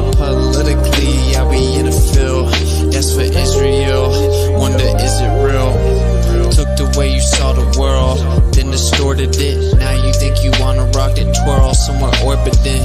Geopolitically, yeah, we in a field. That's for Israel. Wonder, is it real? Took the way you saw the world, then distorted it. Now you think you wanna rock that twirl somewhere orbiting.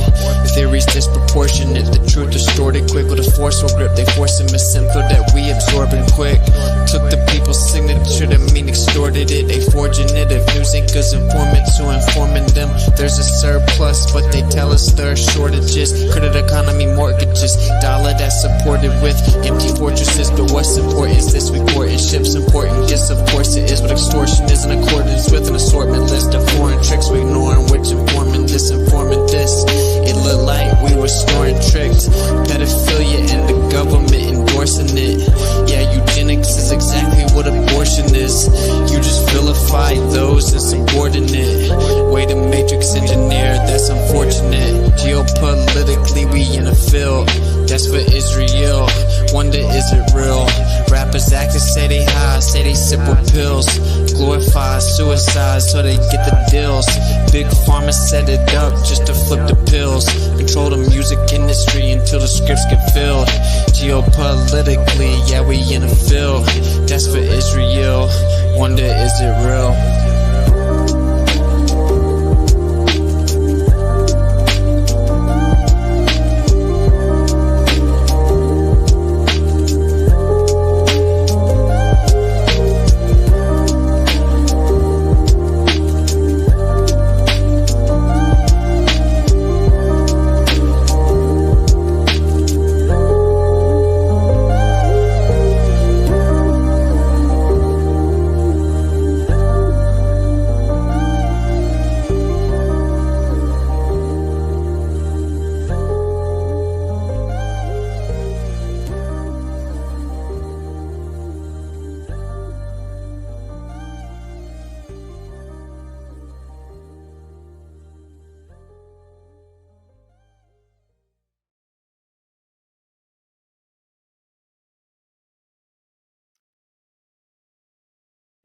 Theories disproportionate, the truth distorted quick. With a forceful grip, they force a misinfo that we absorbing quick. Took the people's signature, that mean extorted it. They forging it, if news ain't good informants who informing them. There's a surplus, but they tell us there are shortages. Credit economy mortgages, dollar that's supported with empty fortresses. But what's important is this reporting ships important. Yes, of course it is, but extortion is in accordance with an assortment list of foreign tricks we ignoring, which informing this, informing this. It looked like we were snoring tricked. Pedophilia and the government endorsing it. Yeah, eugenics is exactly what abortion is. You just vilify those insubordinate. Way to matrix engineer, that's unfortunate. Geopolitically, we in a field. That's for Israel. Wonder, is it real? Rappers actors say they high, say they sip with pills. Glorify suicide so they get the deals. Big pharma set it up just to flip the pills. Control the music industry until the scripts get filled. Geopolitically, yeah, we in a field. That's for Israel. Wonder, is it real?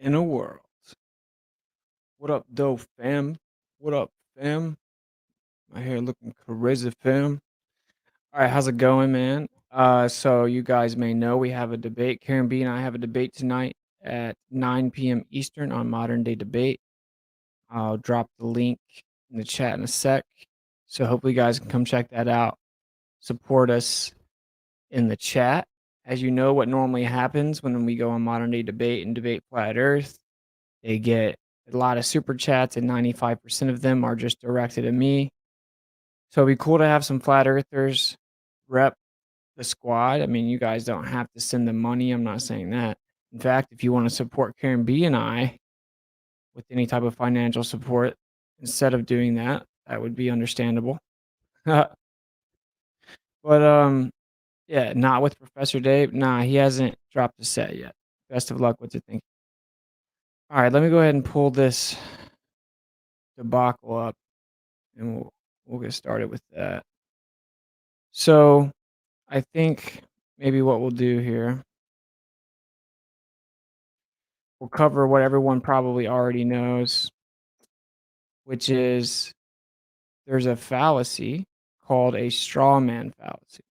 In a world. What up, though, fam? What up, fam? My hair looking crazy, fam. All right, how's it going, man? So you guys may know we have a debate. Karen B and I have a debate tonight at 9 p.m. Eastern on Modern Day Debate. I'll drop the link in the chat in a sec. So hopefully you guys can come check that out. Support us in the chat. As you know, what normally happens when we go on Modern Day Debate and debate Flat Earth, they get a lot of super chats, and 95% of them are just directed at me. So it'd be cool to have some Flat Earthers rep the squad. I mean, you guys don't have to send them money. I'm not saying that. In fact, if you want to support Karen B and I with any type of financial support, instead of doing that, that would be understandable. But yeah, not with Professor Dave. Nah, he hasn't dropped a set yet. Best of luck with it. Thank you. All right, let me go ahead and pull this debacle up, and we'll get started with that. So I think maybe what we'll do here, we'll cover what everyone probably already knows, which is there's a fallacy called a strawman fallacy.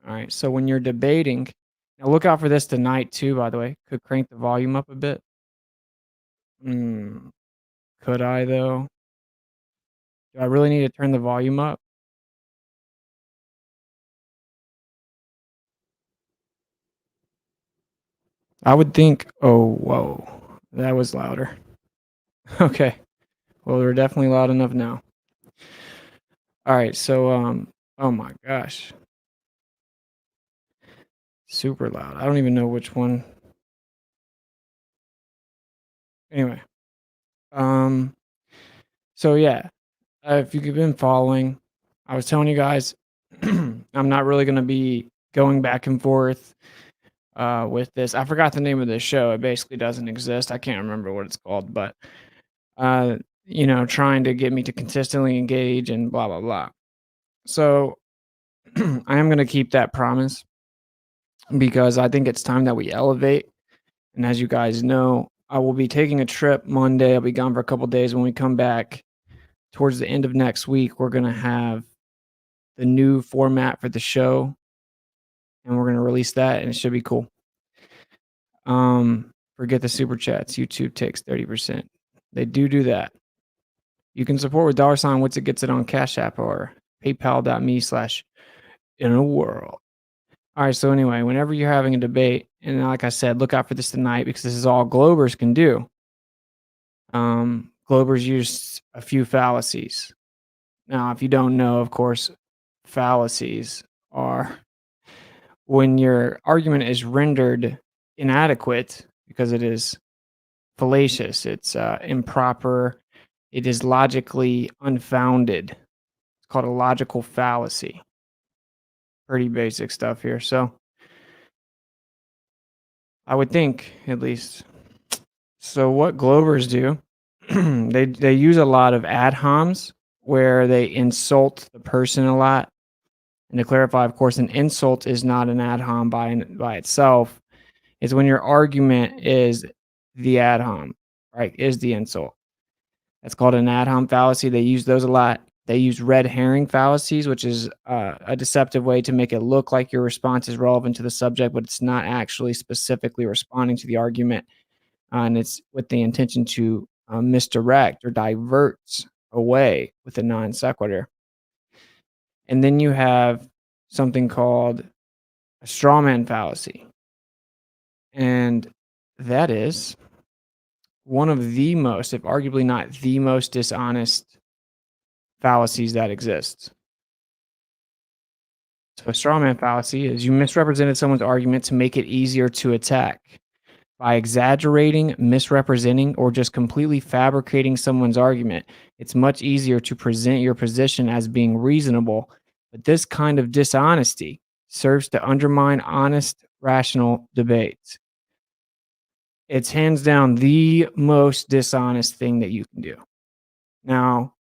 All right, so when you're debating, now look out for this tonight too, by the way. Could crank the volume up a bit. Could I, though? Do I really need to turn the volume up? I would think, oh, whoa, that was louder. Okay, well, we're definitely loud enough now. All right, so, oh my gosh. Super loud. I don't even know which one. Anyway, so yeah, if you've been following, I was telling you guys, I'm not really going to be going back and forth with this. I forgot the name of this show. It basically doesn't exist. I can't remember what it's called, but you know, trying to get me to consistently engage and blah blah blah. So I am going to keep that promise because I think it's time that we elevate. And as you guys know, I will be taking a trip Monday. I'll be gone for a couple days. When we come back towards the end of next week, we're going to have the new format for the show, and we're gonna release that, and it should be cool. Forget the super chats. YouTube takes 30%. They do that. You can support with $ once it gets it on Cash App or paypal.me/innerworld. All right, so anyway, whenever you're having a debate, and like I said, look out for this tonight because this is all Globers can do. Globers use a few fallacies. Now, if you don't know, of course, fallacies are when your argument is rendered inadequate because it is fallacious, it's improper, it is logically unfounded. It's called a logical fallacy. Pretty basic stuff here. So I would think, at least. So what Globers do, they use a lot of ad homs where they insult the person a lot. And to clarify, of course, an insult is not an ad hom by itself. It's when your argument is the ad hom, right? Is the insult. That's called an ad hom fallacy. They use those a lot. They use red herring fallacies, which is a deceptive way to make it look like your response is relevant to the subject, but it's not actually specifically responding to the argument. And it's with the intention to misdirect or divert away with a non sequitur. And then you have something called a strawman fallacy. And that is one of the most, if arguably not the most dishonest fallacies that exists. So a strawman fallacy is you misrepresented someone's argument to make it easier to attack. By exaggerating, misrepresenting, or just completely fabricating someone's argument, it's much easier to present your position as being reasonable. But this kind of dishonesty serves to undermine honest, rational debates. It's hands down the most dishonest thing that you can do. Now,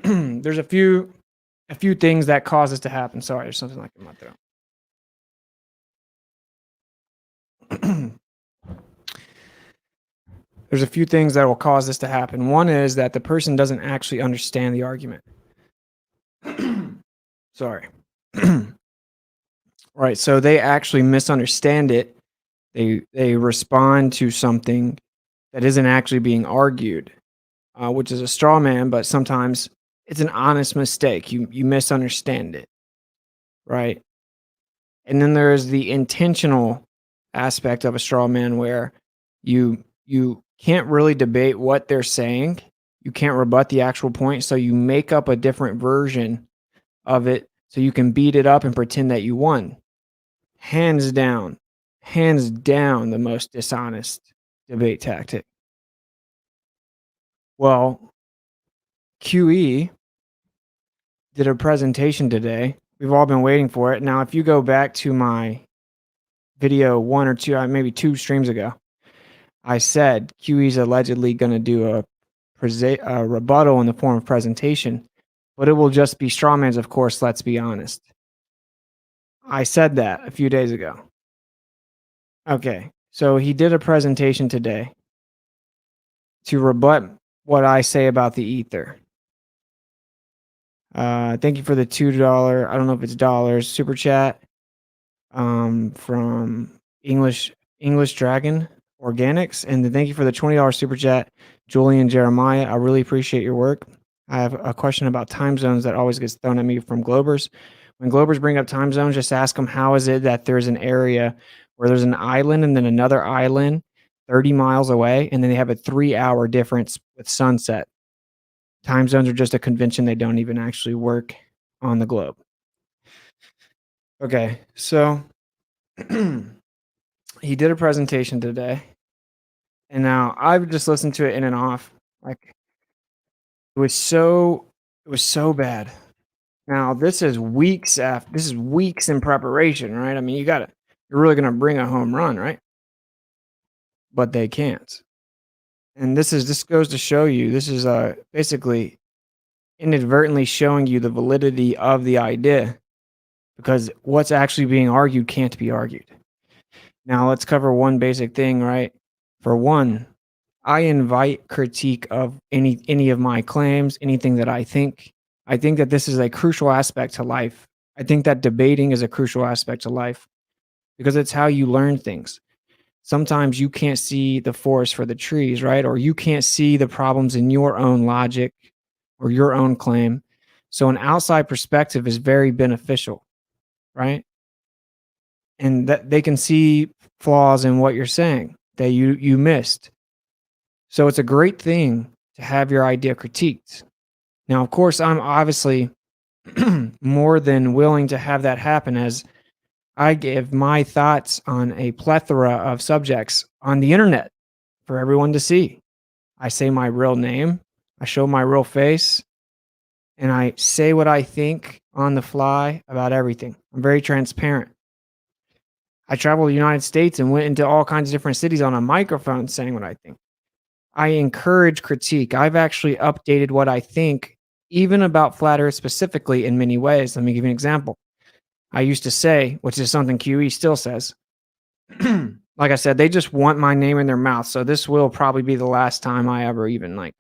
there's a few things that cause this to happen. Sorry, there's something like in my throat. There's a few things that will cause this to happen. One is that the person doesn't actually understand the argument. Sorry. Right, so they actually misunderstand it. They respond to something that isn't actually being argued, which is a straw man, but sometimes it's an honest mistake. You misunderstand it, right? And then there's the intentional aspect of a straw man where you can't really debate what they're saying. You can't rebut the actual point, so you make up a different version of it so you can beat it up and pretend that you won. Hands down, the most dishonest debate tactic. Well, QE did a presentation today. We've all been waiting for it. Now, if you go back to my video 1 or 2, maybe 2 streams ago, I said QE's allegedly going to do a rebuttal in the form of presentation, but it will just be strawmans, of course, let's be honest. I said that a few days ago. Okay, so he did a presentation today to rebut what I say about the ether. Thank you for the $2, I don't know if it's dollars, super chat from English Dragon Organics, and then thank you for the $20 super chat, Julian Jeremiah. I really appreciate your work. I have a question about time zones that always gets thrown at me from Globers. When Globers bring up time zones, just ask them how is it that there's an area where there's an island and then another island 30 miles away, and then they have a 3-hour difference with sunset. Time zones are just a convention. They don't even actually work on the globe. Okay, so he did a presentation today, and now I've just listened to it in and off. Like, it was so bad. Now this is weeks in preparation, right? I mean, you're really gonna bring a home run, right? But they can't. And this goes to show you, this is basically inadvertently showing you the validity of the idea, because what's actually being argued can't be argued. Now let's cover one basic thing, right? For one, I invite critique of any of my claims, anything that I think I think that this is a crucial aspect to life. I think that debating is a crucial aspect to life because it's how you learn things. Sometimes you can't see the forest for the trees, right? Or you can't see the problems in your own logic or your own claim. So an outside perspective is very beneficial, right? And that they can see flaws in what you're saying that you missed. So it's a great thing to have your idea critiqued. Now, of course, I'm obviously more than willing to have that happen as I give my thoughts on a plethora of subjects on the internet for everyone to see. I say my real name, I show my real face, and I say what I think on the fly about everything. I'm very transparent. I traveled the United States and went into all kinds of different cities on a microphone saying what I think. I encourage critique. I've actually updated what I think, even about flat Earth specifically, in many ways. Let me give you an example. I used to say, which is something QE still says, like I said, they just want my name in their mouth. So this will probably be the last time I ever even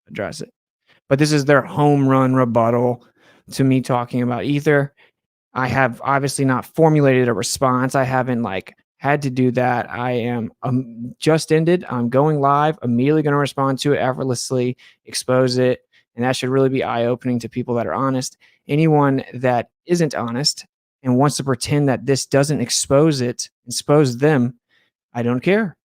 address it. But this is their home run rebuttal to me talking about ether. I have obviously not formulated a response. I haven't had to do that. I am just ended. I'm going live, immediately going to respond to it effortlessly, expose it. And that should really be eye-opening to people that are honest. Anyone that isn't honest and wants to pretend that this doesn't expose them, I don't care.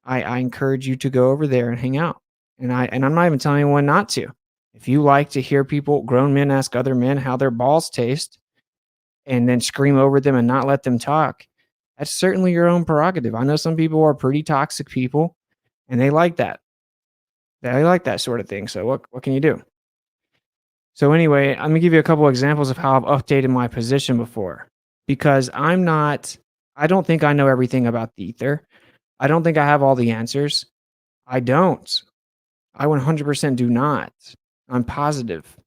I encourage you to go over there and hang out. And I'm not even telling anyone not to. If you like to hear grown men ask other men how their balls taste and then scream over them and not let them talk, that's certainly your own prerogative. I know some people are pretty toxic people and they like that. They like that sort of thing. So what can you do? So anyway, let me give you a couple examples of how I've updated my position before, because I don't think I know everything about the ether. I don't think I have all the answers. I don't. I 100% do not. I'm positive.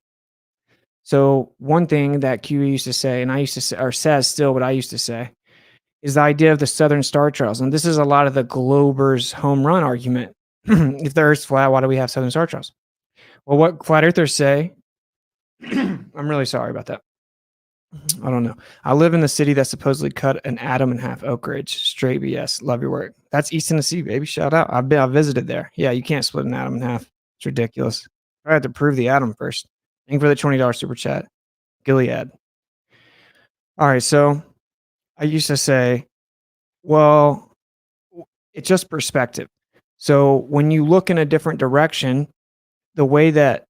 So one thing that QE used to say, and I used to say, or says still, but I used to say, is the idea of the Southern Star Trails. And this is a lot of the Globers' home run argument. If the Earth's flat, why do we have Southern Star Trails? Well, what flat earthers say, I'm really sorry about that. I don't know. I live in the city that supposedly cut an atom in half. Oak Ridge, straight BS. Love your work. That's East Tennessee, baby. Shout out. I visited there. Yeah, you can't split an atom in half. It's ridiculous. I had to prove the atom first. Thank you for the $20 super chat. Gilead. All right, so I used to say, well, it's just perspective. So when you look in a different direction, the way that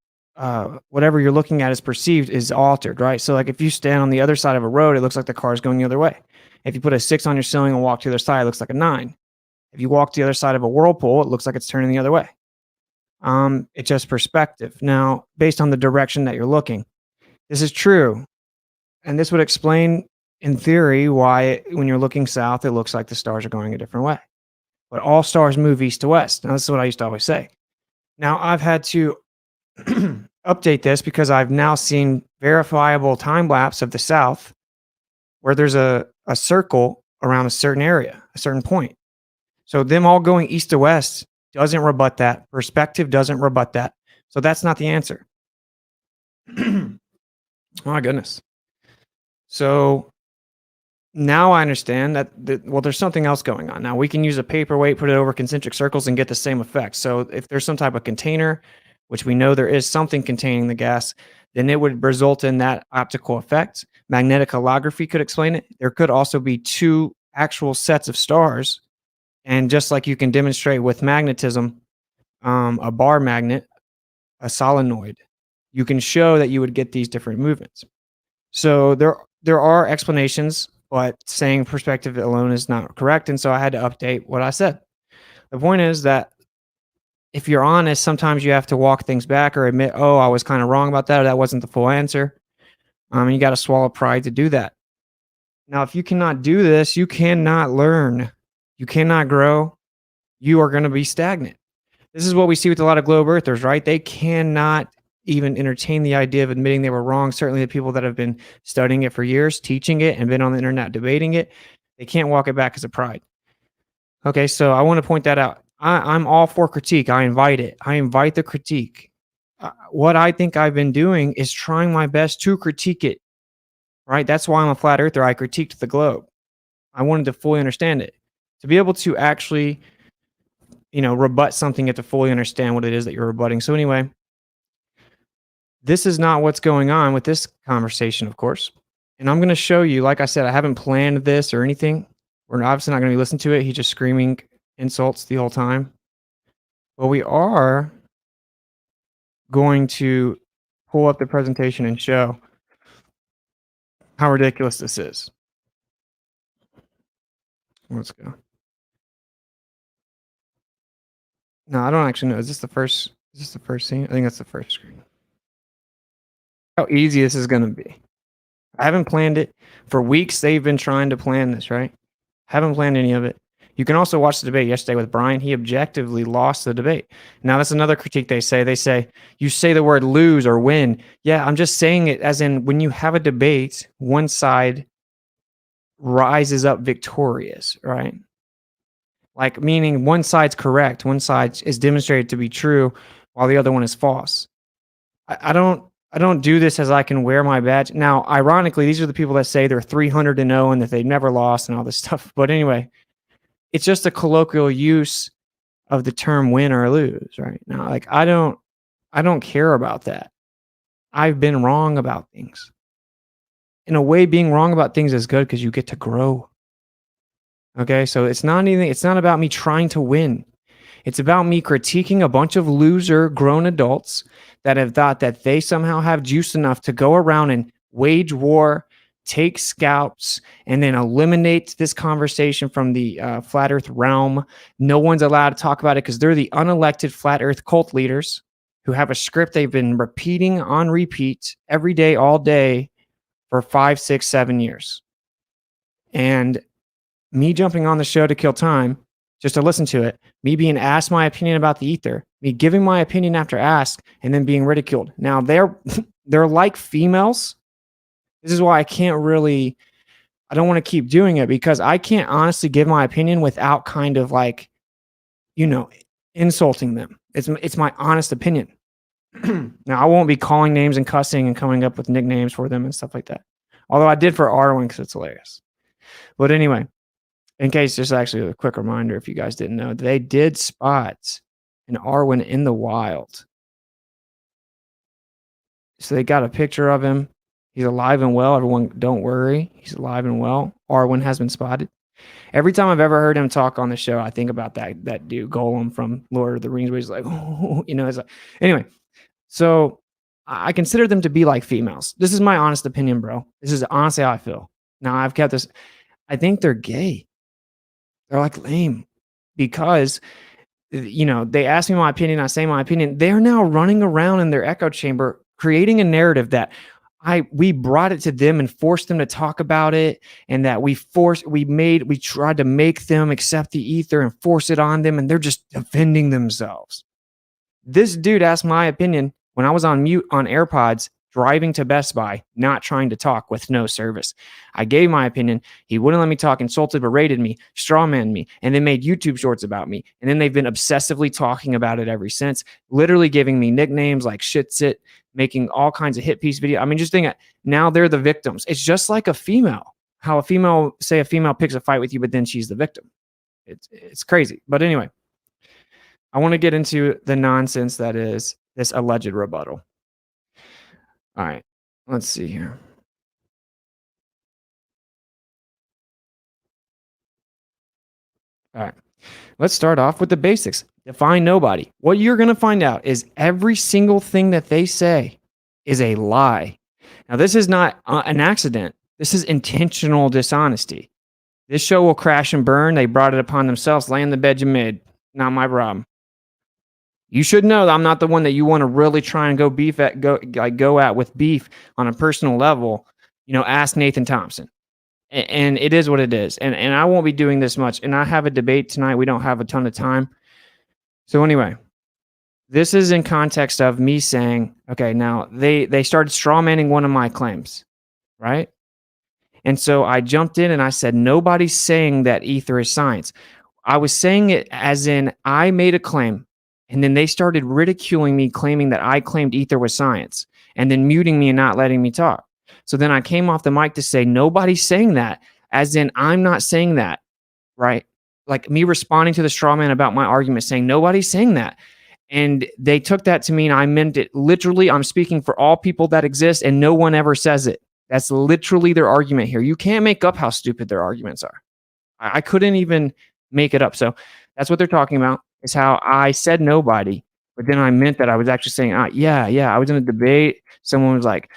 whatever you're looking at is perceived is altered, right? So if you stand on the other side of a road, it looks like the car is going the other way. If you put a 6 on your ceiling and walk to the other side, it looks like a 9. If you walk to the other side of a whirlpool, it looks like it's turning the other way. It's just perspective. Now, based on the direction that you're looking, this is true. And this would explain, in theory, why when you're looking south, it looks like the stars are going a different way. But all stars move east to west. Now, this is what I used to always say. Now, I've had to update this because I've now seen verifiable time lapse of the south where there's a circle around a certain area, a certain point. So them all going east to west doesn't rebut that. Perspective doesn't rebut that. So that's not the answer. Oh my goodness. So now I understand that, there's something else going on. Now we can use a paperweight, put it over concentric circles and get the same effect. So if there's some type of container, which we know there is something containing the gas, then it would result in that optical effect. Magnetic holography could explain it. There could also be 2 actual sets of stars. And just like you can demonstrate with magnetism, a bar magnet, a solenoid, you can show that you would get these different movements. So there are explanations, but saying perspective alone is not correct. And so I had to update what I said. The point is that if you're honest, sometimes you have to walk things back or admit, oh, I was kind of wrong about that, or that wasn't the full answer. And you got to swallow pride to do that. Now, if you cannot do this, you cannot learn. You cannot grow. You are going to be stagnant. This is what we see with a lot of globe earthers, right? They cannot even entertain the idea of admitting they were wrong. Certainly the people that have been studying it for years, teaching it, and been on the internet debating it, they can't walk it back because of pride. Okay, so I want to point that out. I'm all for critique. I invite it. I invite the critique. what I think I've been doing is trying my best to critique it, right? That's why I'm a flat earther. I critiqued the globe. I wanted to fully understand it. To be able to actually, rebut something, you have to fully understand what it is that you're rebutting. So anyway, this is not what's going on with this conversation, of course. And I'm going to show you, like I said, I haven't planned this or anything. We're obviously not going to be listening to it. He's just screaming insults the whole time. But we are going to pull up the presentation and show how ridiculous this is. Let's go. No, I don't actually know. Is this the first scene? I think that's the first screen. How easy this is going to be. I haven't planned it. For weeks, they've been trying to plan this, right? Haven't planned any of it. You can also watch the debate yesterday with Brian. He objectively lost the debate. Now, that's another critique they say. They say, you say the word lose or win. Yeah, I'm just saying it as in when you have a debate, one side rises up victorious, right? Like, meaning one side's correct, one side is demonstrated to be true, while the other one is false. I don't do this as I can wear my badge. Now, ironically, these are the people that say they're 300-0 and that they've never lost and all this stuff. But anyway, it's just a colloquial use of the term win or lose, right? Now, like, I don't care about that. I've been wrong about things. In a way, being wrong about things is good because you get to grow. Okay, so it's not about me trying to win. It's about me critiquing a bunch of loser grown adults that have thought that they somehow have juice enough to go around and wage war, take scalps, and then eliminate this conversation from the flat earth realm. No one's allowed to talk about it because they're the unelected flat earth cult leaders who have a script they've been repeating on repeat every day, all day for 5, 6, 7 years. And me jumping on the show to kill time, just to listen to it, me being asked my opinion about the ether, me giving my opinion after asked, and then being ridiculed. Now, they're like females. This is why I don't want to keep doing it, because I can't honestly give my opinion without kind of like, insulting them. It's my honest opinion. Now, I won't be calling names and cussing and coming up with nicknames for them and stuff like that. Although I did for Arwen because it's hilarious. But anyway, in case, just actually a quick reminder, if you guys didn't know, they did spot an Arwen in the wild. So they got a picture of him. He's alive and well. Everyone, don't worry. He's alive and well. Arwen has been spotted. Every time I've ever heard him talk on the show, I think about that dude Gollum from Lord of the Rings, where he's like, oh, it's like, anyway. So I consider them to be like females. This is my honest opinion, bro. This is honestly how I feel. Now, I've kept this. I think they're gay. They're like lame because, they ask me my opinion. I say my opinion. They're now running around in their echo chamber, creating a narrative that we brought it to them and forced them to talk about it. And that we tried to make them accept the ether and force it on them. And they're just defending themselves. This dude asked my opinion when I was on mute on AirPods, driving to Best Buy, not trying to talk with no service. I gave my opinion. He wouldn't let me talk, insulted, berated me, strawman me, and then made YouTube shorts about me. And then they've been obsessively talking about it ever since, literally giving me nicknames like Shitsit, making all kinds of hit piece videos. I mean, just think, now they're the victims. It's just like a female. How a female picks a fight with you, but then she's the victim. It's crazy. But anyway, I want to get into the nonsense that is this alleged rebuttal. All right, let's see here. All right, let's start off with the basics. Define nobody. What you're going to find out is every single thing that they say is a lie. Now, this is not an accident. This is intentional dishonesty. This show will crash and burn. They brought it upon themselves. Lay in the bed you made. Not my problem. You should know that I'm not the one that you want to really try and go at with beef on a personal level. Ask Nathan Thompson. And it is what it is. And I won't be doing this much. And I have a debate tonight. We don't have a ton of time. So anyway, this is in context of me saying, okay, now they started strawmanning one of my claims, right? And so I jumped in and I said, nobody's saying that ether is science. I was saying it as in I made a claim And then they started ridiculing me, claiming that I claimed ether was science, and then muting me and not letting me talk. So then I came off the mic to say, nobody's saying that, as in I'm not saying that, right? Like me responding to the straw man about my argument, saying nobody's saying that. And they took that to mean I meant it literally. I'm speaking for all people that exist, and no one ever says it. That's literally their argument here. You can't make up how stupid their arguments are. I couldn't even make it up. So that's what they're talking about, is how I said nobody, but then I meant that I was actually saying, yeah, I was in a debate. Someone was like,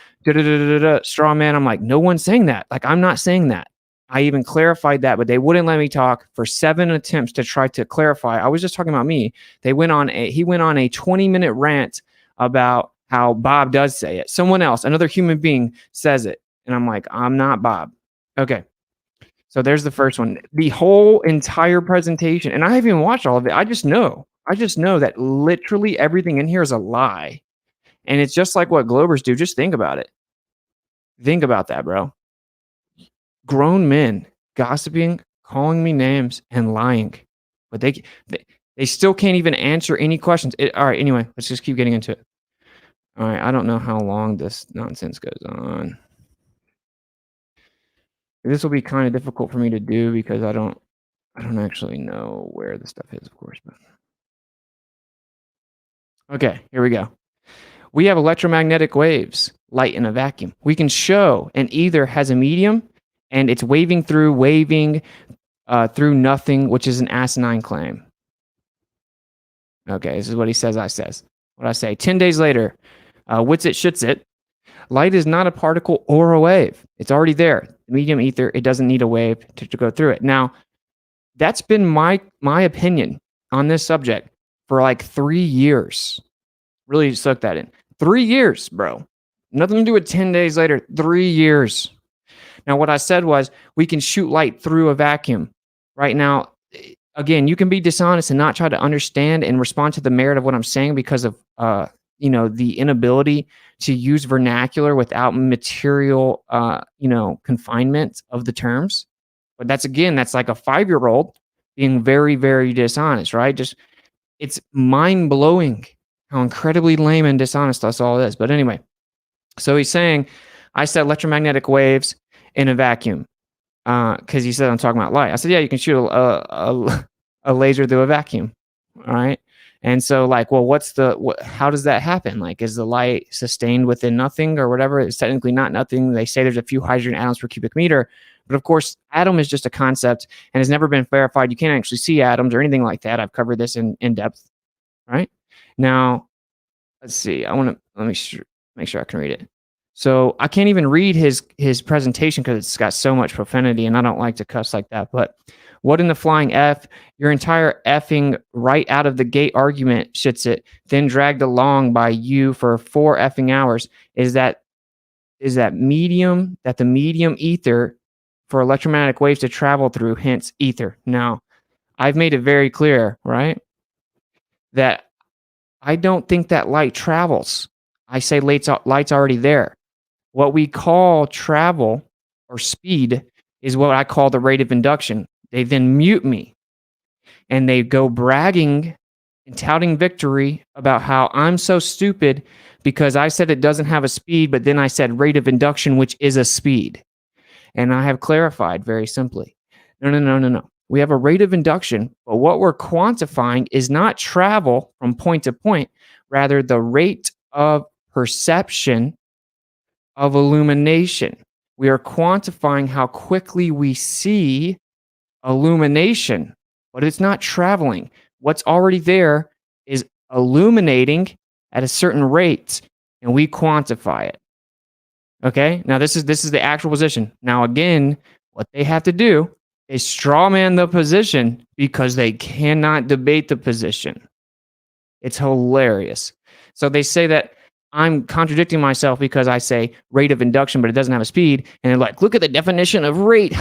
straw man. I'm like, no one's saying that. Like, I'm not saying that. I even clarified that, but they wouldn't let me talk for 7 attempts to try to clarify. I was just talking about me. He went on a 20-minute rant about how Bob does say it. Someone else, another human being, says it. And I'm like, I'm not Bob. Okay. So there's the first one. The whole entire presentation, and I haven't even watched all of it. I just know that literally everything in here is a lie. And it's just like what Globers do. Just think about it. Think about that, bro. Grown men gossiping, calling me names, and lying. But they still can't even answer any questions. All right, anyway, let's just keep getting into it. All right, I don't know how long this nonsense goes on. This will be kind of difficult for me to do because I don't actually know where the stuff is, of course. But okay, here we go. We have electromagnetic waves, light in a vacuum. We can show an ether has a medium, and it's waving through nothing, which is an asinine claim. Okay, this is what he says. What I say. 10 days later, what's it, shits it. Light is not a particle or a wave. It's already there. The medium ether, it doesn't need a wave to go through it. Now, that's been my opinion on this subject for like 3 years. Really suck that in. 3 years, bro. Nothing to do with 10 days later. 3 years. Now, what I said was we can shoot light through a vacuum. Right now, again, you can be dishonest and not try to understand and respond to the merit of what I'm saying because of the inability to use vernacular without material confinement of the terms. But that's like a 5-year-old being very, very dishonest, right? It's mind-blowing how incredibly lame and dishonest us all is. But anyway, so he's saying, I said electromagnetic waves in a vacuum because he said I'm talking about light. I said, yeah, you can shoot a laser through a vacuum. All right. And so like, well, how does that happen? Like, is the light sustained within nothing or whatever? It's technically not nothing. They say there's a few hydrogen atoms per cubic meter, but of course, atom is just a concept and has never been verified. You can't actually see atoms or anything like that. I've covered this in depth. Right now, let's see. Let me make sure I can read it. So I can't even read his presentation because it's got so much profanity, and I don't like to cuss like that. But what in the flying F? Your entire effing right out of the gate argument, shits it, then dragged along by you for 4 effing hours, is that the medium ether for electromagnetic waves to travel through, hence ether. Now, I've made it very clear, right, that I don't think that light travels. I say light's already there. What we call travel or speed is what I call the rate of induction. They then mute me and they go bragging and touting victory about how I'm so stupid because I said it doesn't have a speed, but then I said rate of induction, which is a speed. And I have clarified very simply. No. We have a rate of induction, but what we're quantifying is not travel from point to point, rather the rate of perception of illumination. We are quantifying how quickly we see illumination, but it's not traveling. What's already there is illuminating at a certain rate, and we quantify it. Okay? Now this is the actual position. Now again, what they have to do is strawman the position because they cannot debate the position. It's hilarious. So they say that I'm contradicting myself because I say rate of induction, but it doesn't have a speed. And they're like, look at the definition of rate.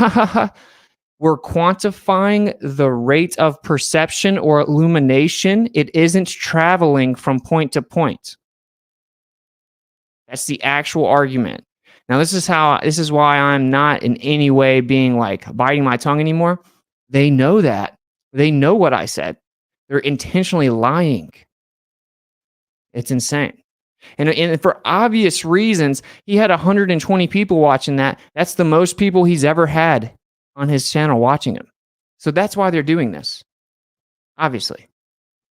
We're quantifying the rate of perception or illumination. It isn't traveling from point to point. That's the actual argument. Now, this is why I'm not in any way being like biting my tongue anymore. They know that. They know what I said. They're intentionally lying. It's insane. And for obvious reasons, he had 120 people watching that. That's the most people he's ever had on his channel watching him. So that's why they're doing this, obviously.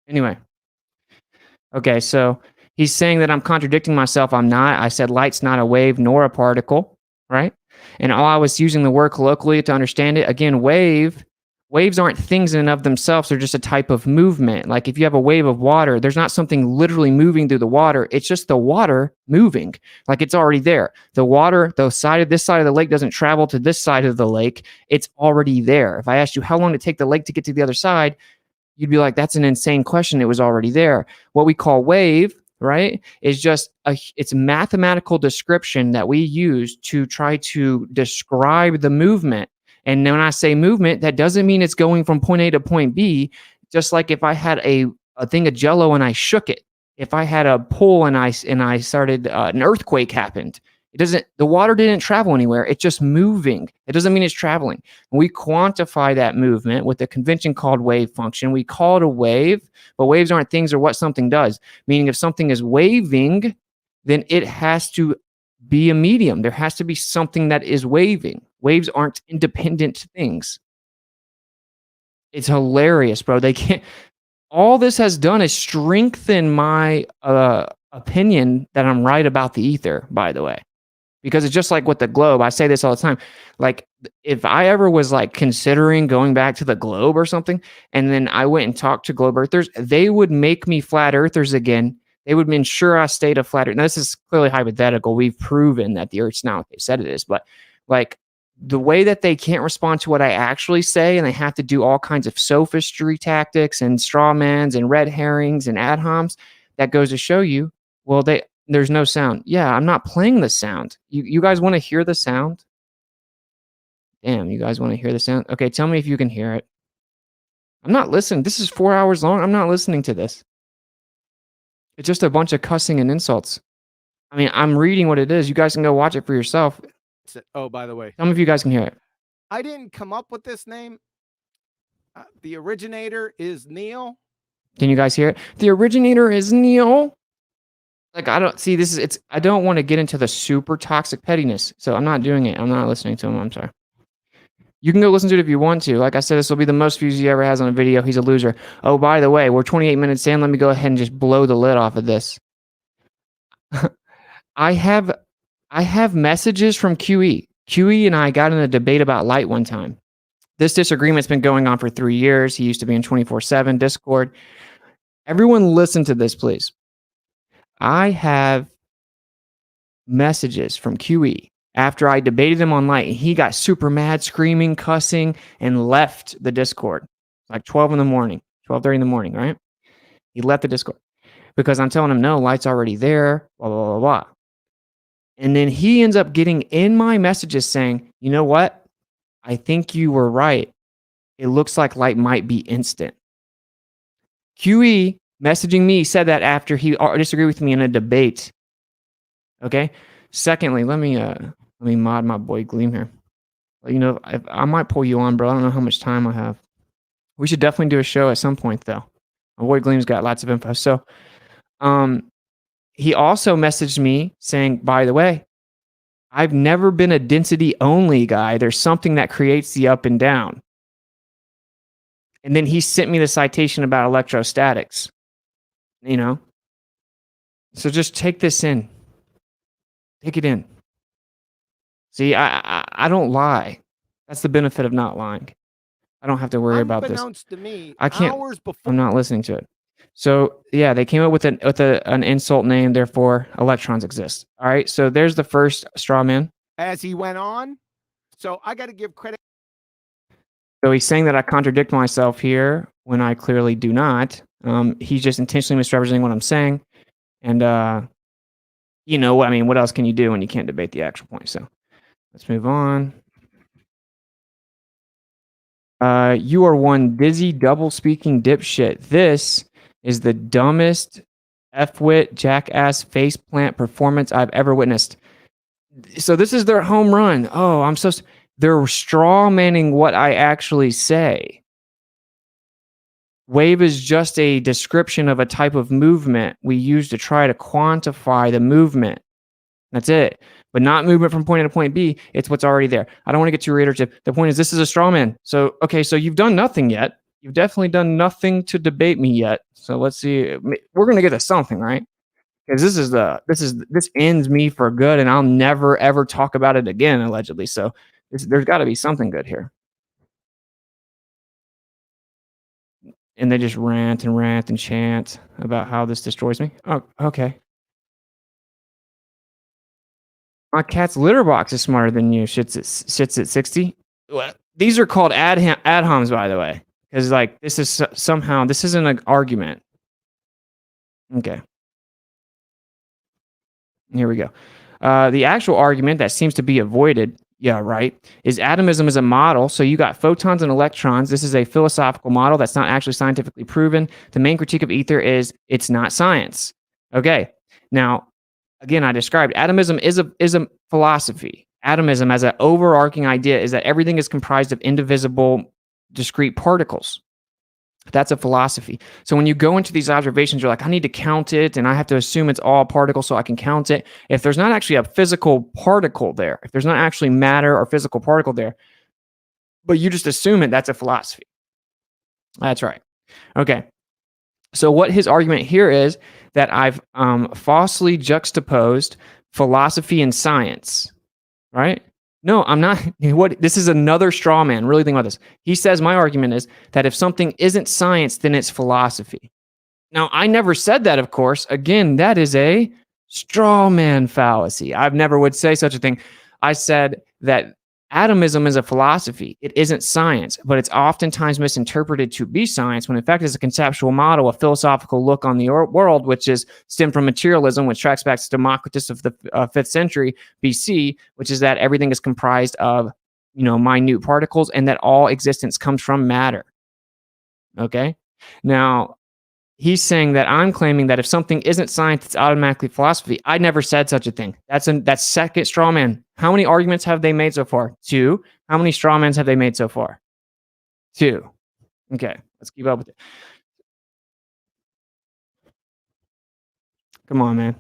Anyway. Okay, so he's saying that I'm contradicting myself. I'm not. I said light's not a wave nor a particle, right? And all I was using the word colloquially to understand it. Again, waves aren't things in and of themselves. They're just a type of movement. Like if you have a wave of water, there's not something literally moving through the water. It's just the water moving. Like it's already there. The water, this side of the lake doesn't travel to this side of the lake. It's already there. If I asked you how long did it take the lake to get to the other side, you'd be like, that's an insane question. It was already there. What we call wave, right, is just it's a mathematical description that we use to try to describe the movement. And when I say movement, that doesn't mean it's going from point A to point B. Just like if I had a thing of Jell-O and I shook it, if I had a pool and I started an earthquake happened, the water didn't travel anywhere. It's just moving. It doesn't mean it's traveling. And we quantify that movement with a convention called wave function. We call it a wave, but waves aren't things or what something does. Meaning if something is waving, then it has to be a medium. There has to be something that is waving. Waves aren't independent things. It's hilarious, bro. They can't. All this has done is strengthen my opinion that I'm right about the ether, by the way. Because it's just like with the globe. I say this all the time. Like if I ever was like considering going back to the globe or something, and then I went and talked to globe earthers, they would make me flat earthers again. They would ensure I stayed a flat earth. Now, this is clearly hypothetical. We've proven that the earth's not what they said it is. But like the way that they can't respond to what I actually say, and they have to do all kinds of sophistry tactics and strawmans and red herrings and ad homs, that goes to show you, well, there's no sound. Yeah, I'm not playing the sound. You guys want to hear the sound? Damn, you guys want to hear the sound? Okay, tell me if you can hear it. I'm not listening. This is 4 hours long. I'm not listening to this. It's just a bunch of cussing and insults. I mean, I'm reading what it is. You guys can go watch it for yourself. Oh, by the way, Tell me if you guys can hear it. I didn't come up with this name. The originator is Neil. Can you guys hear it? The originator is Neil. Like, I don't want to get into the super toxic pettiness, so I'm not doing it. I'm not listening to him. I'm sorry. You can go listen to it if you want to. Like I said, this will be the most views he ever has on a video. He's a loser. Oh, by the way, we're 28 minutes in. Let me go ahead and just blow the lid off of this. I have messages from QE. QE and I got in a debate about light one time. This disagreement's been going on for 3 years. He used to be in 24/7 Discord. Everyone listen to this, please. I have messages from QE after I debated him on light. He got super mad, screaming, cussing, and left the Discord. Like 12 in the morning, 12:30 in the morning, right? He left the Discord because I'm telling him, no, light's already there, blah, blah, blah, blah. And then he ends up getting in my messages saying, you know what? I think you were right. It looks like light might be instant. QE messaging me said that after he disagreed with me in a debate. Okay. Secondly, let me mod my boy Gleam here. You know, I might pull you on, bro. I don't know how much time I have. We should definitely do a show at some point, though. My boy Gleam's got lots of info. So, he also messaged me saying, by the way, I've never been a density only guy. There's something that creates the up and down. And then he sent me the citation about electrostatics. You know? So just take this in. Take it in. See, I don't lie. That's the benefit of not lying. I don't have to worry about this. Unbeknownst to me, I can't. hours before. I'm not listening to it. So yeah, they came up with an insult name. Therefore, electrons exist. All right. So there's the first straw man. As he went on, so I got to give credit. So he's saying that I contradict myself here when I clearly do not. He's just intentionally misrepresenting what I'm saying, and you know, I mean, what else can you do when you can't debate the actual point? So let's move on. You are one dizzy, double-speaking dipshit. This is the dumbest F-wit, jackass, faceplant performance I've ever witnessed. So this is their home run. Oh, they're straw manning what I actually say. Wave is just a description of a type of movement we use to try to quantify the movement. That's it. But not movement from point A to point B. It's what's already there. I don't want to get too reiterative. The point is, this is a straw man. So, okay, so you've done nothing yet. You've definitely done nothing to debate me yet. So let's see. We're going to get to something, right? Because this ends me for good, and I'll never ever talk about it again, allegedly. So there's got to be something good here. And they just rant and chant about how this destroys me. Oh, okay. My cat's litter box is smarter than you. Sits at 60. These are called ad homs, by the way, because like this is somehow this isn't an argument. Okay. Here we go. The actual argument that seems to be avoided, yeah, right, is atomism is a model. So you got photons and electrons. This is a philosophical model that's not actually scientifically proven. The main critique of ether is it's not science. Okay. Now, again, I described atomism is a philosophy. Atomism as an overarching idea is that everything is comprised of indivisible, discrete particles. That's a philosophy. So when you go into these observations, you're like, I need to count it, and I have to assume it's all particles so I can count it. If there's not actually a physical particle there, if there's not actually matter or physical particle there, but you just assume it, that's a philosophy. That's right. Okay. So what his argument here is that I've falsely juxtaposed philosophy and science, right? No, I'm not. This is another straw man. Really think about this. He says my argument is that if something isn't science, then it's philosophy. Now, I never said that, of course. Again, that is a straw man fallacy. I've never would say such a thing. I said that atomism is a philosophy. It isn't science, but it's oftentimes misinterpreted to be science when in fact it's a conceptual model, a philosophical look on the world, which is stemmed from materialism, which tracks back to Democritus of the 5th century BC, which is that everything is comprised of, minute particles and that all existence comes from matter. Okay? Now, he's saying that I'm claiming that if something isn't science, it's automatically philosophy. I never said such a thing. That's second straw man. How many arguments have they made so far? 2. How many straw mans have they made so far? 2. Okay, let's keep up with it. Come on, man.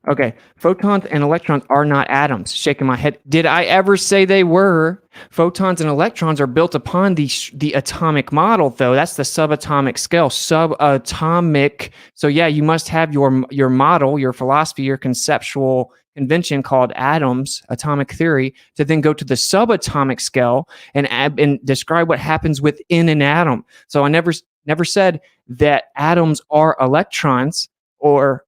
Okay, photons and electrons are not atoms. Shaking my head. Did I ever say they were? Photons and electrons are built upon the atomic model, though. That's the subatomic scale. Subatomic. So yeah, you must have your model, your philosophy, your conceptual convention called atoms, atomic theory, to then go to the subatomic scale and describe what happens within an atom. So I never said that atoms are electrons or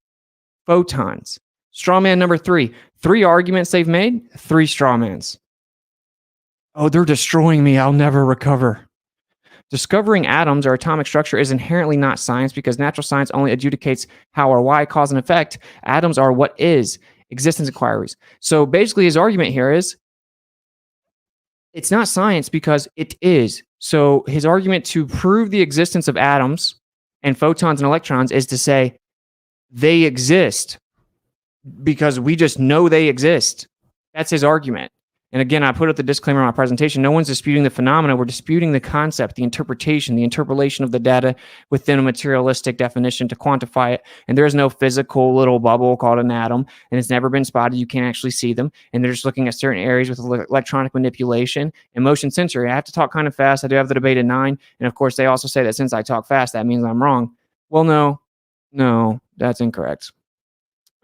photons. Straw man number 3. 3 arguments they've made, 3 straw mans. Oh, they're destroying me. I'll never recover. Discovering atoms or atomic structure is inherently not science because natural science only adjudicates how or why, cause and effect. Atoms are what is, existence inquiries. So basically his argument here is it's not science because it is. So his argument to prove the existence of atoms and photons and electrons is to say they exist because we just know they exist. That's his argument. And again, I put up the disclaimer in my presentation. No one's disputing the phenomena. We're disputing the concept, the interpretation, the interpolation of the data within a materialistic definition to quantify it. And there is no physical little bubble called an atom, and it's never been spotted. You can't actually see them. And they're just looking at certain areas with electronic manipulation and motion sensory. I have to talk kind of fast. I do have the debate at 9. And of course, they also say that since I talk fast, that means I'm wrong. Well, no, that's incorrect.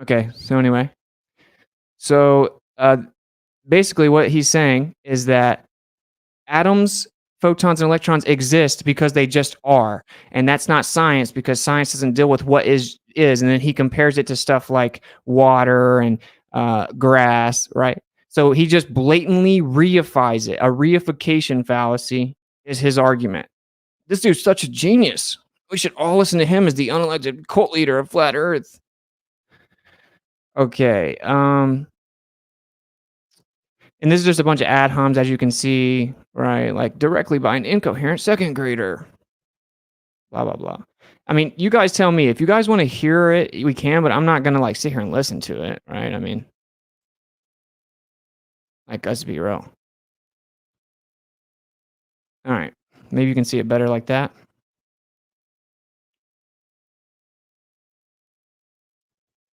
Okay, so anyway. So basically what he's saying is that atoms, photons, and electrons exist because they just are. And that's not science because science doesn't deal with what is. And then he compares it to stuff like water and grass, right? So he just blatantly reifies it. A reification fallacy is his argument. This dude's such a genius. We should all listen to him as the unelected cult leader of Flat Earth. Okay. And this is just a bunch of ad homs, as you can see, right? Like directly by an incoherent second grader. Blah, blah, blah. I mean, you guys tell me. If you guys want to hear it, we can, but I'm not going to like sit here and listen to it, right? I mean, like, let's be real. All right. Maybe you can see it better like that.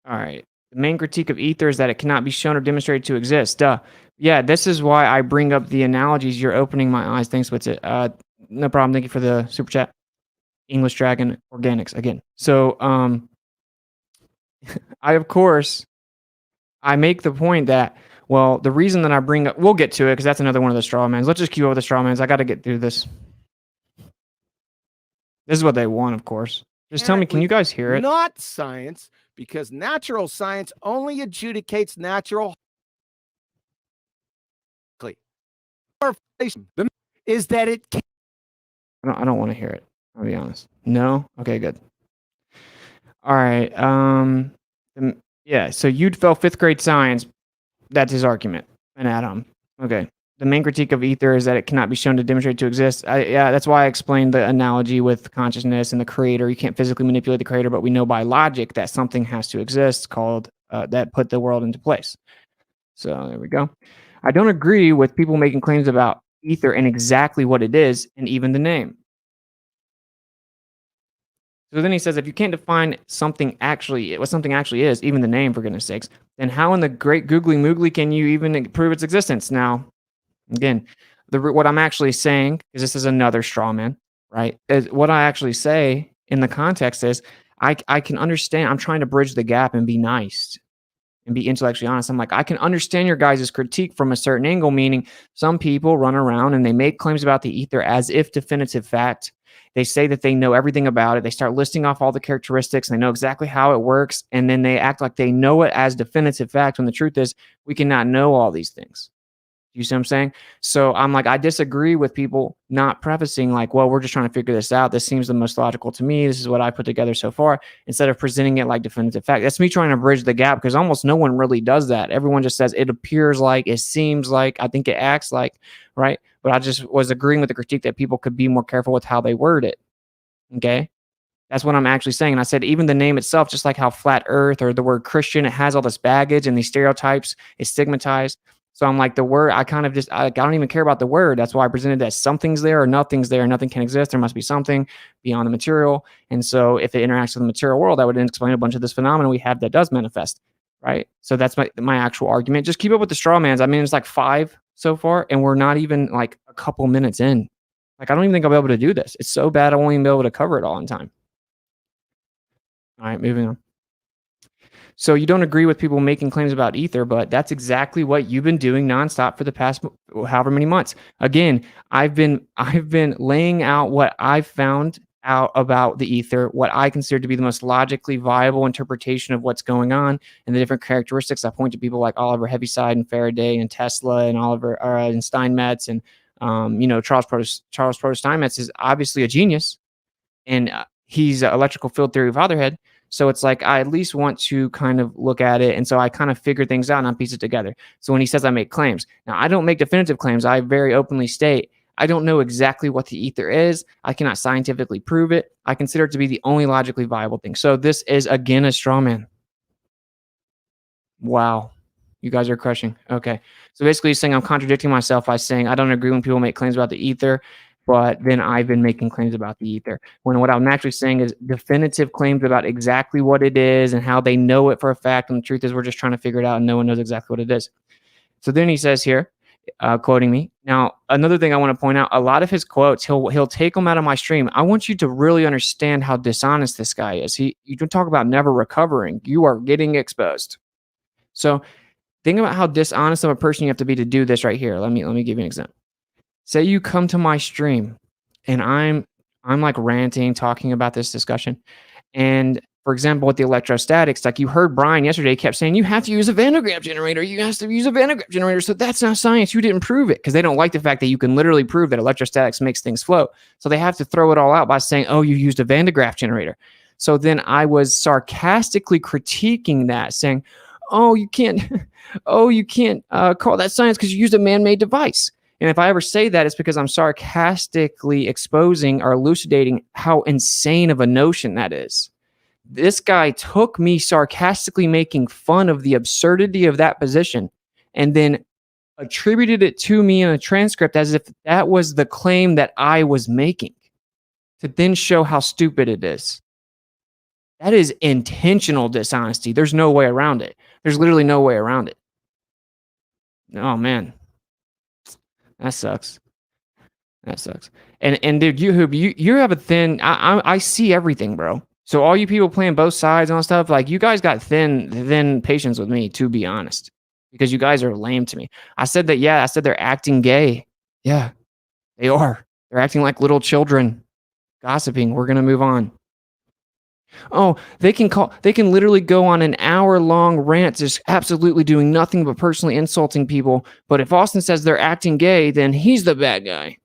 All right. The main critique of ether is that it cannot be shown or demonstrated to exist. Duh. Yeah, this is why I bring up the analogies. You're opening my eyes. Thanks, what's it? No problem. Thank you for the super chat. English Dragon Organics again. So, of course, I make the point that, well, the reason that I bring up, we'll get to it because that's another one of the straw mans. Let's just keep over the straw mans. I got to get through this. This is what they want, of course. Just tell me, can you guys hear it? Not science, because natural science only adjudicates natural. Is that it? I don't want to hear it. I'll be honest. No? Okay, good. All right. Yeah, so you'd fail 5th grade science. That's his argument. An atom. Okay. The main critique of ether is that it cannot be shown to demonstrate to exist. Yeah, that's why I explained the analogy with consciousness and the creator. You can't physically manipulate the creator, but we know by logic that something has to exist called that put the world into place. So there we go. I don't agree with people making claims about ether and exactly what it is and even the name. So then he says, if you can't define what something actually is, even the name, for goodness sakes, then how in the great googly moogly can you even prove its existence? Now, again, what I'm actually saying, because this is another straw man, right? What I actually say in the context is, I can understand. I'm trying to bridge the gap and be nice and be intellectually honest. I'm like, I can understand your guys' critique from a certain angle, meaning some people run around and they make claims about the ether as if definitive fact. They say that they know everything about it. They start listing off all the characteristics. And they know exactly how it works. And then they act like they know it as definitive fact when the truth is we cannot know all these things. You see what I'm saying? So I'm like, I disagree with people not prefacing like, well, we're just trying to figure this out. This seems the most logical to me. This is what I put together so far, instead of presenting it like definitive fact. That's me trying to bridge the gap because almost no one really does that. Everyone just says it appears like, it seems like, I think it acts like, right? But I just was agreeing with the critique that people could be more careful with how they word it. Okay? That's what I'm actually saying. And I said, even the name itself, just like how flat earth or the word Christian, it has all this baggage and these stereotypes, it's stigmatized. So I'm like, the word, I don't even care about the word. That's why I presented that something's there or nothing's there. Nothing can exist. There must be something beyond the material. And so if it interacts with the material world, that would explain a bunch of this phenomenon we have that does manifest, right? So that's my actual argument. Just keep up with the straw mans. I mean, it's like 5 so far, and we're not even like a couple minutes in. Like, I don't even think I'll be able to do this. It's so bad I won't even be able to cover it all in time. All right, moving on. So you don't agree with people making claims about ether, but that's exactly what you've been doing nonstop for the past however many months. Again, I've been laying out what I've found out about the ether, what I consider to be the most logically viable interpretation of what's going on, and the different characteristics. I point to people like Oliver Heaviside and Faraday and Tesla and and Steinmetz and Charles Proto Steinmetz is obviously a genius, and he's an electrical field theory fatherhead. So it's like, I at least want to kind of look at it. And so I kind of figure things out and I piece it together. So when he says I make claims, now I don't make definitive claims. I very openly state, I don't know exactly what the ether is. I cannot scientifically prove it. I consider it to be the only logically viable thing. So this is again a straw man. Wow. You guys are crushing. Okay. So basically he's saying I'm contradicting myself by saying I don't agree when people make claims about the ether, but then I've been making claims about the ether. When what I'm actually saying is definitive claims about exactly what it is and how they know it for a fact. And the truth is we're just trying to figure it out and no one knows exactly what it is. So then he says here, quoting me. Now, another thing I want to point out, a lot of his quotes, he'll take them out of my stream. I want you to really understand how dishonest this guy is. You can talk about never recovering. You are getting exposed. So think about how dishonest of a person you have to be to do this right here. Let me give you an example. Say you come to my stream and I'm like ranting, talking about this discussion. And for example, with the electrostatics, like you heard Brian yesterday kept saying, you have to use a Van de Graaff generator. You have to use a Van de Graaff generator. So that's not science. You didn't prove it because they don't like the fact that you can literally prove that electrostatics makes things float. So they have to throw it all out by saying, oh, you used a Van de Graaff generator. So then I was sarcastically critiquing that, saying, oh, you can't call that science because you used a man-made device. And if I ever say that, it's because I'm sarcastically exposing or elucidating how insane of a notion that is. This guy took me sarcastically making fun of the absurdity of that position and then attributed it to me in a transcript as if that was the claim that I was making to then show how stupid it is. That is intentional dishonesty. There's no way around it. There's literally no way around it. Oh man, that sucks. That sucks. And dude, you have a thin. I see everything, bro. So all you people playing both sides and all stuff, like you guys got thin patience with me, to be honest, because you guys are lame to me. I said that. Yeah, I said they're acting gay. Yeah, they are. They're acting like little children, gossiping. We're gonna move on. Oh, they can literally go on an hour-long rant, just absolutely doing nothing but personally insulting people. But if Austin says they're acting gay, then he's the bad guy.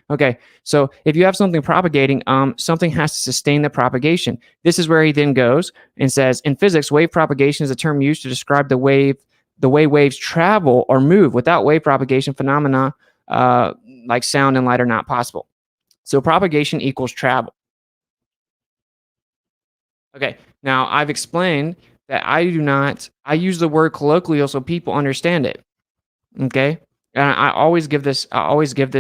Okay, so if you have something propagating, something has to sustain the propagation. This is where he then goes and says, in physics, wave propagation is a term used to describe the way waves travel or move. Without wave propagation, phenomena like sound and light are not possible. So propagation equals travel. Okay, now I've explained that I use the word colloquial so people understand it. Okay, and I always give this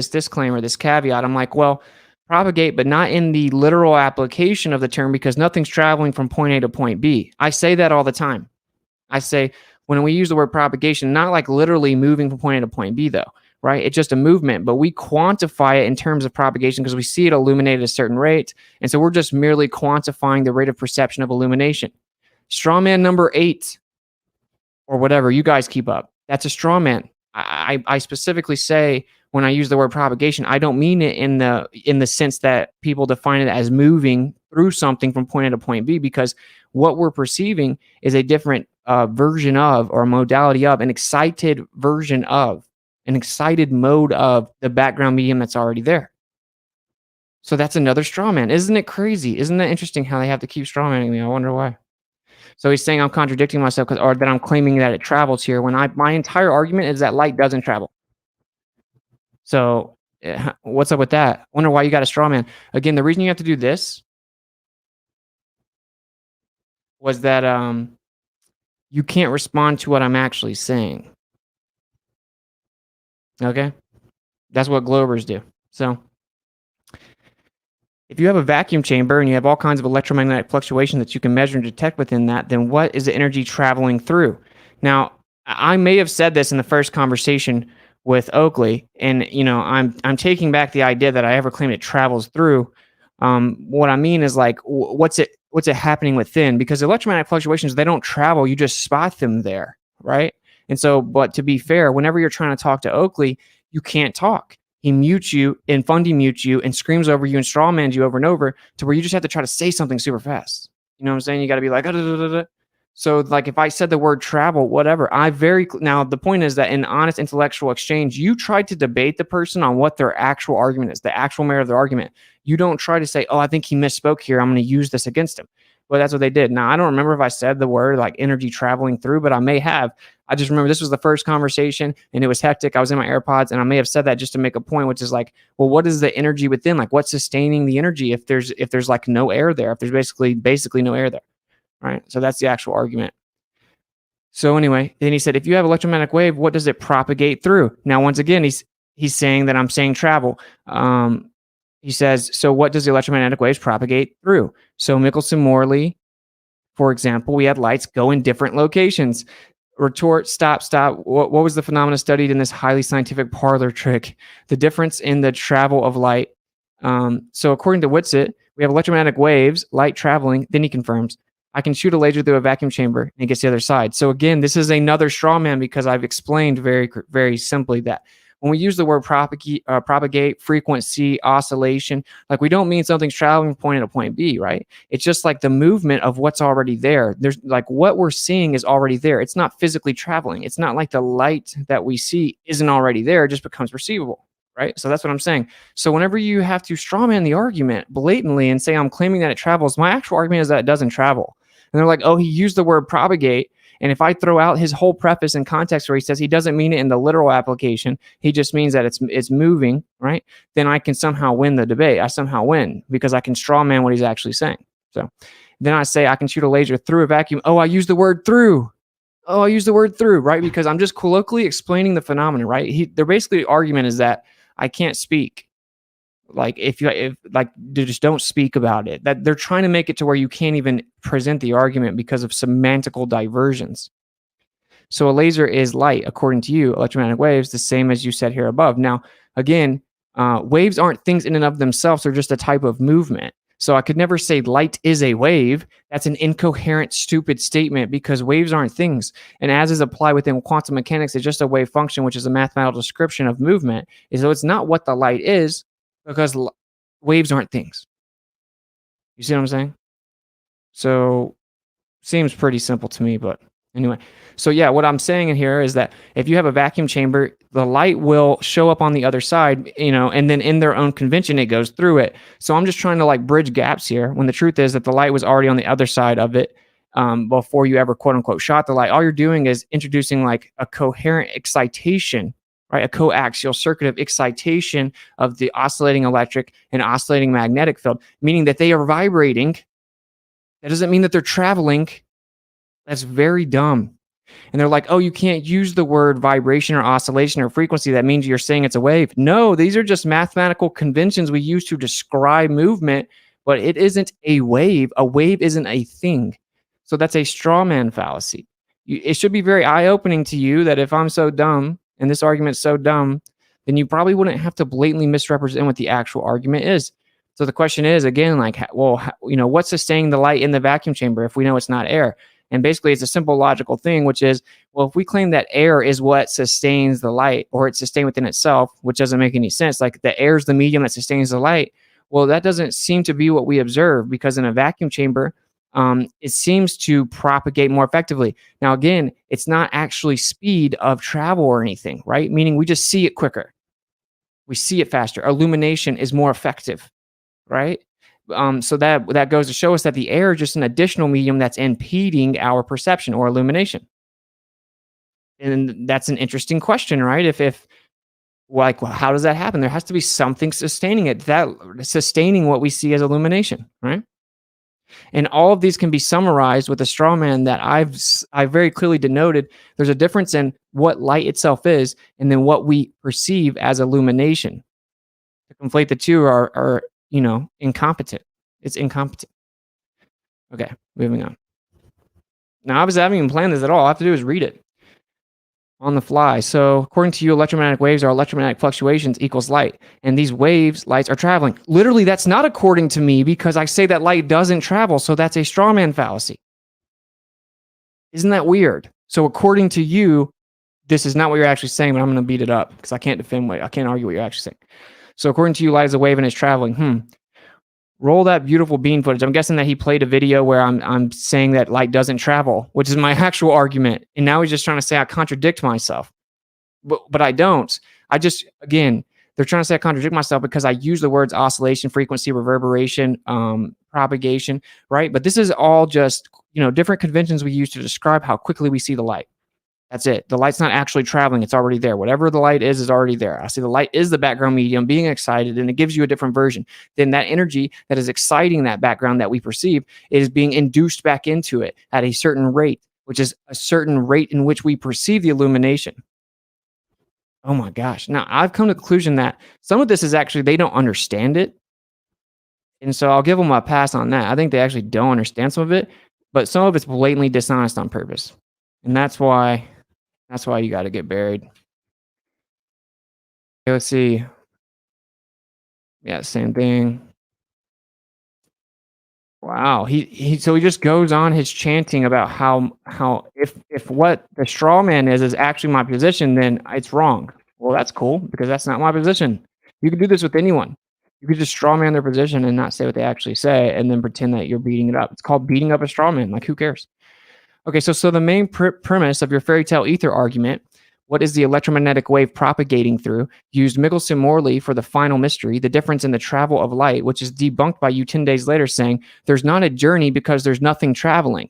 disclaimer, this caveat. I'm like, well, propagate, but not in the literal application of the term, because nothing's traveling from point A to point B. I say that all the time. I say when we use the word propagation, not like literally moving from point A to point B, though, right? It's just a movement, but we quantify it in terms of propagation because we see it illuminate at a certain rate. And so we're just merely quantifying the rate of perception of illumination. Strawman number 8, or whatever you guys keep up, that's a strawman. I specifically say when I use the word propagation, I don't mean it in the sense that people define it as moving through something from point A to point B, because what we're perceiving is a different version of, or modality of, an excited version of, an excited mode of the background medium that's already there. So that's another strawman. Isn't it crazy? Isn't that interesting how they have to keep strawmanning me? I wonder why. So he's saying I'm contradicting myself, or that I'm claiming that it travels here, when my entire argument is that light doesn't travel. So what's up with that? I wonder why you got a straw man. Again, the reason you have to do this was that you can't respond to what I'm actually saying. Okay? That's what globers do. So if you have a vacuum chamber and you have all kinds of electromagnetic fluctuation that you can measure and detect within that, then what is the energy traveling through? Now, I may have said this in the first conversation with Oakley, and I'm taking back the idea that I ever claimed it travels through. What I mean is, like, what's it happening within? Because electromagnetic fluctuations, they don't travel, you just spot them there, right? And so, but to be fair, whenever you're trying to talk to Oakley, you can't talk. He mutes you and Fundy mutes you and screams over you and strawmans you over and over, to where you just have to try to say something super fast. You know what I'm saying? You got to be like, so like if I said the word travel, whatever, now the point is that in honest intellectual exchange, you try to debate the person on what their actual argument is, the actual merit of their argument. You don't try to say, oh, I think he misspoke here, I'm going to use this against him. Well, that's what they did. Now, I don't remember if I said the word like energy traveling through, but I may have. I just remember this was the first conversation and it was hectic. I was in my AirPods and I may have said that just to make a point, which is like, well, what is the energy within? Like, what's sustaining the energy if there's like no air there, if there's basically no air there, right? So that's the actual argument. So anyway, then he said, if you have electromagnetic wave, what does it propagate through? Now, once again, he's saying that I'm saying travel. He says, so what does the electromagnetic waves propagate through? So Michelson-Morley, for example, we had lights go in different locations. Retort, stop. What was the phenomena studied in this highly scientific parlor trick? The difference in the travel of light. So according to Whitsitt, we have electromagnetic waves, light traveling. Then he confirms, I can shoot a laser through a vacuum chamber and it gets the other side. So again, this is another straw man, because I've explained very, very simply that when we use the word propagate, frequency, oscillation, like we don't mean something's traveling from point A to point B, right? It's just like the movement of what's already there. There's like what we're seeing is already there. It's not physically traveling. It's not like the light that we see isn't already there. It just becomes perceivable, right? So that's what I'm saying. So whenever you have to strawman the argument blatantly and say, I'm claiming that it travels, my actual argument is that it doesn't travel. And they're like, oh, he used the word propagate. And if I throw out his whole preface and context where he says he doesn't mean it in the literal application, he just means that it's moving, right? Then I can somehow win the debate. I somehow win because I can strawman what he's actually saying. So then I say I can shoot a laser through a vacuum. Oh, I use the word through. Oh, I use the word through, right? Because I'm just colloquially explaining the phenomenon, right? Their basically argument is that I can't speak. Like if they just don't speak about it. That they're trying to make it to where you can't even present the argument because of semantical diversions. So a laser is light, according to you, electromagnetic waves, the same as you said here above. Now, again, waves aren't things in and of themselves. They're just a type of movement. So I could never say light is a wave. That's an incoherent, stupid statement because waves aren't things. And as is applied within quantum mechanics, it's just a wave function, which is a mathematical description of movement. So it's not what the light is because waves aren't things. You see what I'm saying? So seems pretty simple to me, but anyway. So yeah, what I'm saying in here is that if you have a vacuum chamber, the light will show up on the other side, and then in their own convention, it goes through it. So I'm just trying to like bridge gaps here when the truth is that the light was already on the other side of it before you ever quote unquote shot the light. All you're doing is introducing like a coherent excitation, right? A coaxial circuit of excitation of the oscillating electric and oscillating magnetic field, meaning that they are vibrating. That doesn't mean that they're traveling. That's very dumb. And they're like, oh, you can't use the word vibration or oscillation or frequency. That means you're saying it's a wave. No, these are just mathematical conventions we use to describe movement, but it isn't a wave. A wave isn't a thing. So that's a straw man fallacy. It should be very eye-opening to you that if I'm so dumb and this argument's so dumb, then you probably wouldn't have to blatantly misrepresent what the actual argument is. So the question is, again, like, well, what's sustaining the light in the vacuum chamber if we know it's not air? And basically, it's a simple logical thing, which is, well, if we claim that air is what sustains the light or it's sustained within itself, which doesn't make any sense, like the air is the medium that sustains the light. Well, that doesn't seem to be what we observe because in a vacuum chamber, it seems to propagate more effectively. Now, again, it's not actually speed of travel or anything, right? Meaning we just see it quicker. We see it faster. Illumination is more effective, right? So that goes to show us that the air is just an additional medium that's impeding our perception or illumination. And that's an interesting question, right? If like, well, how does that happen? There has to be something sustaining it, that sustaining what we see as illumination, right? And all of these can be summarized with a straw man that I've very clearly denoted. There's a difference in what light itself is and then what we perceive as illumination. To conflate the two are incompetent. It's incompetent. Okay, moving on. Now, obviously, I haven't even planned this at all. All I have to do is read it on the fly. So, according to you, electromagnetic waves are electromagnetic fluctuations equals light. And these lights are traveling. Literally, that's not according to me because I say that light doesn't travel. So that's a straw man fallacy. Isn't that weird? So, according to you, this is not what you're actually saying, but I'm going to beat it up because I can't argue what you're actually saying. So according to you, light is a wave and it's traveling. Roll that beautiful bean footage. I'm guessing that he played a video where I'm saying that light doesn't travel, which is my actual argument. And now he's just trying to say I contradict myself. But I don't. They're trying to say I contradict myself because I use the words oscillation, frequency, reverberation, propagation, right? But this is all just, different conventions we use to describe how quickly we see the light. That's it. The light's not actually traveling. It's already there. Whatever the light is already there. I see the light is the background medium being excited, and it gives you a different version. Then that energy that is exciting that background that we perceive is being induced back into it at a certain rate, which is a certain rate in which we perceive the illumination. Oh my gosh. Now, I've come to the conclusion that some of this is actually, they don't understand it. And so I'll give them a pass on that. I think they actually don't understand some of it, but some of it's blatantly dishonest on purpose. And that's why you got to get buried. Okay, let's see. Yeah, same thing. Wow. So he just goes on his chanting about how if what the straw man is actually my position, then it's wrong. Well, that's cool because that's not my position. You can do this with anyone. You could just straw man their position and not say what they actually say and then pretend that you're beating it up. It's called beating up a straw man. Like, who cares? Okay, so the main premise of your fairy tale ether argument, what is the electromagnetic wave propagating through, used ᴏᴏᴜᴛᴇ for the final mystery, the difference in the travel of light, which is debunked by you 10 days later saying, there's not a journey because there's nothing traveling.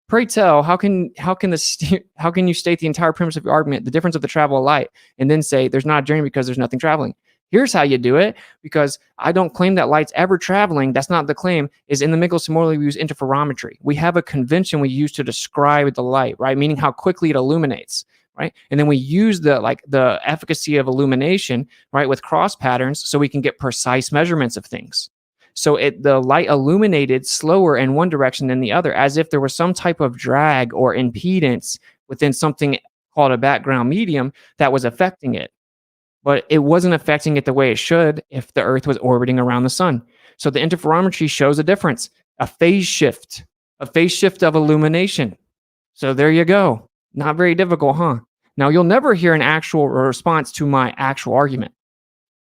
Pray tell, how can you state the entire premise of your argument, the difference of the travel of light, and then say there's not a journey because there's nothing traveling? Here's how you do it, because I don't claim that light's ever traveling. That's not the claim. Is in the ᴏᴏᴜᴛᴇ we use interferometry. We have a convention we use to describe the light, right? Meaning how quickly it illuminates. right? And then we use the efficacy of illumination, right, with cross patterns so we can get precise measurements of things. So the light illuminated slower in one direction than the other, as if there was some type of drag or impedance within something called a background medium that was affecting it. But it wasn't affecting it the way it should if the Earth was orbiting around the sun. So the interferometry shows a difference, a phase shift of illumination. So there you go. Not very difficult, huh? Now you'll never hear an actual response to my actual argument.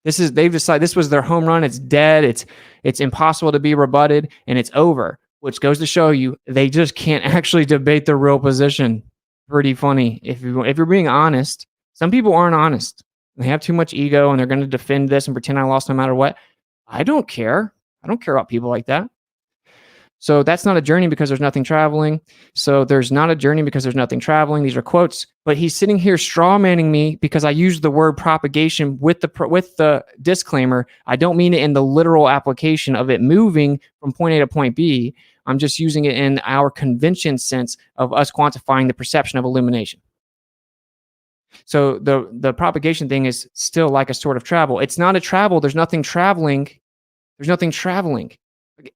They've decided this was their home run. It's dead. It's impossible to be rebutted, and it's over. Which goes to show you they just can't actually debate the real position. Pretty funny. If you're being honest, some people aren't honest. They have too much ego, and they're going to defend this and pretend I lost no matter what. I don't care. I don't care about people like that. So that's not a journey because there's nothing traveling. So there's not a journey because there's nothing traveling. These are quotes. But he's sitting here strawmanning me because I used the word propagation with the disclaimer. I don't mean it in the literal application of it moving from point A to point B. I'm just using it in our convention sense of us quantifying the perception of illumination. So the propagation thing is still like a sort of travel. It's not a travel. There's nothing traveling. There's nothing traveling.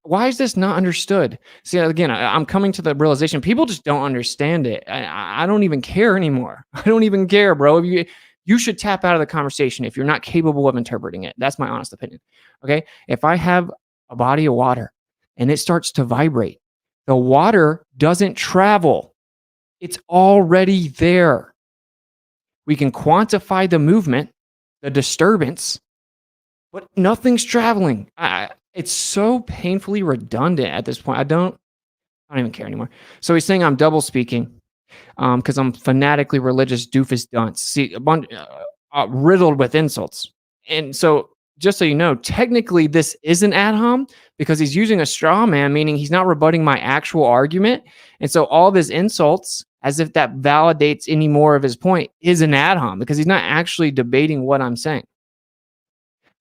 Why is this not understood? See, again, I'm coming to the realization people just don't understand it. I don't even care anymore. I don't even care, bro. You should tap out of the conversation if you're not capable of interpreting it. That's my honest opinion. Okay? If I have a body of water and it starts to vibrate, the water doesn't travel. It's already there. We can quantify the movement, the disturbance, but nothing's traveling. It's so painfully redundant at this point. I don't even care anymore. So he's saying I'm double speaking because I'm fanatically religious doofus dunce. See, a bunch riddled with insults. And so just so you know, technically this is an ad hom because he's using a straw man, meaning he's not rebutting my actual argument. And so all of his insults, as if that validates any more of his point, is an ad hom because he's not actually debating what I'm saying.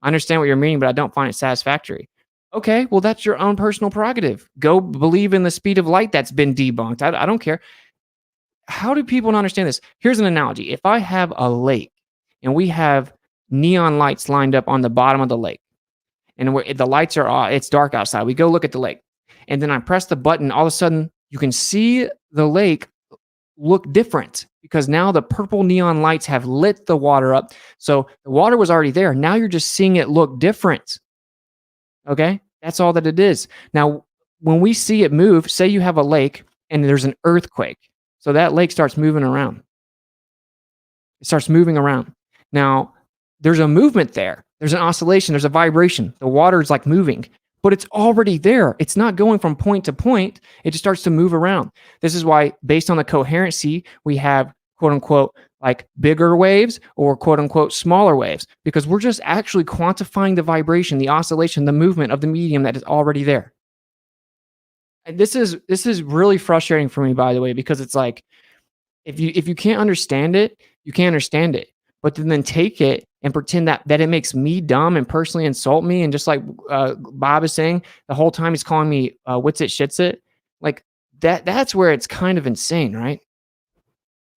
I understand what you're meaning, but I don't find it satisfactory. Okay, well, that's your own personal prerogative. Go believe in the speed of light that's been debunked. I don't care. How do people not understand this? Here's an analogy. If I have a lake and we have neon lights lined up on the bottom of the lake, and the lights are it's dark outside, we go look at the lake, and then I press the button, all of a sudden you can see the lake look different because now the purple neon lights have lit the water up. So the water was already there. Now you're just seeing it look different. Okay? That's all that it is. Now, when we see it move, say you have a lake and there's an earthquake. So that lake starts moving around. It starts moving around. Now, there's a movement there. There's an oscillation. There's a vibration. The water is like moving, but it's already there. It's not going from point to point. It just starts to move around. This is why, based on the coherency, we have quote unquote like bigger waves or quote unquote smaller waves, because we're just actually quantifying the vibration, the oscillation, the movement of the medium that is already there. And this is really frustrating for me, by the way, because it's like, if you can't understand it, you can't understand it. But then take it and pretend that it makes me dumb and personally insult me. And just like Bob is saying, the whole time he's calling me what's it, shits it. Like that's where it's kind of insane, right?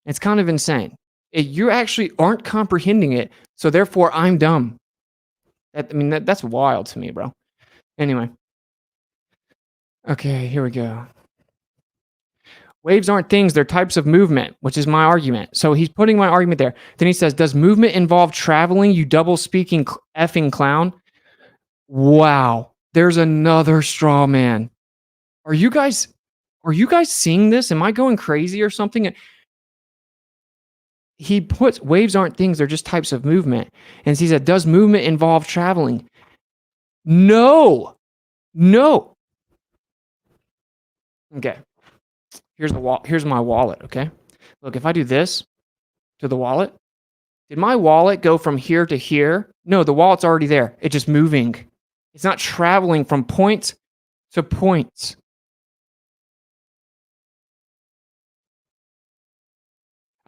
It's kind of insane. You actually aren't comprehending it. So therefore I'm dumb. That's wild to me, bro. Anyway. Okay, here we go. Waves aren't things, they're types of movement, which is my argument. So he's putting my argument there. Then he says, does movement involve traveling, you double-speaking effing clown? Wow. There's another straw man. Are you guys seeing this? Am I going crazy or something? He puts, waves aren't things, they're just types of movement. And he said, does movement involve traveling? No. Okay. Here's my wallet, okay? Look, if I do this to the wallet, did my wallet go from here to here? No, the wallet's already there. It's just moving. It's not traveling from point to point.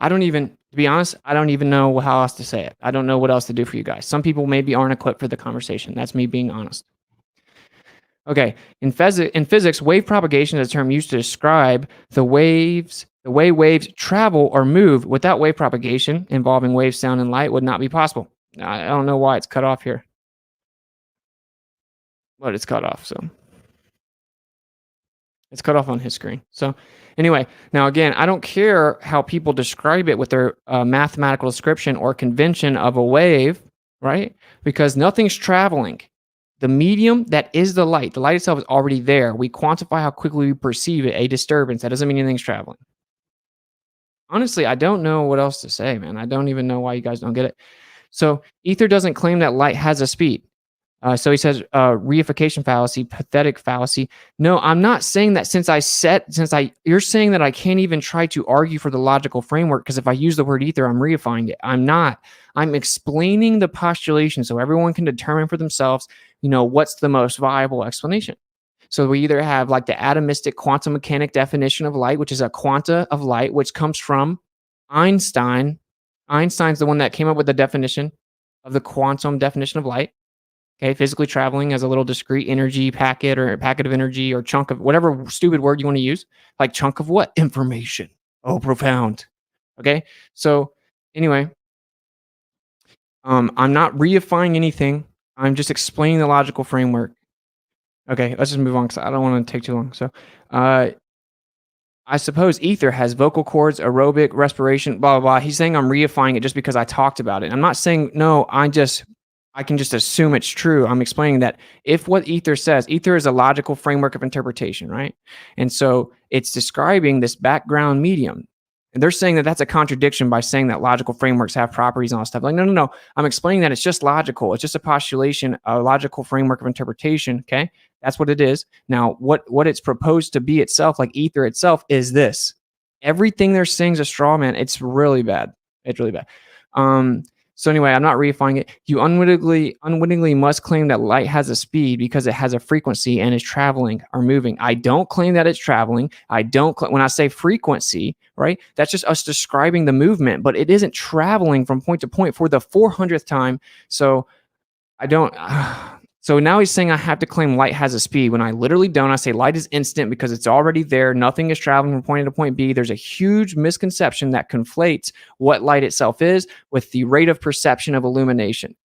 To be honest, I don't even know how else to say it. I don't know what else to do for you guys. Some people maybe aren't equipped for the conversation. That's me being honest. Okay, in physics, wave propagation is a term used to describe the waves The way waves travel or move without wave propagation involving wave, sound, and light would not be possible. I don't know why it's cut off here, but it's cut off. So it's cut off on his screen. So anyway, now again, I don't care how people describe it with their mathematical description or convention of a wave, right? Because nothing's traveling. The medium that is the light itself is already there. We quantify how quickly we perceive it, a disturbance. That doesn't mean anything's traveling. Honestly, I don't know what else to say, man. I don't even know why you guys don't get it. So ether doesn't claim that light has a speed. So he says reification fallacy, pathetic fallacy. No, I'm not saying that you're saying that I can't even try to argue for the logical framework, because if I use the word ether, I'm reifying it. I'm not. I'm explaining the postulation so everyone can determine for themselves, what's the most viable explanation. So we either have like the atomistic quantum mechanic definition of light, which is a quanta of light, which comes from Einstein. Einstein's the one that came up with the definition of the quantum definition of light. Okay, physically traveling as a little discrete energy packet or a packet of energy or chunk of whatever stupid word you want to use. Like chunk of what? Information. Oh, profound. Okay, so anyway, I'm not reifying anything. I'm just explaining the logical framework. Okay, let's just move on because I don't want to take too long. So, I suppose ether has vocal cords, aerobic, respiration, blah, blah, blah. He's saying I'm reifying it just because I talked about it. I'm not saying, no, I can just assume it's true. I'm explaining that if what ether says, ether is a logical framework of interpretation, right? And so it's describing this background medium. And they're saying that that's a contradiction by saying that logical frameworks have properties and all that stuff. Like, no. I'm explaining that it's just logical. It's just a postulation, a logical framework of interpretation, okay? That's what it is. Now, what it's proposed to be itself, like ether itself, is this. Everything they're saying is a straw man. It's really bad. It's really bad. So anyway, I'm not reifying it. You unwittingly must claim that light has a speed because it has a frequency and is traveling or moving. I don't claim that it's traveling. When I say frequency, right, that's just us describing the movement, but it isn't traveling from point to point for the 400th time. So I don't. So now he's saying I have to claim light has a speed when I literally don't. I say light is instant because it's already there. Nothing is traveling from point A to point B. There's a huge misconception that conflates what light itself is with the rate of perception of illumination.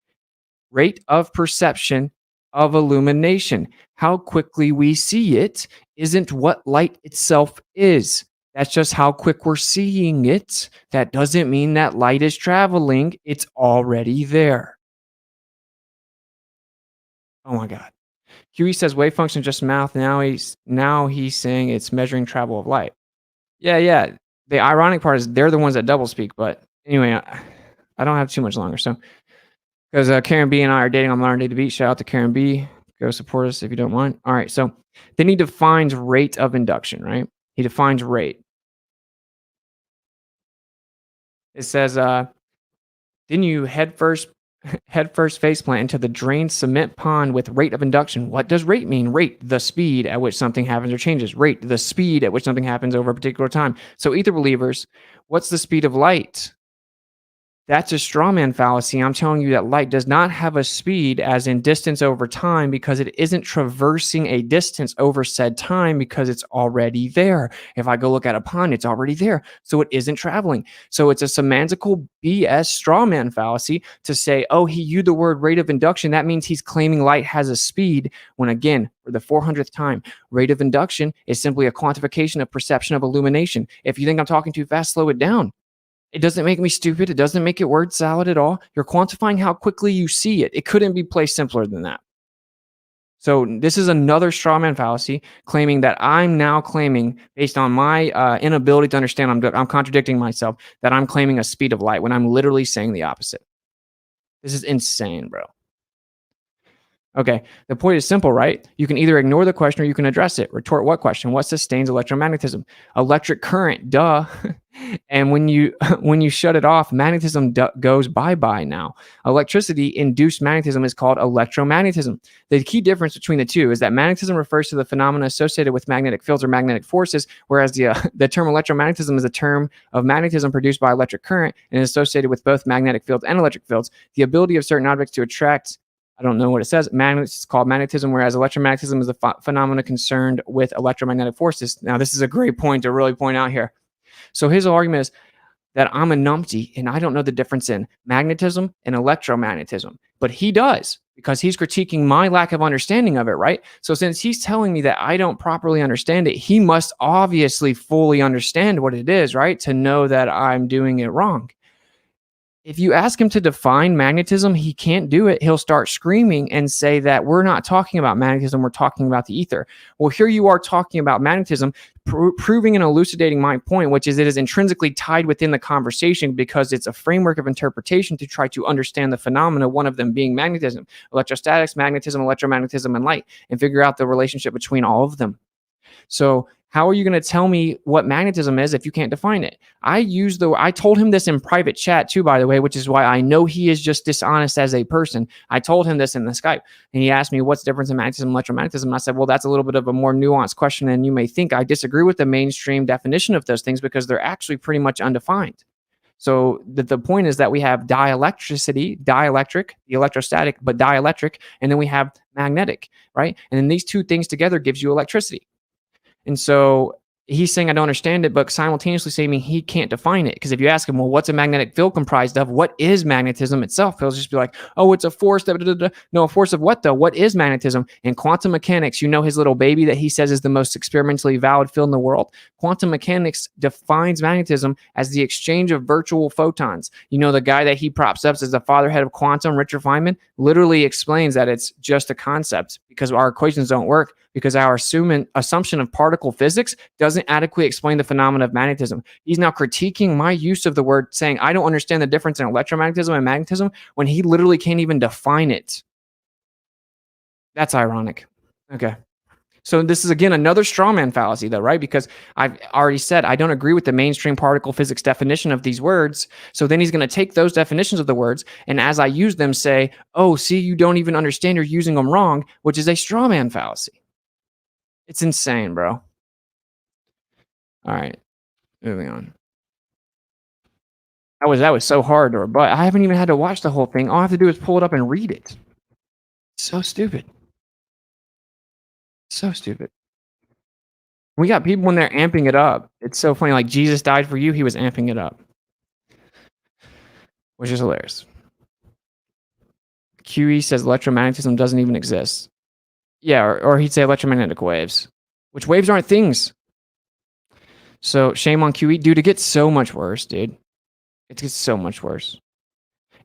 Rate of perception of illumination. How quickly we see it isn't what light itself is. That's just how quick we're seeing it. That doesn't mean that light is traveling. It's already there. Oh my God. Huey says wave function just math. Now he's saying it's measuring travel of light. Yeah. The ironic part is they're the ones that doublespeak. But anyway, I don't have too much longer. So because Karen B and I are dating on Modern Day to Beat. Shout out to Karen B. Go support us if you don't mind. All right. So then he defines rate of induction, right? He defines rate. It says, then you headfirst faceplant into the drained cement pond with rate of induction. What does rate mean? Rate, the speed at which something happens or changes. Rate, the speed at which something happens over a particular time. So ether believers, what's the speed of light? That's a straw man fallacy. I'm telling you that light does not have a speed as in distance over time because it isn't traversing a distance over said time because it's already there. If I go look at a pond, it's already there. So it isn't traveling. So it's a semantical BS straw man fallacy to say, oh, he used the word rate of induction. That means he's claiming light has a speed when, again, for the 400th time, rate of induction is simply a quantification of perception of illumination. If you think I'm talking too fast, slow it down. It doesn't make me stupid. It doesn't make it word salad at all. You're quantifying how quickly you see it. It couldn't be placed simpler than that. So this is another straw man fallacy claiming that I'm now claiming, based on my inability to understand, I'm contradicting myself, that I'm claiming a speed of light when I'm literally saying the opposite. This is insane, bro. Okay, the point is simple, right? You can either ignore the question or you can address it. Retort what question? What sustains electromagnetism? Electric current, duh. And when you shut it off, magnetism goes bye-bye now. Electricity-induced magnetism is called electromagnetism. The key difference between the two is that magnetism refers to the phenomena associated with magnetic fields or magnetic forces, whereas the term electromagnetism is a term of magnetism produced by electric current and is associated with both magnetic fields and electric fields. The ability of certain objects to attract, I don't know what it says, it's called magnetism, whereas electromagnetism is a phenomena concerned with electromagnetic forces. Now, this is a great point to really point out here. So his argument is that I'm a numpty and I don't know the difference in magnetism and electromagnetism, but he does, because he's critiquing my lack of understanding of it, right? So since he's telling me that I don't properly understand it, he must obviously fully understand what it is, right? To know that I'm doing it wrong. If you ask him to define magnetism, he can't do it. He'll start screaming and say that we're not talking about magnetism, we're talking about the ether. Well, here you are talking about magnetism, proving and elucidating my point, which is it is intrinsically tied within the conversation because it's a framework of interpretation to try to understand the phenomena, one of them being magnetism, electrostatics, magnetism, electromagnetism, and light, and figure out the relationship between all of them. So how are you going to tell me what magnetism is if you can't define it? I told him this in private chat too, by the way, which is why I know he is just dishonest as a person. I told him this in the Skype, and he asked me what's the difference in magnetism and electromagnetism. And I said, well, that's a little bit of a more nuanced question than you may think. I disagree with the mainstream definition of those things because they're actually pretty much undefined. So the point is that we have dielectric, the electrostatic, but dielectric, and then we have magnetic, right? And then these two things together gives you electricity. And so he's saying I don't understand it, but simultaneously saying he can't define it. Because if you ask him, well, what's a magnetic field comprised of? What is magnetism itself? He'll just be like, oh, it's a force. No, a force of what though? What is magnetism? In quantum mechanics, you know his little baby that he says is the most experimentally valid field in the world. Quantum mechanics defines magnetism as the exchange of virtual photons. You know, the guy that he props up as the fatherhead of quantum, Richard Feynman, literally explains that it's just a concept because our equations don't work, because our assumption of particle physics doesn't adequately explain the phenomena of magnetism. He's now critiquing my use of the word, saying I don't understand the difference in electromagnetism and magnetism when he literally can't even define it. That's ironic. Okay. So this is, again, another strawman fallacy, though, right? Because I've already said I don't agree with the mainstream particle physics definition of these words. So then he's going to take those definitions of the words, and as I use them, say, oh, see, you don't even understand, you're using them wrong, which is a strawman fallacy. It's insane, bro. All right, moving on. That was so hard to rebut. I haven't even had to watch the whole thing. All I have to do is pull it up and read it. So stupid. So stupid. We got people when they're amping it up. It's so funny. Like, Jesus died for you. He was amping it up, which is hilarious. QE says electromagnetism doesn't even exist. Yeah, or he'd say electromagnetic waves, which waves aren't things. So shame on QE. Dude, it gets so much worse, dude. It gets so much worse.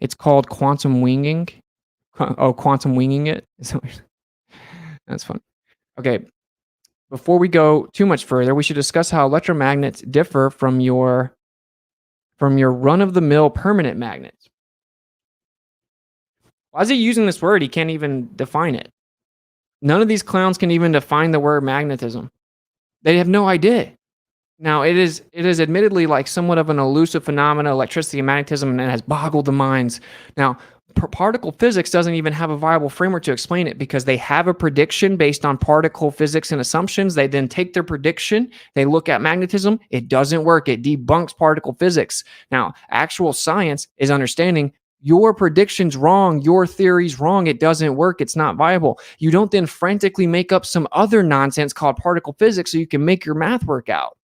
It's called quantum winging. Oh, quantum winging it. That's fun. Okay, before we go too much further, we should discuss how electromagnets differ from your run-of-the-mill permanent magnets. Why is he using this word? He can't even define it. None of these clowns can even define the word magnetism. They have no idea. Now, it is admittedly like somewhat of an elusive phenomena, electricity and magnetism, and it has boggled the minds. Now, particle physics doesn't even have a viable framework to explain it because they have a prediction based on particle physics and assumptions. They then take their prediction, they look at magnetism, it doesn't work, it debunks particle physics. Now, actual science is understanding your prediction's wrong, your theory's wrong, it doesn't work, it's not viable. You don't then frantically make up some other nonsense called particle physics so you can make your math work out.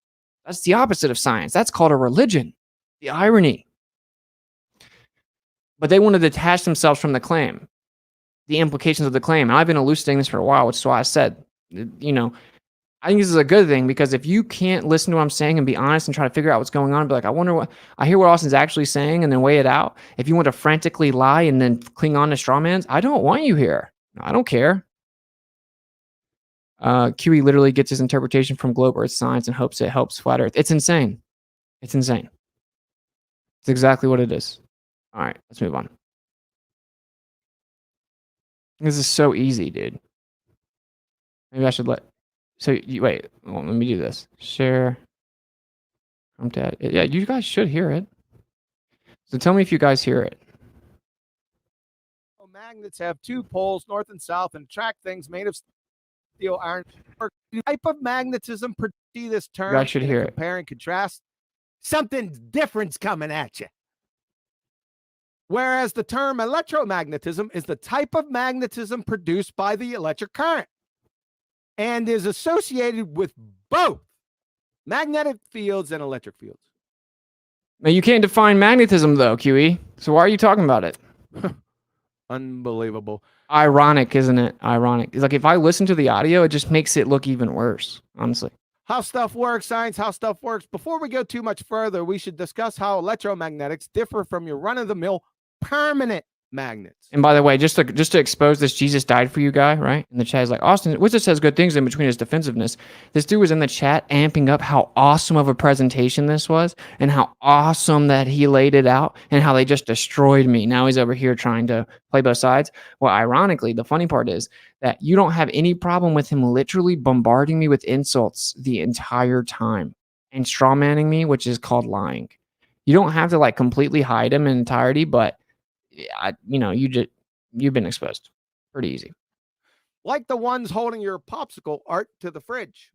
That's the opposite of science. That's called a religion. The irony. But they want to detach themselves from the claim, the implications of the claim. And I've been elucidating this for a while, which is why I said, you know, I think this is a good thing because if you can't listen to what I'm saying and be honest and try to figure out what's going on, be like, I hear what Austin's actually saying and then weigh it out. If you want to frantically lie and then cling on to strawmans, I don't want you here. I don't care. QE literally gets his interpretation from globe earth science and hopes it helps flat earth. It's insane. It's insane. It's exactly what it is. All right, let's move on. This is so easy, dude. Maybe I should wait, well, let me do this. Share. Yeah, you guys should hear it. So tell me if you guys hear it. Magnets have two poles, north and south, and attract things made of steel, iron. Type of magnetism, see this term. You guys should hear it. Compare and contrast. Something different's coming at you. Whereas the term electromagnetism is the type of magnetism produced by the electric current and is associated with both magnetic fields and electric fields. Now, you can't define magnetism, though, QE. So why are you talking about it? Unbelievable. Ironic, isn't it? Ironic. It's like if I listen to the audio, it just makes it look even worse, honestly. How stuff works, science, how stuff works. Before we go too much further, we should discuss how electromagnetics differ from your run-of-the-mill permanent magnets. And by the way, just to expose this Jesus died for you guy, right? In the chat is like, Austin, Wizard says good things in between his defensiveness. This dude was in the chat amping up how awesome of a presentation this was and how awesome that he laid it out and how they just destroyed me. Now he's over here trying to play both sides. Well, ironically, the funny part is that you don't have any problem with him literally bombarding me with insults the entire time and strawmanning me, which is called lying. You don't have to like completely hide him in entirety, but you've been exposed pretty easy. Like the ones holding your popsicle art to the fridge.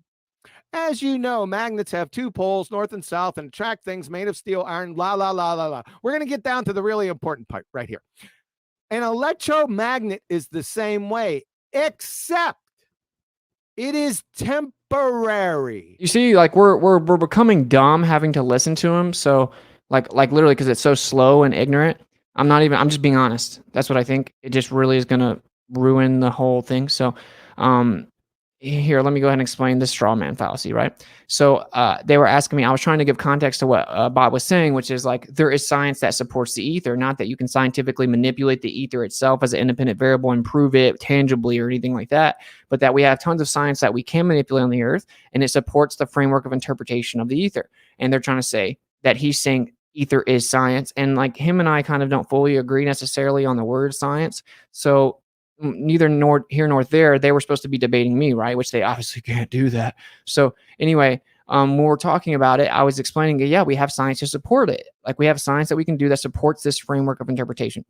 As you know, magnets have two poles, north and south, and attract things made of steel, iron, blah, blah, blah, blah, blah. We're going to get down to the really important part right here. An electromagnet is the same way, except it is temporary. You see, like we're becoming dumb having to listen to him. So like literally because it's so slow and ignorant. I'm just being honest. That's what I think. It just really is going to ruin the whole thing. So here, let me go ahead and explain the straw man fallacy, right? So they were asking me, I was trying to give context to what Bob was saying, which is like, there is science that supports the ether, not that you can scientifically manipulate the ether itself as an independent variable and prove it tangibly or anything like that, but that we have tons of science that we can manipulate on the earth, and it supports the framework of interpretation of the ether. And they're trying to say that he's saying ether is science, and like him and I kind of don't fully agree necessarily on the word science. So neither here nor there, they were supposed to be debating me, right? Which they obviously can't do that. So anyway, when we're talking about it, I was explaining, yeah, we have science to support it. Like we have science that we can do that supports this framework of interpretation.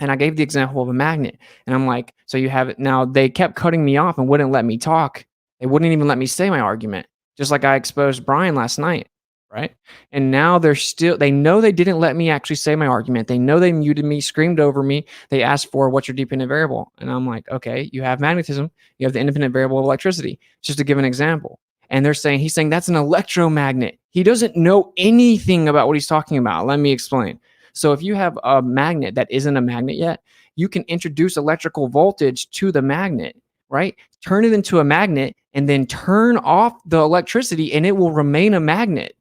And I gave the example of a magnet, and I'm like, so you have it. Now they kept cutting me off and wouldn't let me talk. They wouldn't even let me say my argument, just like I exposed Brian last night. Right. And now they know they didn't let me actually say my argument. They know they muted me, screamed over me. They asked for what's your dependent variable. And I'm like, okay, you have magnetism. You have the independent variable of electricity, just to give an example. And he's saying that's an electromagnet. He doesn't know anything about what he's talking about. Let me explain. So if you have a magnet that isn't a magnet yet, you can introduce electrical voltage to the magnet, right? Turn it into a magnet and then turn off the electricity and it will remain a magnet.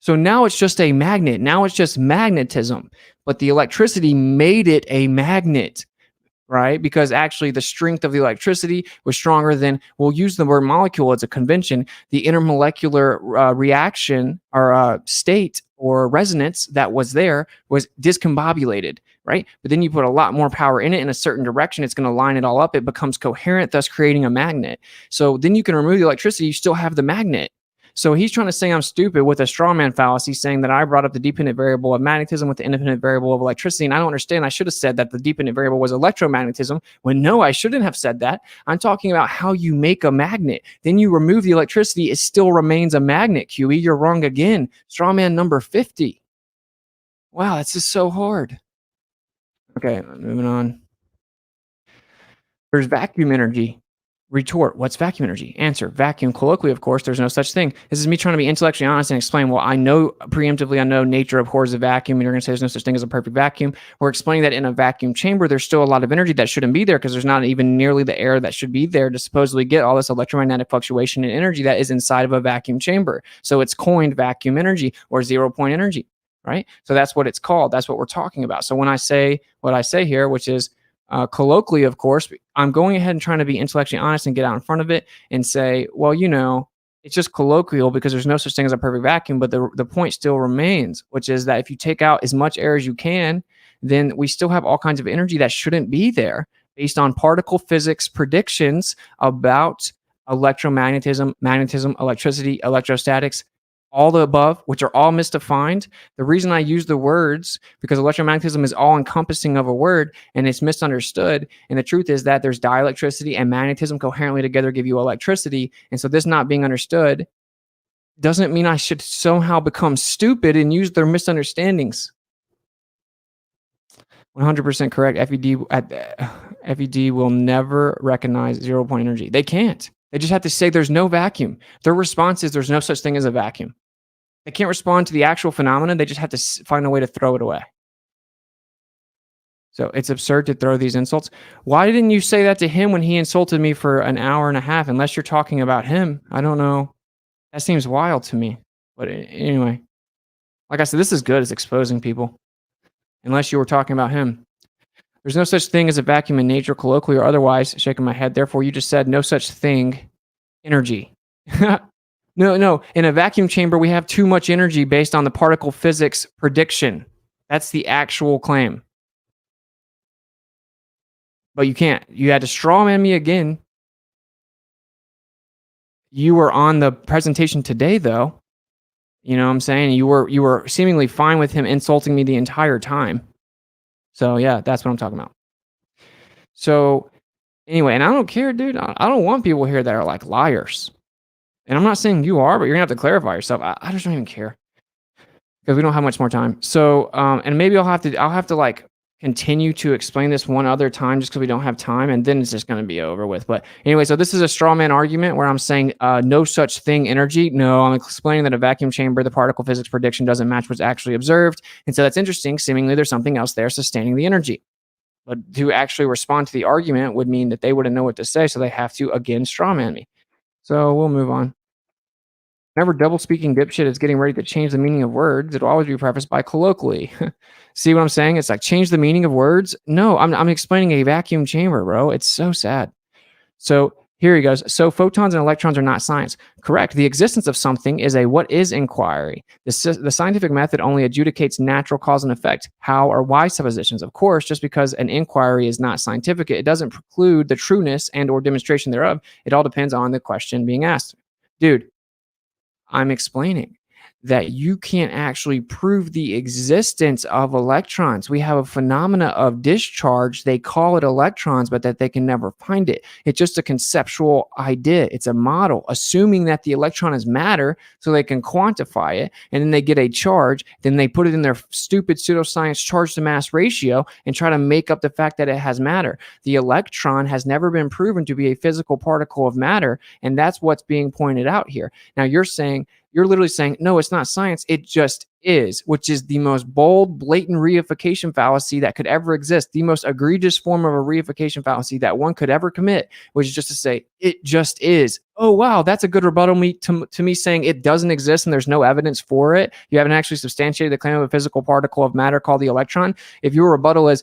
So now it's just a magnet. Now it's just magnetism, but the electricity made it a magnet, right? Because actually the strength of the electricity was stronger than, we'll use the word molecule as a convention, the intermolecular reaction or state or resonance that was there was discombobulated, right? But then you put a lot more power in it in a certain direction, it's going to line it all up. It becomes coherent, thus creating a magnet. So then you can remove the electricity, you still have the magnet. So he's trying to say I'm stupid with a straw man fallacy, saying that I brought up the dependent variable of magnetism with the independent variable of electricity. And I don't understand. I should have said that the dependent variable was electromagnetism, when no, I shouldn't have said that. I'm talking about how you make a magnet. Then you remove the electricity. It still remains a magnet, QE. You're wrong again. Straw man number 50. Wow, that's just so hard. Okay, moving on. There's vacuum energy. Retort, what's vacuum energy? Answer, vacuum. Colloquially, of course, there's no such thing. This is me trying to be intellectually honest and explain, well, I know preemptively, I know nature abhors a vacuum, and you're going to say there's no such thing as a perfect vacuum. We're explaining that in a vacuum chamber, there's still a lot of energy that shouldn't be there because there's not even nearly the air that should be there to supposedly get all this electromagnetic fluctuation and energy that is inside of a vacuum chamber. So it's coined vacuum energy or 0-point energy, right? So that's what it's called. That's what we're talking about. So when I say what I say here, which is, colloquially, of course, I'm going ahead and trying to be intellectually honest and get out in front of it and say, well, it's just colloquial because there's no such thing as a perfect vacuum. But the point still remains, which is that if you take out as much air as you can, then we still have all kinds of energy that shouldn't be there based on particle physics predictions about electromagnetism, magnetism, electricity, electrostatics, all the above, which are all misdefined. The reason I use the words, because electromagnetism is all encompassing of a word and it's misunderstood. And the truth is that there's dielectricity and magnetism coherently together give you electricity. And so this not being understood doesn't mean I should somehow become stupid and use their misunderstandings. 100% correct. FED will never recognize 0-point energy. They can't. They just have to say there's no vacuum. Their response is there's no such thing as a vacuum. They can't respond to the actual phenomenon. They just have to find a way to throw it away. So it's absurd to throw these insults. Why didn't you say that to him when he insulted me for an hour and a half? Unless you're talking about him. I don't know. That seems wild to me. But anyway, like I said, this is good as exposing people. Unless you were talking about him. There's no such thing as a vacuum in nature, colloquially or otherwise. Shaking my head. Therefore, you just said no such thing. Energy. No. In a vacuum chamber, we have too much energy based on the particle physics prediction. That's the actual claim. But you can't. You had to strawman me again. You were on the presentation today, though. You know what I'm saying? You were seemingly fine with him insulting me the entire time. So yeah, that's what I'm talking about. So anyway, and I don't care, dude. I don't want people here that are like liars. And I'm not saying you are, but you're gonna have to clarify yourself. I just don't even care because we don't have much more time. So and maybe I'll have to like continue to explain this one other time just because we don't have time, and then it's just going to be over with. But anyway, so this is a straw man argument where I'm saying no such thing energy. No, I'm explaining that a vacuum chamber, the particle physics prediction doesn't match what's actually observed. And so that's interesting. Seemingly there's something else there sustaining the energy. But to actually respond to the argument would mean that they wouldn't know what to say, so they have to, again, straw man me. So we'll move on. Whenever double-speaking dipshit is getting ready to change the meaning of words, it'll always be prefaced by colloquially. See what I'm saying? It's like, change the meaning of words? No, I'm explaining a vacuum chamber, bro. It's so sad. So here he goes. So photons and electrons are not science. Correct. The existence of something is a what is inquiry. The scientific method only adjudicates natural cause and effect, how or why suppositions. Of course, just because an inquiry is not scientific, it doesn't preclude the trueness and or demonstration thereof. It all depends on the question being asked. Dude, I'm explaining that you can't actually prove the existence of electrons. We have a phenomena of discharge. They call it electrons, but that they can never find it. It's just a conceptual idea. It's a model, assuming that the electron is matter so they can quantify it. And then they get a charge. Then they put it in their stupid pseudoscience charge to mass ratio and try to make up the fact that it has matter. The electron has never been proven to be a physical particle of matter. And that's what's being pointed out here. Now you're literally saying, no, it's not science. It just is, which is the most bold, blatant reification fallacy that could ever exist. The most egregious form of a reification fallacy that one could ever commit, which is just to say, it just is. Oh, wow, that's a good rebuttal to me saying it doesn't exist and there's no evidence for it. You haven't actually substantiated the claim of a physical particle of matter called the electron. If your rebuttal is,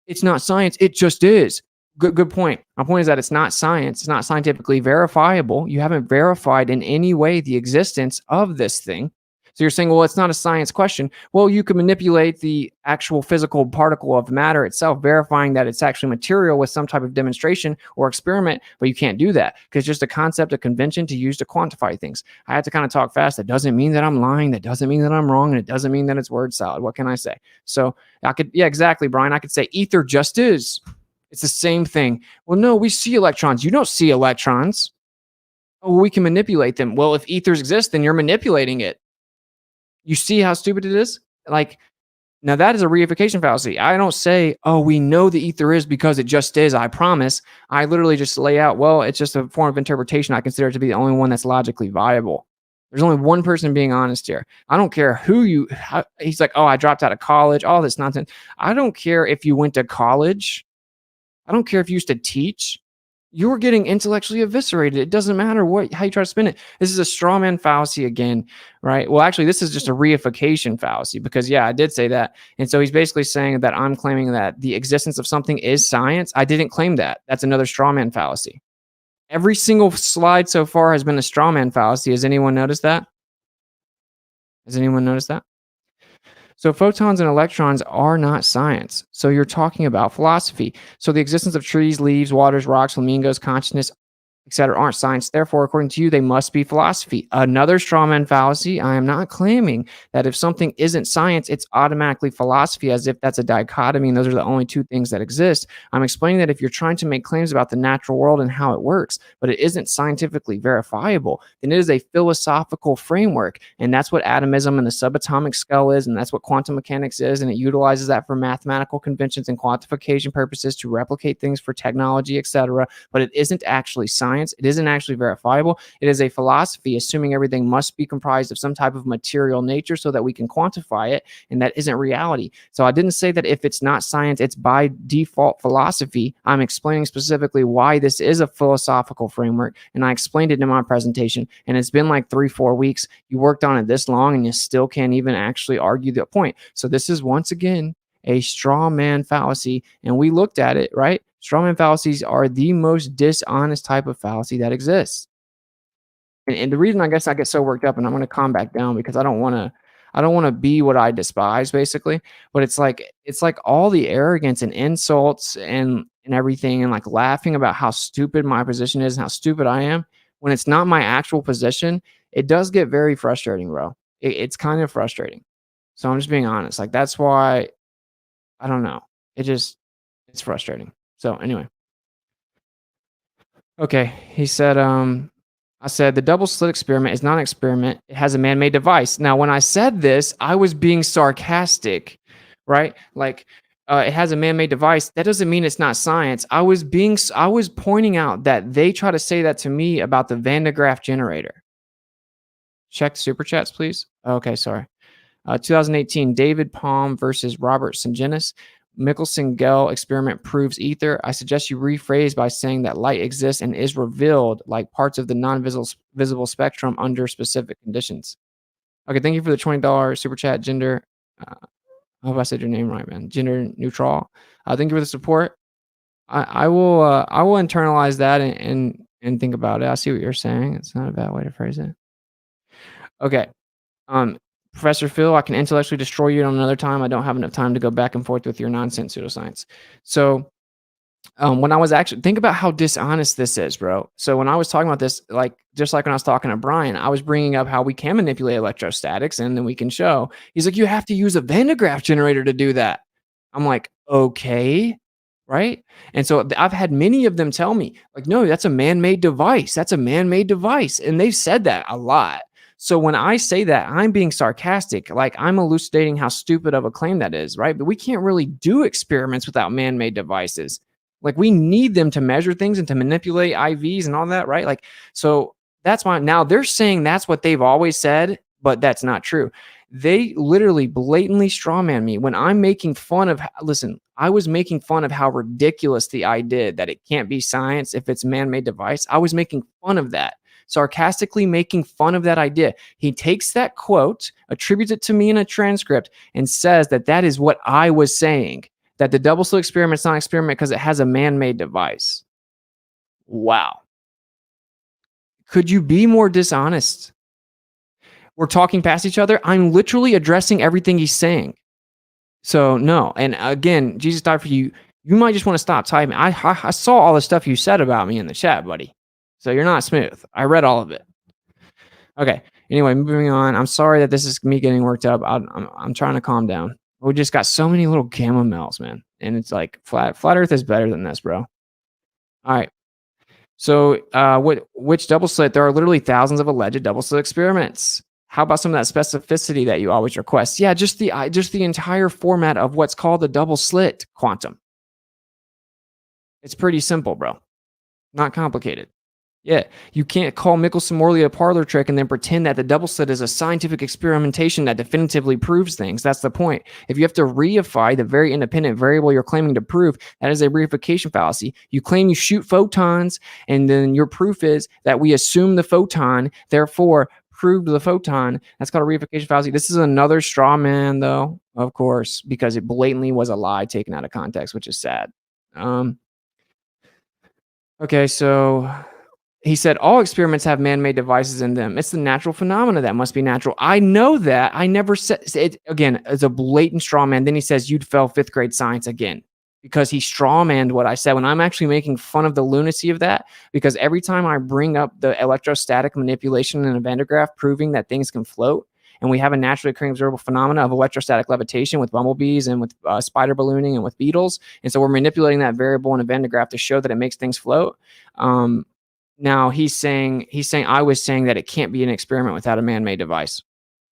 it's not science, it just is. Good point. My point is that it's not science. It's not scientifically verifiable. You haven't verified in any way the existence of this thing. So you're saying, well, it's not a science question. Well, you can manipulate the actual physical particle of matter itself, verifying that it's actually material with some type of demonstration or experiment, but you can't do that because it's just a concept, a convention to use to quantify things. I have to kind of talk fast. That doesn't mean that I'm lying. That doesn't mean that I'm wrong. And it doesn't mean that it's word salad. What can I say? So yeah, exactly, Brian. I could say ether just is. It's the same thing. Well, no, we see electrons. You don't see electrons. Oh, we can manipulate them. Well, if ethers exist, then you're manipulating it. You see how stupid it is? Like, now that is a reification fallacy. I don't say, oh, we know the ether is because it just is. I promise. I literally just lay out, well, it's just a form of interpretation. I consider it to be the only one that's logically viable. There's only one person being honest here. I don't care he's like, oh, I dropped out of college, all this nonsense. I don't care if you went to college. I don't care if you used to teach. You're getting intellectually eviscerated. It doesn't matter how you try to spin it. This is a straw man fallacy again, right? Well, actually, this is just a reification fallacy because, yeah, I did say that. And so he's basically saying that I'm claiming that the existence of something is science. I didn't claim that. That's another straw man fallacy. Every single slide so far has been a straw man fallacy. Has anyone noticed that? So photons and electrons are not science. So you're talking about philosophy. So the existence of trees, leaves, waters, rocks, flamingos, consciousness, etc. aren't science. Therefore, according to you, they must be philosophy. Another straw man fallacy. I am not claiming that if something isn't science, it's automatically philosophy, as if that's a dichotomy and those are the only two things that exist. I'm explaining that if you're trying to make claims about the natural world and how it works, but it isn't scientifically verifiable, then it is a philosophical framework. And that's what atomism and the subatomic scale is, and that's what quantum mechanics is, and it utilizes that for mathematical conventions and quantification purposes to replicate things for technology, etc. But it isn't actually science. science. It isn't actually verifiable. It is a philosophy assuming everything must be comprised of some type of material nature so that we can quantify it, and that isn't reality. So I didn't say that if it's not science, it's by default philosophy. I'm explaining specifically why this is a philosophical framework, and I explained it in my presentation, and it's been like 3-4 weeks. You worked on it this long, and you still can't even actually argue the point. So this is once again a straw man fallacy, and we looked at it, right? Straw man fallacies are the most dishonest type of fallacy that exists. And the reason I guess I get so worked up, and I'm going to calm back down because I don't want to be what I despise, basically. But it's like all the arrogance and insults and everything, and like laughing about how stupid my position is and how stupid I am when it's not my actual position. It does get very frustrating, bro. It's kind of frustrating. So I'm just being honest. Like, that's why, I don't know. It's frustrating. So anyway. Okay. He said, I said, the double slit experiment is not an experiment. It has a man-made device. Now, when I said this, I was being sarcastic, right? Like, it has a man-made device. That doesn't mean it's not science. I was pointing out that they try to say that to me about the Van de Graaff generator. Check the super chats, please. Okay, sorry. 2018, David Palm versus Robert Sungenis. ᴄᴏᴛᴇ experiment proves ether. I suggest you rephrase by saying that light exists and is revealed like parts of the non-visible spectrum under specific conditions. Okay, thank you for the $20 super chat, Gender. I hope I said your name right, man. Gender neutral. Thank you for the support. I will internalize that and think about it. I see what you're saying. It's not a bad way to phrase it. Okay. Professor Phil, I can intellectually destroy you at another time. I don't have enough time to go back and forth with your nonsense pseudoscience. So when I was actually, think about how dishonest this is, bro. So when I was talking about this, like, just like when I was talking to Brian, I was bringing up how we can manipulate electrostatics and then we can show. He's like, you have to use a Van de Graaff generator to do that. I'm like, okay, right? And so I've had many of them tell me, like, no, that's a man-made device. That's a man-made device. And they've said that a lot. So when I say that, I'm being sarcastic, like I'm elucidating how stupid of a claim that is, right? But we can't really do experiments without man-made devices. Like, we need them to measure things and to manipulate IVs and all that, right? Like, so that's why now they're saying that's what they've always said, but that's not true. They literally blatantly strawman me when I'm making fun of, listen, I was making fun of how ridiculous the idea that it can't be science if it's man-made device. I was making fun of that. Sarcastically making fun of that idea. He takes that quote, attributes it to me in a transcript, and says that that is what I was saying, that the double slit experiment is not an experiment because it has a man-made device. Wow. Could you be more dishonest? We're talking past each other. I'm literally addressing everything he's saying. So no. And again, Jesus died for you. You might just want to stop typing. I saw all the stuff you said about me in the chat, buddy. So you're not smooth. I read all of it. Okay. Anyway, moving on. I'm sorry that this is me getting worked up. I'm trying to calm down. We just got so many little gamma mels, man. And it's like flat Earth is better than this, bro. All right. So which double slit? There are literally thousands of alleged double slit experiments. How about some of that specificity that you always request? Yeah, just the entire format of what's called the double slit quantum. It's pretty simple, bro. Not complicated. Yeah, you can't call ᴄᴏᴛᴇ a parlor trick and then pretend that the double slit is a scientific experimentation that definitively proves things. That's the point. If you have to reify the very independent variable you're claiming to prove, that is a reification fallacy. You claim you shoot photons, and then your proof is that we assume the photon, therefore proved the photon. That's called a reification fallacy. This is another straw man, though, of course, because it blatantly was a lie taken out of context, which is sad. Okay, so he said all experiments have man-made devices in them. It's the natural phenomena that must be natural. I know that. I never said it. Again, it's a blatant straw man. Then he says you'd fail 5th grade science again because he strawmanned what I said when I'm actually making fun of the lunacy of that, because every time I bring up the electrostatic manipulation in a Van de Graaff proving that things can float, and we have a naturally occurring observable phenomena of electrostatic levitation with bumblebees and with spider ballooning and with beetles. And so we're manipulating that variable in a Van de Graaff to show that it makes things float. Now he's saying I was saying that it can't be an experiment without a man-made device.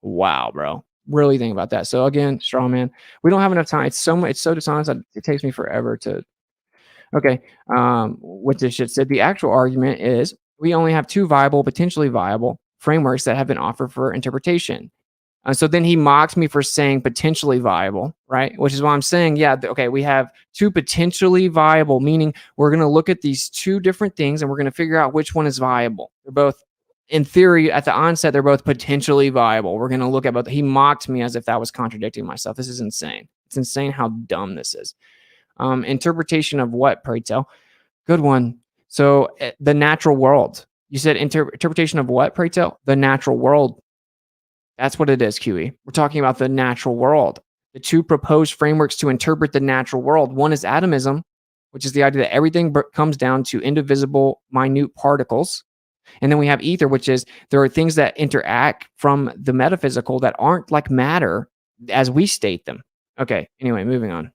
Wow, bro. Really think about that. So again, straw man. We don't have enough time. It's so dishonest that it takes me forever to Okay. What this shit said, the actual argument is we only have two viable, potentially viable frameworks that have been offered for interpretation. So then he mocks me for saying potentially viable, right? Which is why I'm saying, yeah, okay, we have two potentially viable, meaning we're going to look at these two different things and we're going to figure out which one is viable. They're both, in theory, at the onset, they're both potentially viable. We're going to look at both. He mocked me as if that was contradicting myself. This is insane. It's insane how dumb this is. Interpretation of what, pray tell? Good one. So the natural world. You said interpretation of what, pray tell? The natural world. That's what it is, QE. We're talking about the natural world. The two proposed frameworks to interpret the natural world. One is atomism, which is the idea that everything comes down to indivisible, minute particles. And then we have ether, which is there are things that interact from the metaphysical that aren't like matter as we state them. Okay, anyway, moving on.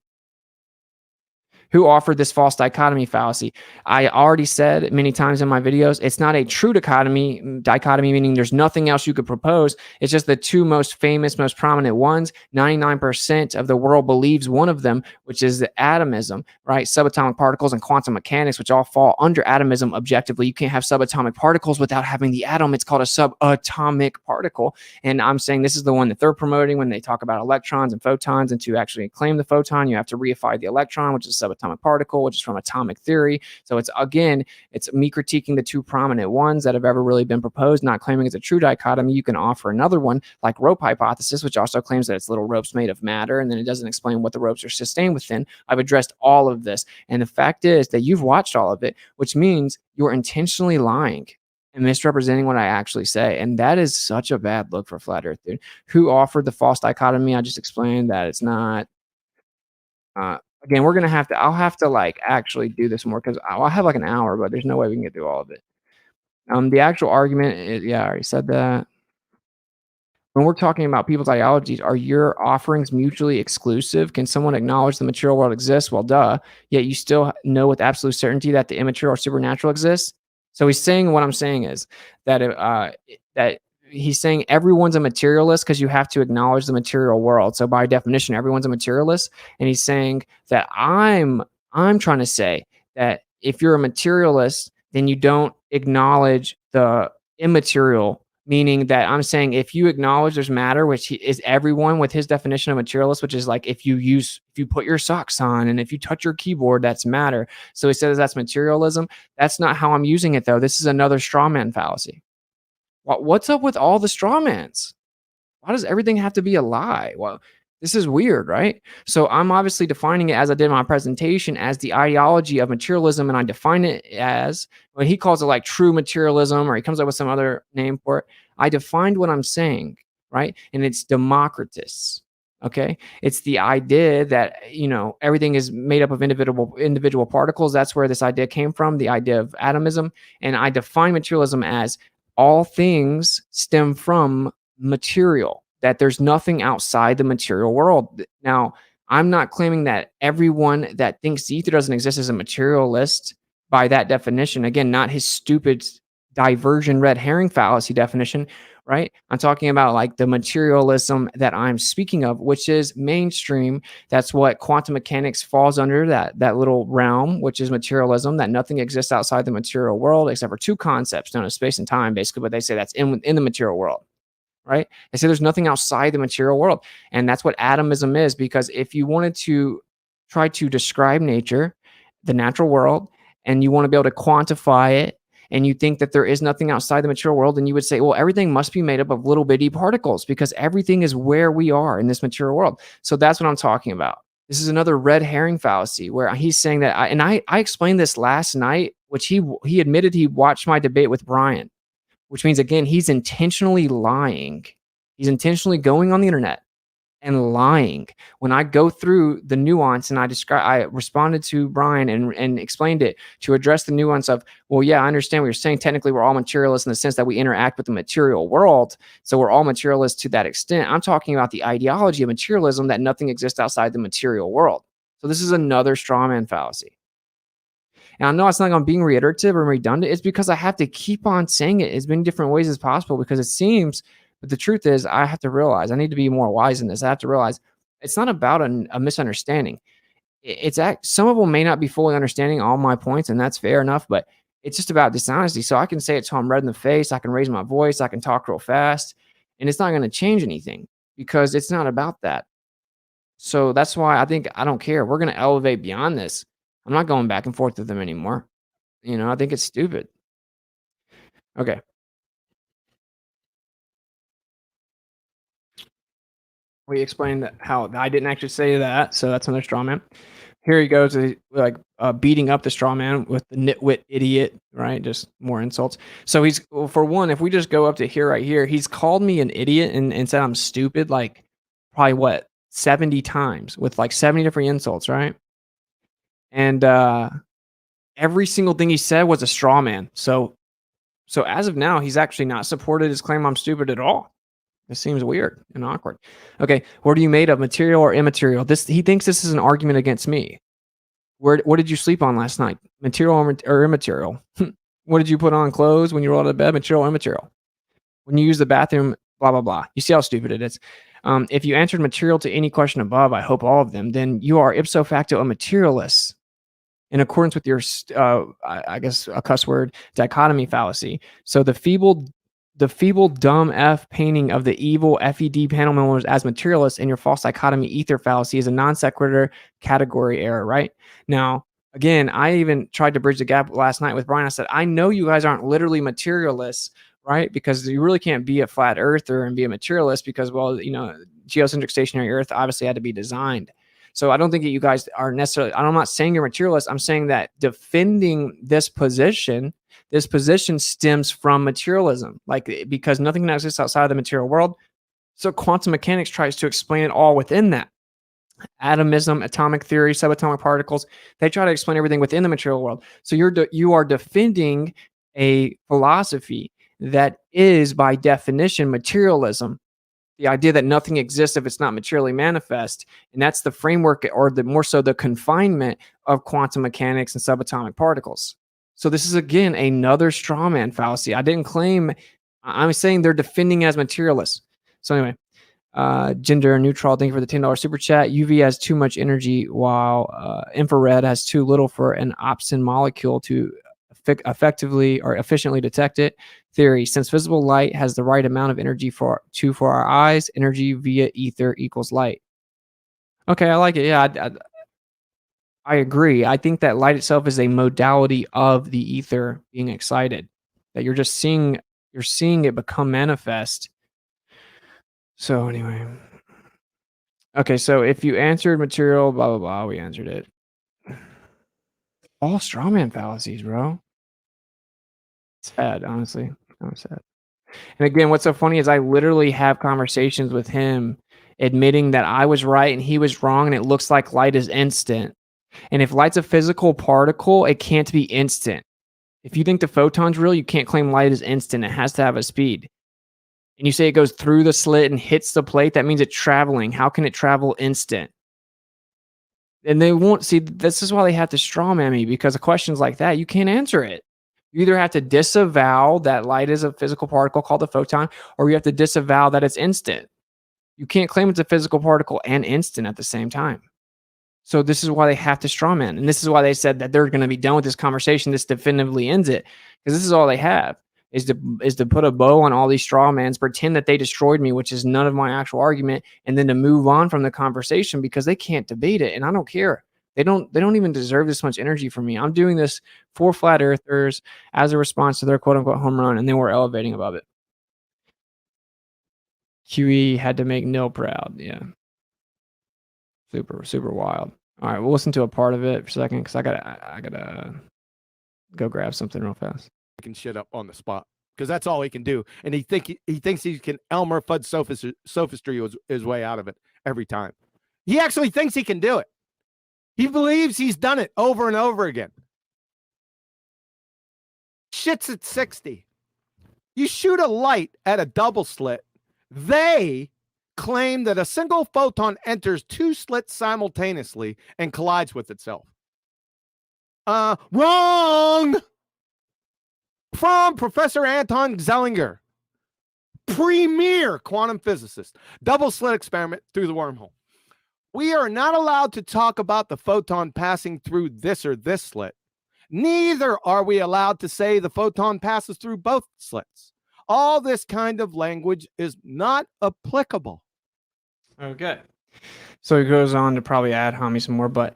Who offered this false dichotomy fallacy? I already said many times in my videos, it's not a true dichotomy meaning there's nothing else you could propose. It's just the two most famous, most prominent ones. 99% of the world believes one of them, which is the atomism, right? Subatomic particles and quantum mechanics, which all fall under atomism objectively. You can't have subatomic particles without having the atom. It's called a subatomic particle. And I'm saying this is the one that they're promoting when they talk about electrons and photons. And to actually claim the photon, you have to reify the electron, which is subatomic particle, which is from atomic theory. So it's, again, it's me critiquing the two prominent ones that have ever really been proposed, not claiming it's a true dichotomy. You can offer another one like rope hypothesis, which also claims that it's little ropes made of matter, and then it doesn't explain what the ropes are sustained within. I've addressed all of this. And the fact is that you've watched all of it, which means you're intentionally lying and misrepresenting what I actually say. And that is such a bad look for flat earth, dude. Who offered the false dichotomy? I just explained that it's not, again, we're going to have to, I'll have to like actually do this more because I'll have like an hour, but there's no way we can get through all of it. The actual argument is, yeah, I already said that. When we're talking about people's ideologies, are your offerings mutually exclusive? Can someone acknowledge the material world exists? Well, duh. Yet you still know with absolute certainty that the immaterial or supernatural exists. So he's saying, what I'm saying is that that he's saying everyone's a materialist because you have to acknowledge the material world. So by definition, everyone's a materialist. And he's saying that I'm trying to say that if you're a materialist, then you don't acknowledge the immaterial, meaning that I'm saying if you acknowledge there's matter, which is everyone with his definition of materialist, which is like if you put your socks on and if you touch your keyboard, that's matter. So he says that's materialism. That's not how I'm using it, though. This is another strawman fallacy. What's up with all the strawmans? Why does everything have to be a lie? Well, this is weird, right? So I'm obviously defining it, as I did in my presentation, as the ideology of materialism, and I define it as, when he calls it like true materialism, or he comes up with some other name for it, I defined what I'm saying, right? And it's Democritus, okay? It's the idea that, you know, everything is made up of individual particles. That's where this idea came from, the idea of atomism. And I define materialism as all things stem from material, that there's nothing outside the material world. Now, I'm not claiming that everyone that thinks ether doesn't exist is a materialist by that definition. Again, not his stupid diversion red herring fallacy definition, right? I'm talking about like the materialism that I'm speaking of, which is mainstream. That's what quantum mechanics falls under, that little realm, which is materialism, that nothing exists outside the material world except for two concepts known as space and time, basically, but they say that's in the material world. Right? They say there's nothing outside the material world. And that's what atomism is, because if you wanted to try to describe nature, the natural world, and you want to be able to quantify it, and you think that there is nothing outside the material world, then you would say, well, everything must be made up of little bitty particles because everything is where we are in this material world. So that's what I'm talking about. This is another red herring fallacy where he's saying that, I explained this last night, which he admitted he watched my debate with Brian, which means, again, he's intentionally lying. He's intentionally going on the internet and lying. When I go through the nuance and I responded to Brian and explained it to address the nuance of, well, yeah, I understand what you're saying. Technically, we're all materialists in the sense that we interact with the material world. So we're all materialists to that extent. I'm talking about the ideology of materialism, that nothing exists outside the material world. So this is another strawman fallacy. And I know it's not going to be reiterative or redundant. It's because I have to keep on saying it as many different ways as possible, because it seems, but the truth is, I have to realize, I need to be more wise in this. I have to realize it's not about a misunderstanding. some of them may not be fully understanding all my points, and that's fair enough, but it's just about dishonesty. So I can say it till I'm red in the face. I can raise my voice. I can talk real fast, and it's not going to change anything because it's not about that. So that's why I don't care. We're going to elevate beyond this. I'm not going back and forth with them anymore. I think it's stupid. Okay. We explained how I didn't actually say that, so that's another straw man. Here he goes, like beating up the straw man with the nitwit idiot, right? Just more insults. So for one, if we just go up to here, right here, he's called me an idiot and said I'm stupid, like probably 70 times with like 70 different insults, right? And every single thing he said was a straw man. So as of now, he's actually not supported his claim I'm stupid at all. This seems weird and awkward. Okay, what are you made of, material or immaterial? He thinks this is an argument against me. What did you sleep on last night? Material or immaterial? What did you put on clothes when you rolled out of bed? Material or immaterial? When you use the bathroom, blah, blah, blah. You see how stupid it is. If you answered material to any question above, I hope all of them, then you are ipso facto a materialist in accordance with your, I guess, a cuss word, dichotomy fallacy. So the feeble dumb F painting of the evil FED panel members as materialists in your false dichotomy ether fallacy is a non sequitur category error, right? Now, again, I even tried to bridge the gap last night with Brian. I said, I know you guys aren't literally materialists, right? Because you really can't be a flat earther and be a materialist because, well, geocentric stationary earth obviously had to be designed. So I don't think that you guys are necessarily, I'm not saying you're materialist. I'm saying that defending this position stems from materialism, because nothing can exist outside of the material world. So quantum mechanics tries to explain it all within that. Atomism, atomic theory, subatomic particles, they try to explain everything within the material world. So you are defending a philosophy that is by definition materialism. The idea that nothing exists if it's not materially manifest. And that's the framework, or more so the confinement of quantum mechanics and subatomic particles. So this is, again, another straw man fallacy. I didn't claim, I'm saying they're defending as materialists. So anyway, gender neutral, thank you for the $10 super chat. UV has too much energy while infrared has too little for an opsin molecule to effectively or efficiently detect it. Theory: since visible light has the right amount of energy for our eyes, energy via ether equals light. Okay, I like it. Yeah, I agree. I think that light itself is a modality of the ether being excited. That you're seeing it become manifest. So anyway. Okay, so if you answered material, blah, blah, blah, we answered it. All strawman fallacies, bro. Sad, honestly. I'm sad. And again, what's so funny is I literally have conversations with him admitting that I was right and he was wrong, and it looks like light is instant. And if light's a physical particle, it can't be instant. If you think the photon's real, you can't claim light is instant. It has to have a speed. And you say it goes through the slit and hits the plate, that means it's traveling. How can it travel instant? And they won't see, this is why they have to strawman me, because of questions like that, you can't answer it. You either have to disavow that light is a physical particle called a photon, or you have to disavow that it's instant. You can't claim it's a physical particle and instant at the same time. So this is why they have to strawman. And this is why they said that they're going to be done with this conversation. This definitively ends it, because this is all they have is to put a bow on all these strawmans, pretend that they destroyed me, which is none of my actual argument, and then to move on from the conversation because they can't debate it. And I don't care. They don't even deserve this much energy from me. I'm doing this for flat earthers as a response to their quote unquote home run, and then we're elevating above it. QE had to make Nil proud. Yeah. Super, super wild. All right, we'll listen to a part of it for a second because I gotta go grab something real fast. Can shit up on the spot because that's all he can do, and he thinks he can Elmer Fudd sophistry his way out of it every time. He actually thinks he can do it. He believes he's done it over and over again. Shit's at 60. You shoot a light at a double slit. They claim that a single photon enters two slits simultaneously and collides with itself. Wrong! From Professor Anton Zeilinger, premier quantum physicist. Double slit experiment through the wormhole. We are not allowed to talk about the photon passing through this or this slit. Neither are we allowed to say the photon passes through both slits. All this kind of language is not applicable. Okay. So he goes on to probably add homie some more, but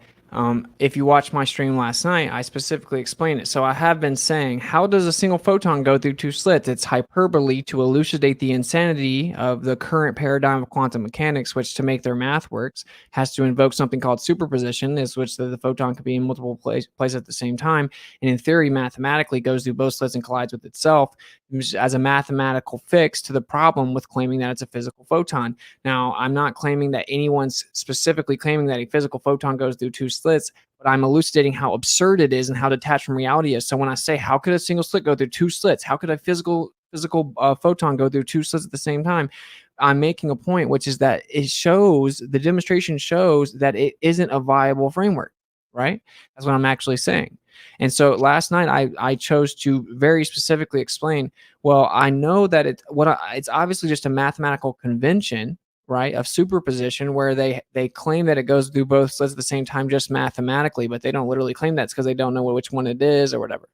if you watched my stream last night, I specifically explained it. So I have been saying, how does a single photon go through two slits? It's hyperbole to elucidate the insanity of the current paradigm of quantum mechanics, which to make their math works, has to invoke something called superposition, is which the photon could be in multiple places at the same time. And in theory, mathematically goes through both slits and collides with itself as a mathematical fix to the problem with claiming that it's a physical photon. Now, I'm not claiming that anyone's specifically claiming that a physical photon goes through two slits, but I'm elucidating how absurd it is and how detached from reality is. So when I say, how could a single slit go through two slits? How could a physical photon go through two slits at the same time? I'm making a point, which is that the demonstration shows that it isn't a viable framework, right? That's what I'm actually saying. And so last night I chose to very specifically explain, well, I know that it's obviously just a mathematical convention, right, of superposition, where they claim that it goes through both slits at the same time just mathematically, but they don't literally claim that. It's because they don't know which one it is or whatever.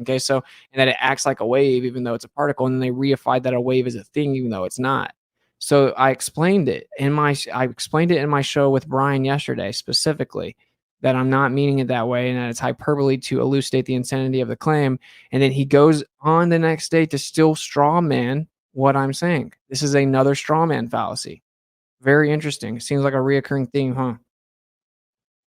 Okay, so, and that it acts like a wave even though it's a particle, and then they reified that a wave is a thing even though it's not. So I explained it in my show with Brian yesterday specifically, that I'm not meaning it that way and that it's hyperbole to elucidate the insanity of the claim. And then he goes on the next day to still straw man what I'm saying. This is another straw man fallacy. Very interesting. Seems like a reoccurring theme, huh?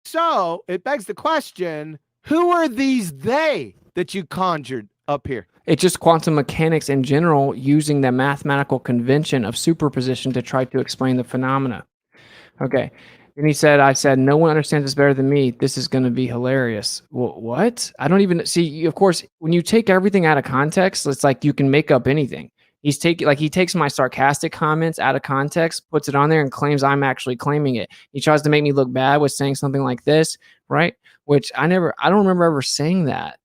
So it begs the question, who are these they that you conjured up here? It's just quantum mechanics in general using the mathematical convention of superposition to try to explain the phenomena. Okay. And he said, I said, no one understands this better than me. This is going to be hilarious. Well, what? I don't even see. Of course, when you take everything out of context, it's like you can make up anything. He takes my sarcastic comments out of context, puts it on there, and claims I'm actually claiming it. He tries to make me look bad with saying something like this, right? Which I don't remember ever saying that.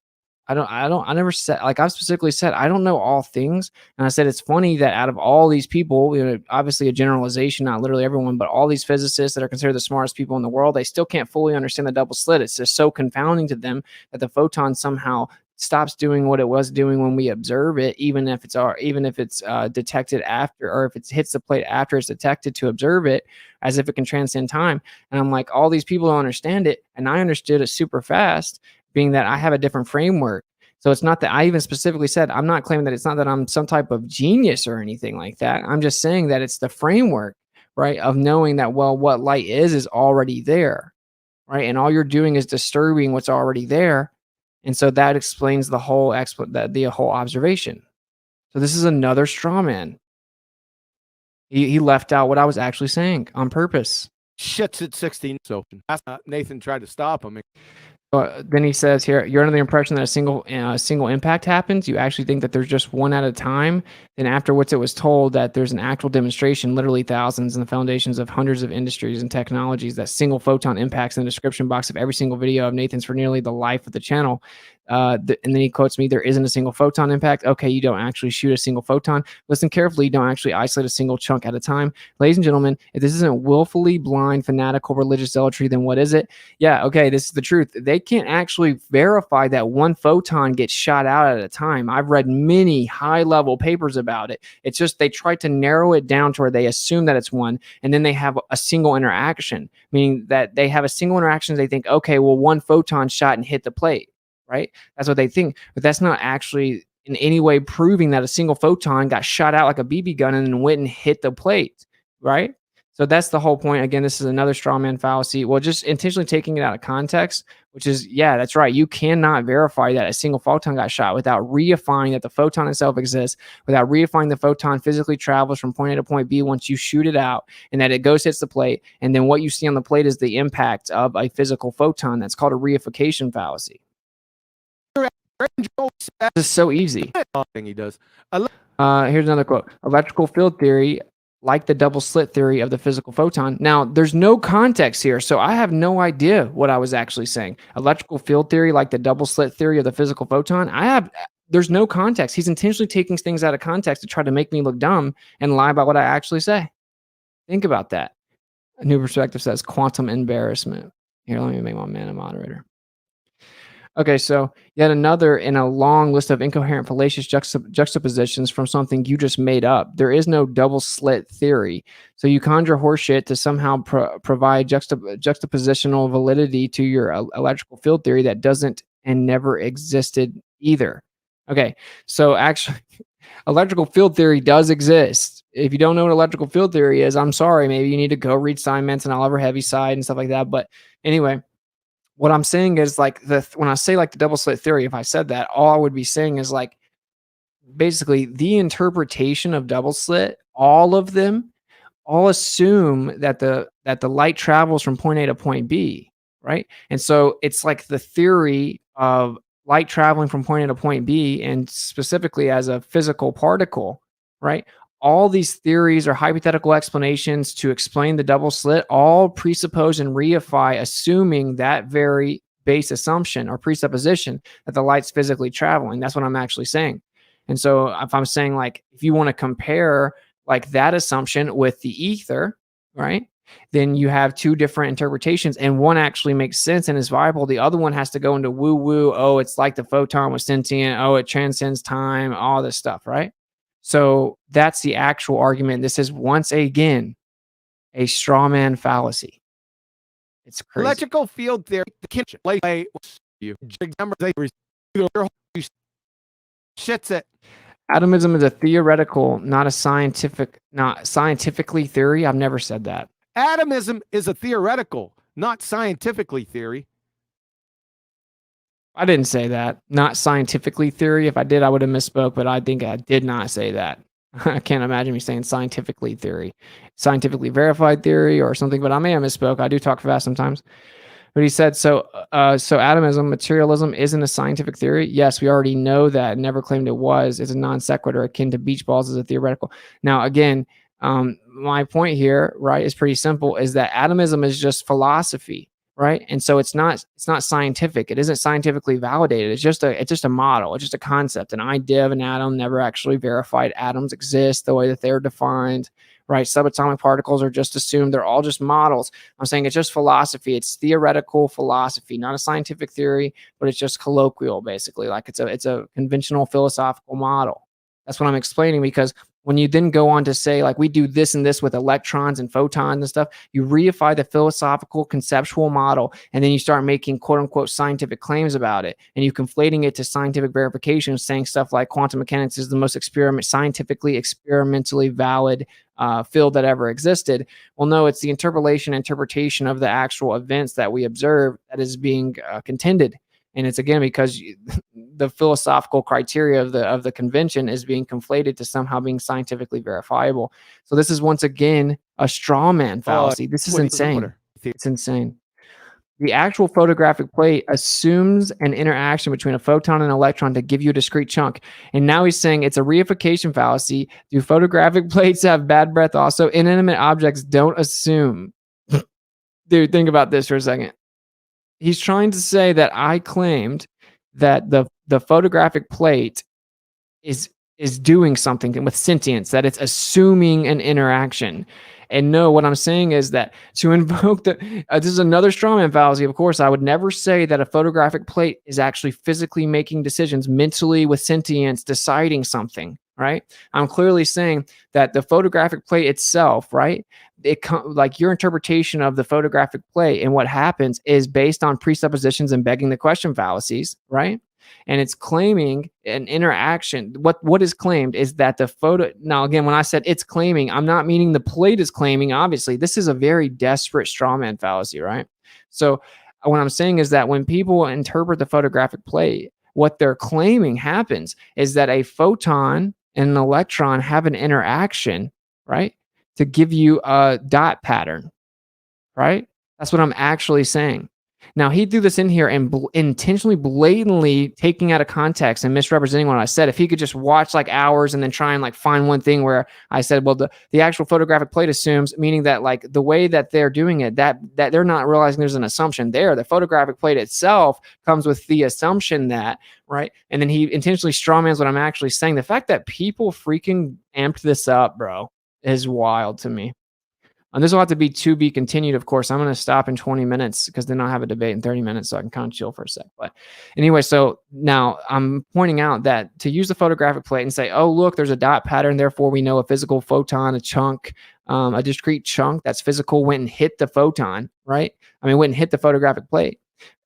I never said, like I've specifically said, I don't know all things. And I said, it's funny that out of all these people, obviously a generalization, not literally everyone, but all these physicists that are considered the smartest people in the world, they still can't fully understand the double slit. It's just so confounding to them that the photon somehow stops doing what it was doing when we observe it, even if it's detected after, or if it hits the plate after it's detected to observe it, as if it can transcend time. And I'm like, all these people don't understand it. And I understood it super fast, being that I have a different framework. So it's not that I even specifically said, I'm not claiming that it's not that I'm some type of genius or anything like that. I'm just saying that it's the framework, right, of knowing that, well, what light is already there, right? And all you're doing is disturbing what's already there. And so that explains the whole observation. So this is another straw man. He left out what I was actually saying on purpose. Shit's at 16. So Nathan tried to stop him. Then he says here, you're under the impression that a single impact happens. You actually think that there's just one at a time. Then afterwards, it was told that there's an actual demonstration, literally thousands in the foundations of hundreds of industries and technologies, that single photon impacts in the description box of every single video of Nathan's for nearly the life of the channel. And then he quotes me, there isn't a single photon impact. Okay, you don't actually shoot a single photon. Listen carefully, you don't actually isolate a single chunk at a time. Ladies and gentlemen, if this isn't willfully blind, fanatical religious zealotry, then what is it? Yeah, okay, this is the truth. They can't actually verify that one photon gets shot out at a time. I've read many high-level papers about it. It's just they try to narrow it down to where they assume that it's one, and then they have a single interaction, meaning that they have a single interaction. They think, okay, well, one photon shot and hit the plate. Right? That's what they think, but that's not actually in any way proving that a single photon got shot out like a BB gun and then went and hit the plate, right? So that's the whole point. Again, this is another straw man fallacy. Well, just intentionally taking it out of context, which is, yeah, that's right. You cannot verify that a single photon got shot without reifying that the photon itself exists, without reifying the photon physically travels from point A to point B once you shoot it out, and that it goes, hits the plate, and then what you see on the plate is the impact of a physical photon. That's called a reification fallacy. This is so easy. He does. Here's another quote. Electrical field theory, like the double slit theory of the physical photon. Now, there's no context here, so I have no idea what I was actually saying. Electrical field theory, like the double slit theory of the physical photon. There's no context. He's intentionally taking things out of context to try to make me look dumb and lie about what I actually say. Think about that. A new perspective says quantum embarrassment. Here, let me make my man a moderator. Okay, so yet another in a long list of incoherent fallacious juxtapositions from something you just made up. There is no double slit theory. So you conjure horseshit to somehow provide juxtapositional validity to your electrical field theory that doesn't and never existed either. Okay, so actually, electrical field theory does exist. If you don't know what electrical field theory is, I'm sorry. Maybe you need to go read Steinmetz and Oliver Heaviside and stuff like that. But anyway, what I'm saying is like when I say like the double slit theory, if I said that, all I would be saying is like basically the interpretation of double slit, all of them all assume that the light travels from point A to point B, right? And so it's like the theory of light traveling from point A to point B, and specifically as a physical particle, right? All these theories are hypothetical explanations to explain the double slit, all presuppose and reify, assuming that very base assumption or presupposition that the light's physically traveling. That's what I'm actually saying. And so if I'm saying like, if you want to compare like that assumption with the ether, right, then you have two different interpretations, and one actually makes sense and is viable. The other one has to go into woo-woo. Oh, it's like the photon was sentient. Oh, it transcends time, all this stuff, right? So that's the actual argument. This is once again a straw man fallacy. It's crazy. Electrical field theory. Shits it. Atomism is a theoretical, not scientifically theory. I've never said that. Atomism is a theoretical, not scientifically theory. I didn't say that. Not scientifically theory. If I did, I would have misspoke, but I think I did not say that. I can't imagine me saying scientifically theory, scientifically verified theory or something, but I may have misspoke. I do talk fast sometimes. But he said, so atomism, materialism isn't a scientific theory. Yes, we already know that. Never claimed it was. It's a non sequitur akin to beach balls as a theoretical. Now, again, my point here, right, is pretty simple, is that atomism is just philosophy. Right. And so it's not scientific. It isn't scientifically validated. It's just a model. It's just a concept, an idea of an atom, never actually verified. Atoms exist the way that they're defined. Right. Subatomic particles are just assumed. They're all just models. I'm saying it's just philosophy. It's theoretical philosophy, not a scientific theory, but it's just colloquial, basically. Like it's a conventional philosophical model. That's what I'm explaining, because when you then go on to say, like, we do this and this with electrons and photons and stuff, you reify the philosophical conceptual model, and then you start making quote unquote scientific claims about it, and you conflating it to scientific verification, saying stuff like quantum mechanics is the most scientifically experimentally valid field that ever existed. Well, no, it's the interpretation of the actual events that we observe that is being contended. And it's again because the philosophical criteria of the convention is being conflated to somehow being scientifically verifiable. So this is once again a straw man fallacy. This is insane. It's insane. The actual photographic plate assumes an interaction between a photon and an electron to give you a discrete chunk. And now he's saying it's a reification fallacy. Do photographic plates have bad breath also? Inanimate objects don't assume. Dude, think about this for a second. He's trying to say that I claimed that the photographic plate is doing something with sentience, that it's assuming an interaction. And no, what I'm saying is that to invoke this is another strawman fallacy. Of course, I would never say that a photographic plate is actually physically making decisions mentally with sentience, deciding something, right? I'm clearly saying that the photographic plate itself, right? Like your interpretation of the photographic plate and what happens is based on presuppositions and begging the question fallacies, right? And it's claiming an interaction. What is claimed is that the photo. Now, again, when I said it's claiming, I'm not meaning the plate is claiming. Obviously, this is a very desperate strawman fallacy, right? So what I'm saying is that when people interpret the photographic plate, what they're claiming happens is that a photon and an electron have an interaction, right, to give you a dot pattern, right? That's what I'm actually saying. Now, he threw this in here and intentionally, blatantly taking out of context and misrepresenting what I said. If he could just watch like hours and then try and like find one thing where I said, well, the actual photographic plate assumes, meaning that like the way that they're doing it, that they're not realizing there's an assumption there. The photographic plate itself comes with the assumption that, right? And then he intentionally strawmans what I'm actually saying. The fact that people freaking amped this up, bro, is wild to me. And this will have to be continued, of course. I'm going to stop in 20 minutes because then I'll have a debate in 30 minutes so I can kind of chill for a sec. But anyway, so now I'm pointing out that to use the photographic plate and say, oh, look, there's a dot pattern. Therefore, we know a physical photon, a chunk, a discrete chunk that's physical went and hit the photon, right? I mean, went and hit the photographic plate.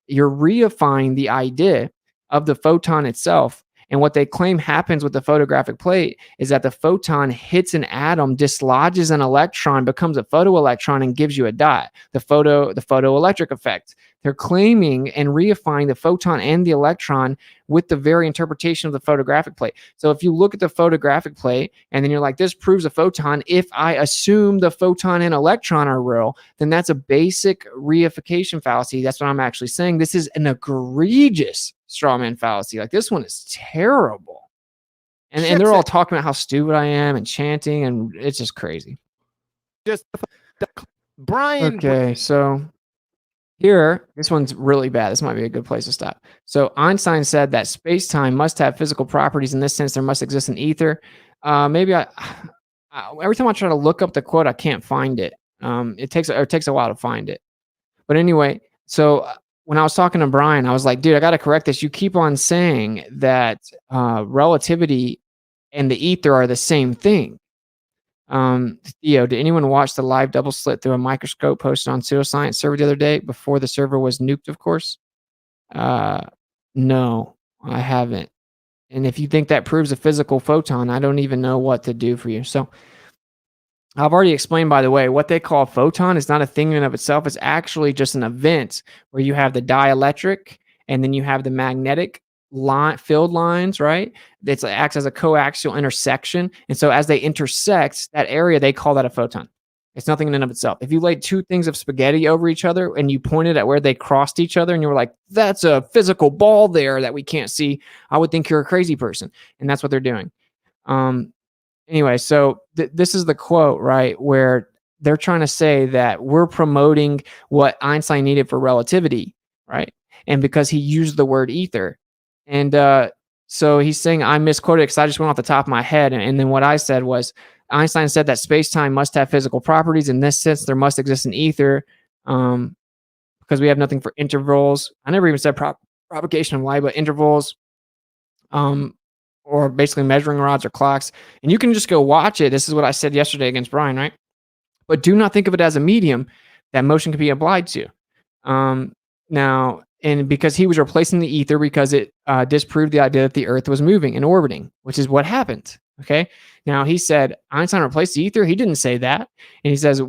You're reifying the idea of the photon itself. And what they claim happens with the photographic plate is that the photon hits an atom, dislodges an electron, becomes a photoelectron, and gives you a dot. The photoelectric effect. They're claiming and reifying the photon and the electron with the very interpretation of the photographic plate. So if you look at the photographic plate and then you're like, this proves a photon, if I assume the photon and electron are real, then that's a basic reification fallacy. That's what I'm actually saying. This is an egregious strawman fallacy. Like, this one is terrible. And they're all talking about how stupid I am and chanting, and it's just crazy. Just Brian. Okay, so here, this one's really bad. This might be a good place to stop. So Einstein said that space-time must have physical properties. In this sense, there must exist an ether. Maybe every time I try to look up the quote, I can't find it. It takes a while to find it. But anyway, so when I was talking to Brian, I was like, dude, I got to correct this. You keep on saying that relativity and the ether are the same thing. Theo, did anyone watch the live double slit through a microscope posted on pseudoscience server the other day before the server was nuked, of course? No, I haven't. And if you think that proves a physical photon, I don't even know what to do for you. So I've already explained, by the way, what they call a photon is not a thing in and of itself. It's actually just an event where you have the dielectric and then you have the magnetic field lines, right? It acts as a coaxial intersection. And so as they intersect that area, they call that a photon. It's nothing in and of itself. If you laid two things of spaghetti over each other and you pointed at where they crossed each other and you were like, that's a physical ball there that we can't see, I would think you're a crazy person. And that's what they're doing. Anyway, so this is the quote, right, where they're trying to say that we're promoting what Einstein needed for relativity, right? And because he used the word ether. And so he's saying I misquoted because I just went off the top of my head. And then what I said was Einstein said that space-time must have physical properties. In this sense, there must exist an ether because we have nothing for intervals. I never even said propagation of light, but intervals. Or basically measuring rods or clocks. And you can just go watch it. This is what I said yesterday against Brian, right? But do not think of it as a medium that motion can be applied to. Now, and because he was replacing the ether because it disproved the idea that the Earth was moving and orbiting, which is what happened. Okay. Now he said Einstein replaced the ether. He didn't say that. And he says,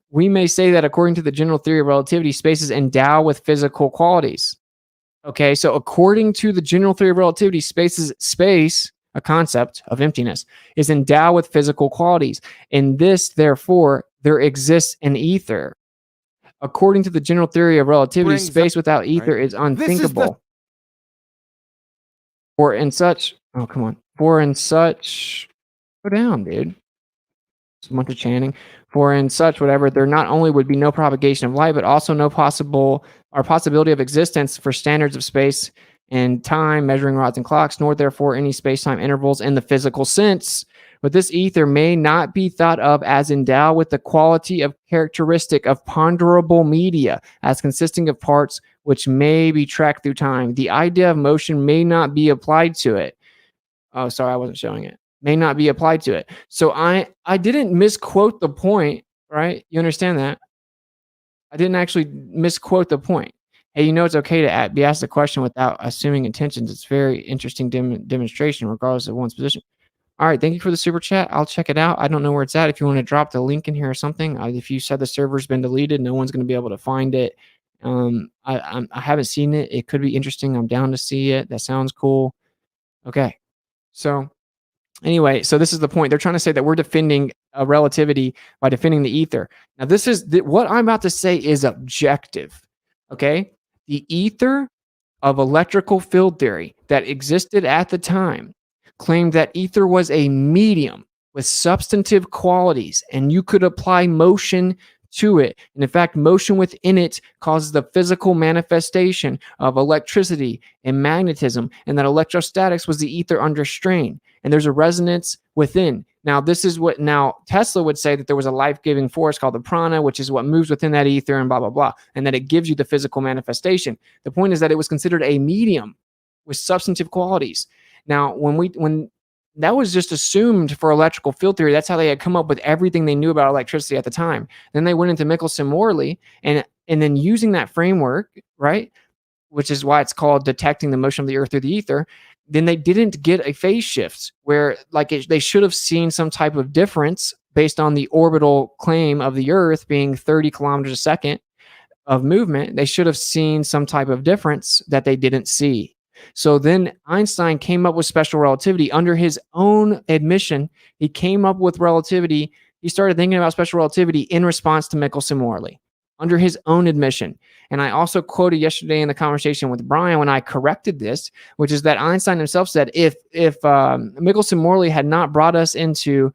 we may say that according to the general theory of relativity, space is endowed with physical qualities. Okay, so according to the general theory of relativity, space, a concept of emptiness, is endowed with physical qualities. In this, therefore, there exists an ether. According to the general theory of relativity, space without ether is unthinkable. For in such, go down, dude. It's a bunch of chanting. For in such, whatever, there not only would be no propagation of light, but also no possibility of existence for standards of space and time, measuring rods and clocks, nor therefore any space-time intervals in the physical sense. But this ether may not be thought of as endowed with the quality of characteristic of ponderable media, as consisting of parts which may be tracked through time. The idea of motion may not be applied to it. Oh, sorry, I wasn't showing it. May not be applied to it. So I didn't misquote the point, right? You understand that? I didn't actually misquote the point. Hey, it's okay to be asked a question without assuming intentions. It's very interesting demonstration, regardless of one's position. All right, thank you for the super chat. I'll check it out. I don't know where it's at. If you want to drop the link in here or something, if you said the server's been deleted, no one's going to be able to find it. I haven't seen it. It could be interesting. I'm down to see it. That sounds cool. Okay, so anyway, so this is the point. They're trying to say that we're defending relativity by defending the ether. Now, this is what I'm about to say is objective. Okay, the ether of electrical field theory that existed at the time claimed that ether was a medium with substantive qualities, and you could apply motion to it. And in fact, motion within it causes the physical manifestation of electricity and magnetism, and that electrostatics was the ether under strain. And there's a resonance within. Now, this is what now Tesla would say that there was a life-giving force called the prana, which is what moves within that ether and blah, blah, blah, and that it gives you the physical manifestation. The point is that it was considered a medium with substantive qualities. Now, when that was just assumed for electrical field theory, that's how they had come up with everything they knew about electricity at the time. Then they went into Michelson-Morley, and then using that framework, right, which is why it's called detecting the motion of the earth through the ether, then they didn't get a phase shift where they should have seen some type of difference based on the orbital claim of the earth being 30 kilometers a second of movement. They should have seen some type of difference that they didn't see. So then Einstein came up with special relativity. Under his own admission, he came up with relativity. He started thinking about special relativity in response to Michelson-Morley, under his own admission. And I also quoted yesterday in the conversation with Brian when I corrected this, which is that Einstein himself said, if Michelson-Morley had not brought us into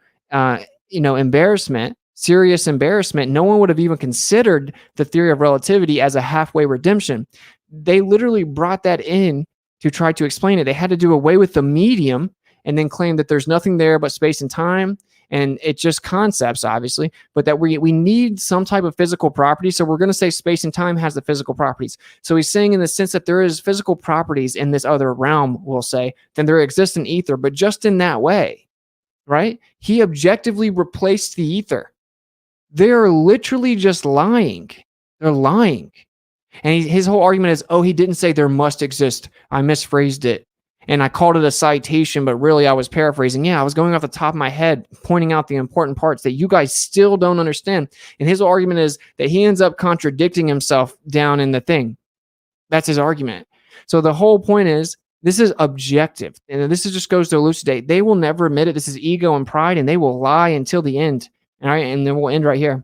embarrassment, serious embarrassment, no one would have even considered the theory of relativity as a halfway redemption. They literally brought that in to try to explain it. They had to do away with the medium and then claim that there's nothing there but space and time. And it's just concepts, obviously, but that we need some type of physical property. So we're going to say space and time has the physical properties. So he's saying in the sense that there is physical properties in this other realm, we'll say, then there exists in ether, but just in that way, right? He objectively replaced the ether. They're literally just lying. They're lying. And his whole argument is, he didn't say there must exist. I misphrased it. And I called it a citation, but really I was paraphrasing. Yeah, I was going off the top of my head, pointing out the important parts that you guys still don't understand. And his argument is that he ends up contradicting himself down in the thing. That's his argument. So the whole point is, this is objective. And this just goes to elucidate. They will never admit it. This is ego and pride, and they will lie until the end. All right, and then we'll end right here.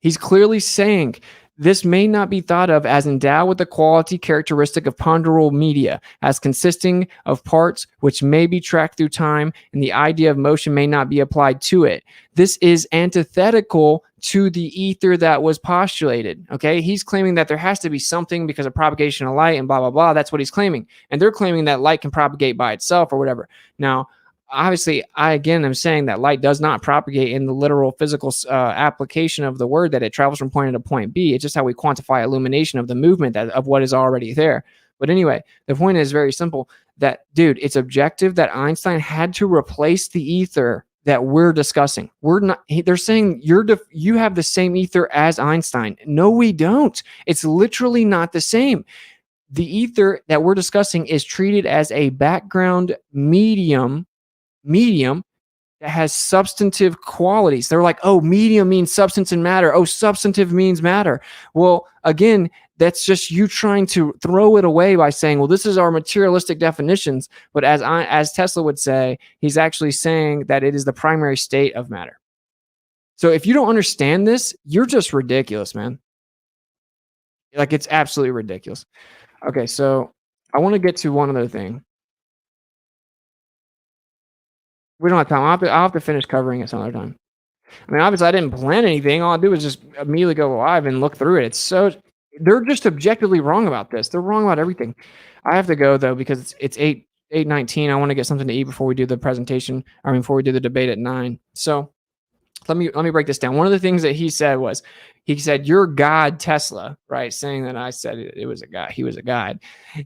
He's clearly saying, this may not be thought of as endowed with the quality characteristic of ponderal media, as consisting of parts which may be tracked through time, and the idea of motion may not be applied to it. This is antithetical to the ether that was postulated. Okay, he's claiming that there has to be something because of propagation of light and blah, blah, blah. That's what he's claiming. And they're claiming that light can propagate by itself or whatever. Now, obviously, I again am saying that light does not propagate in the literal physical application of the word, that it travels from point A to point B. It's just how we quantify illumination of the movement of what is already there. But anyway, the point is very simple, that, dude, it's objective that Einstein had to replace the ether that we're discussing. We're not. They're saying you have the same ether as Einstein. No, we don't. It's literally not the same. The ether that we're discussing is treated as a background medium that has substantive qualities. They're like, medium means substance and matter. Substantive means matter. Well, again, that's just you trying to throw it away by saying, well, this is our materialistic definitions. But as Tesla would say, he's actually saying that it is the primary state of matter. So if you don't understand this, you're just ridiculous, man. Like, it's absolutely ridiculous. Okay, so I want to get to one other thing. We don't have time. I'll have to finish covering it some other time. I mean, obviously, I didn't plan anything. All I do is just immediately go live and look through it. They're just objectively wrong about this. They're wrong about everything. I have to go, though, because it's 8:19. I want to get something to eat before we do the presentation. before we do the debate at 9. So let me break this down. One of the things that he said was, you're God, Tesla, right? Saying that I said it was a guy. He was a god.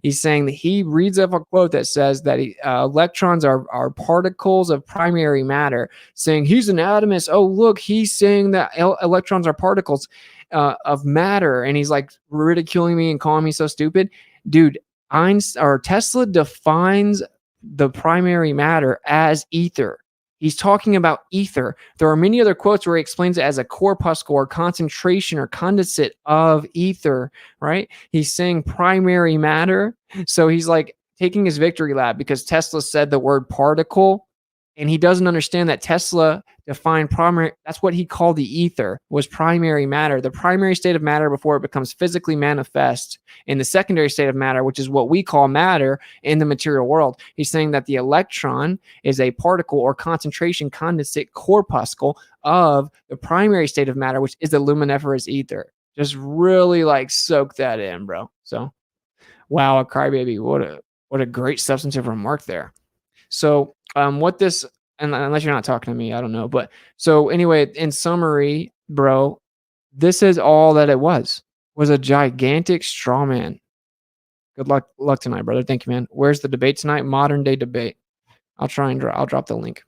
He's saying that he reads up a quote that says that electrons are particles of primary matter, saying he's an atomist. Oh, look, he's saying that electrons are particles of matter. And he's like ridiculing me and calling me so stupid. Dude, Tesla defines the primary matter as ether. He's talking about ether. There are many other quotes where he explains it as a corpuscle or concentration or condensate of ether, right? He's saying primary matter. So he's like taking his victory lap because Tesla said the word particle, and he doesn't understand that Tesla defined primary. That's what he called the ether, was primary matter, the primary state of matter before it becomes physically manifest in the secondary state of matter, which is what we call matter in the material world. He's saying that the electron is a particle or concentration condensate corpuscle of the primary state of matter, which is the luminiferous ether. Just really like soak that in, bro. So, wow, a crybaby. What a great substantive remark there. So what this And unless you're not talking to me, I don't know. But so anyway, in summary, bro, this is all that it was a gigantic straw man. Good luck tonight, brother. Thank you, man. Where's the debate tonight? Modern day debate. I'll drop the link.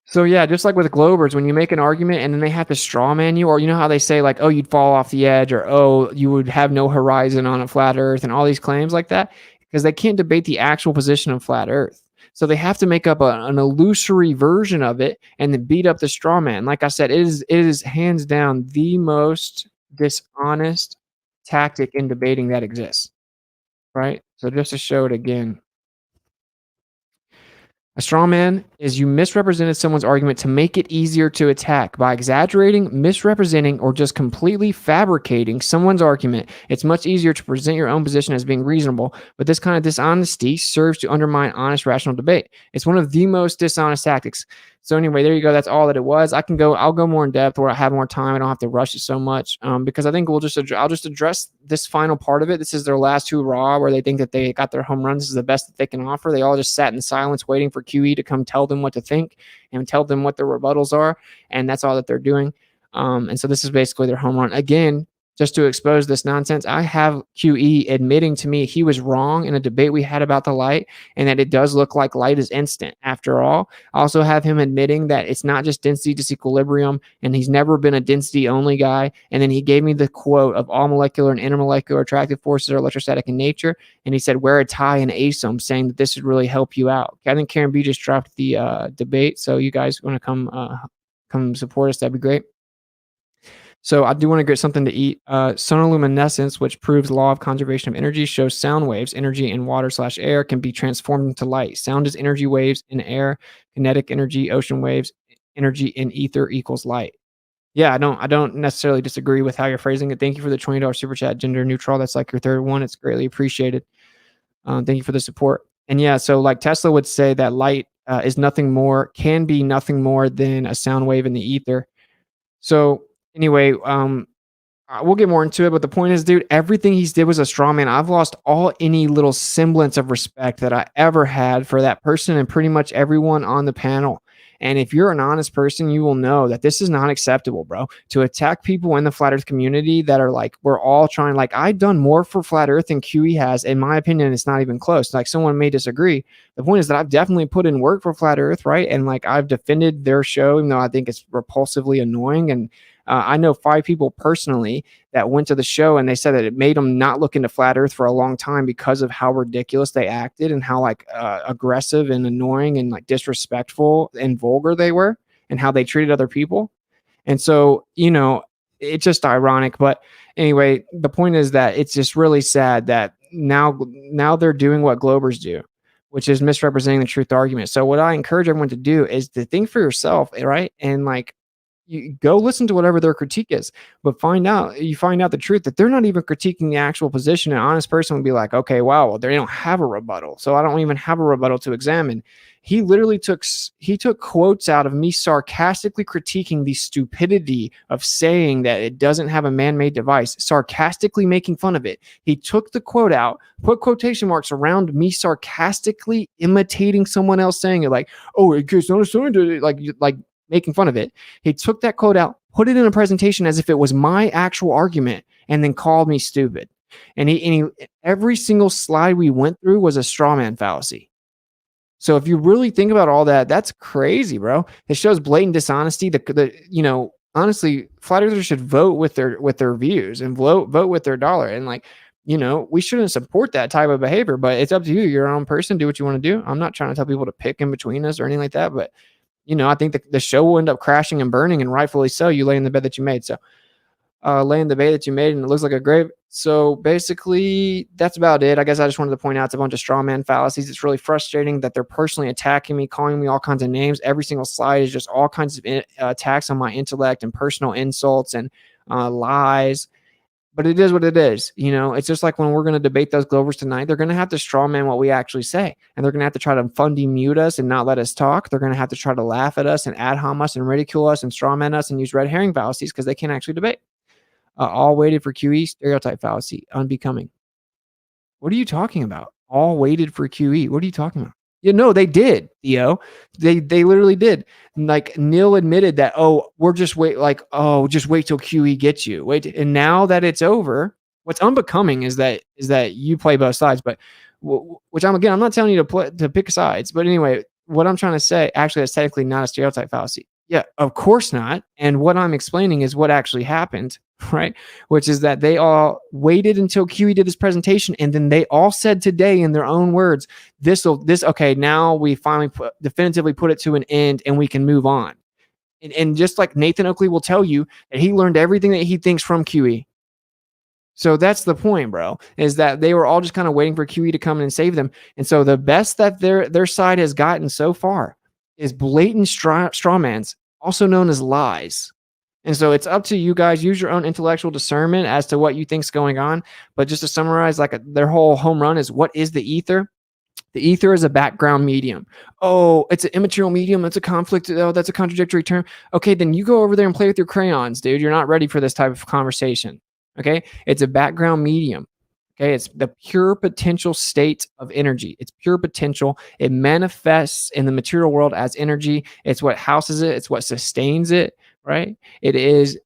So yeah, just like with Globers, when you make an argument and then they have to straw man you, or you know how they say like, oh, you'd fall off the edge, or oh, you would have no horizon on a flat earth, and all these claims like that, because they can't debate the actual position of flat earth. So they have to make up an illusory version of it and then beat up the straw man. Like I said, it is hands down the most dishonest tactic in debating that exists. Right? So just to show it again. A straw man is you misrepresented someone's argument to make it easier to attack. By exaggerating, misrepresenting, or just completely fabricating someone's argument, it's much easier to present your own position as being reasonable, but this kind of dishonesty serves to undermine honest, rational debate. It's one of the most dishonest tactics. So anyway, there you go. That's all that it was. I'll go more in depth where I have more time. I don't have to rush it so much because I think I'll just address this final part of it. This is their last hurrah where they think that they got their home runs. This is the best that they can offer. They all just sat in silence waiting for QE to come tell them what to think and tell them what their rebuttals are. And that's all that they're doing. And so this is basically their home run. Again, just to expose this nonsense, I have QE admitting to me he was wrong in a debate we had about the light and that it does look like light is instant after all. I also have him admitting that it's not just density disequilibrium and he's never been a density only guy. And then he gave me the quote of all molecular and intermolecular attractive forces are electrostatic in nature. And he said, wear a tie and ASOM, saying that this would really help you out. I think Karen B just dropped the debate. So you guys want to come support us, that'd be great. So I do want to get something to eat. Sonoluminescence, which proves the law of conservation of energy, shows sound waves, energy in water/air, can be transformed into light. Sound is energy waves in air, kinetic energy, ocean waves, energy in ether equals light. Yeah, I don't necessarily disagree with how you're phrasing it. Thank you for the $20 super chat, gender neutral. That's like your third one. It's greatly appreciated. Thank you for the support. And yeah, so like Tesla would say that light can be nothing more than a sound wave in the ether. So anyway, we'll get more into it, but the point is, dude, everything he did was a straw man. I've lost any little semblance of respect that I ever had for that person and pretty much everyone on the panel. And if you're an honest person, you will know that this is not acceptable, bro. To attack people in the flat earth community that are like, we're all trying, like, I've done more for flat earth than QE has. In my opinion, it's not even close. Like, someone may disagree. The point is that I've definitely put in work for flat earth, right? And like, I've defended their show, even though I think it's repulsively annoying. And I know 5 people personally that went to the show and they said that it made them not look into flat earth for a long time because of how ridiculous they acted and how like aggressive and annoying and like disrespectful and vulgar they were and how they treated other people. And so, you know, it's just ironic. But anyway, the point is that it's just really sad that now they're doing what Globers do, which is misrepresenting the truth argument. So what I encourage everyone to do is to think for yourself, right? And like, you go listen to whatever their critique is, but you find out the truth that they're not even critiquing the actual position. An honest person would be like, okay, wow, well, they don't have a rebuttal. So I don't even have a rebuttal to examine. He literally took quotes out of me sarcastically critiquing the stupidity of saying that it doesn't have a man-made device, sarcastically making fun of it. He took the quote out, put quotation marks around me sarcastically imitating someone else saying it, like, oh, it gets understood, like making fun of it. He took that quote out, put it in a presentation as if it was my actual argument, and then called me stupid. And he every single slide we went through was a straw man fallacy. So if you really think about all that, that's crazy, bro. It shows blatant dishonesty. Honestly, flat earthers should vote with their views and vote with their dollar. And like, we shouldn't support that type of behavior, but it's up to you. You're your own person. Do what you want to do. I'm not trying to tell people to pick in between us or anything like that, but I think the show will end up crashing and burning, and rightfully so. You lay in the bed that you made. So lay in the bed that you made, and it looks like a grave. So basically, that's about it. I guess I just wanted to point out it's a bunch of straw man fallacies. It's really frustrating that they're personally attacking me, calling me all kinds of names. Every single slide is just all kinds of attacks on my intellect and personal insults and lies. But it is what it is. It's just like when we're going to debate those Globers tonight, they're going to have to straw man what we actually say. And they're going to have to try to fundy mute us and not let us talk. They're going to have to try to laugh at us and ad hom us and ridicule us and straw man us and use red herring fallacies because they can't actually debate. All waited for QE, stereotype fallacy, unbecoming. What are you talking about? All waited for QE. What are you talking about? You know, they did, Theo. They literally did. Like Neil admitted that, oh, we're just just wait till QE gets you. Wait, and now that it's over, what's unbecoming is that you play both sides. But which I'm not telling you to pick sides. But anyway, what I'm trying to say, actually, that's technically not a stereotype fallacy. Yeah, of course not. And what I'm explaining is what actually happened, right? Which is that they all waited until QE did this presentation, and then they all said today in their own words, okay, now we finally definitively put it to an end and we can move on. And just like Nathan Oakley will tell you that he learned everything that he thinks from QE. So that's the point, bro, is that they were all just kind of waiting for QE to come in and save them. And so the best that their side has gotten so far is blatant strawmans, also known as lies. And so it's up to you guys. Use your own intellectual discernment as to what you think's going on. But just to summarize, their whole home run is, what is the ether? The ether is a background medium. Oh, it's an immaterial medium. That's a conflict. Oh, that's a contradictory term. Okay, then you go over there and play with your crayons, dude. You're not ready for this type of conversation. Okay, it's a background medium. Okay, it's the pure potential state of energy. It's pure potential. It manifests in the material world as energy. It's what houses it. It's what sustains it, right? It is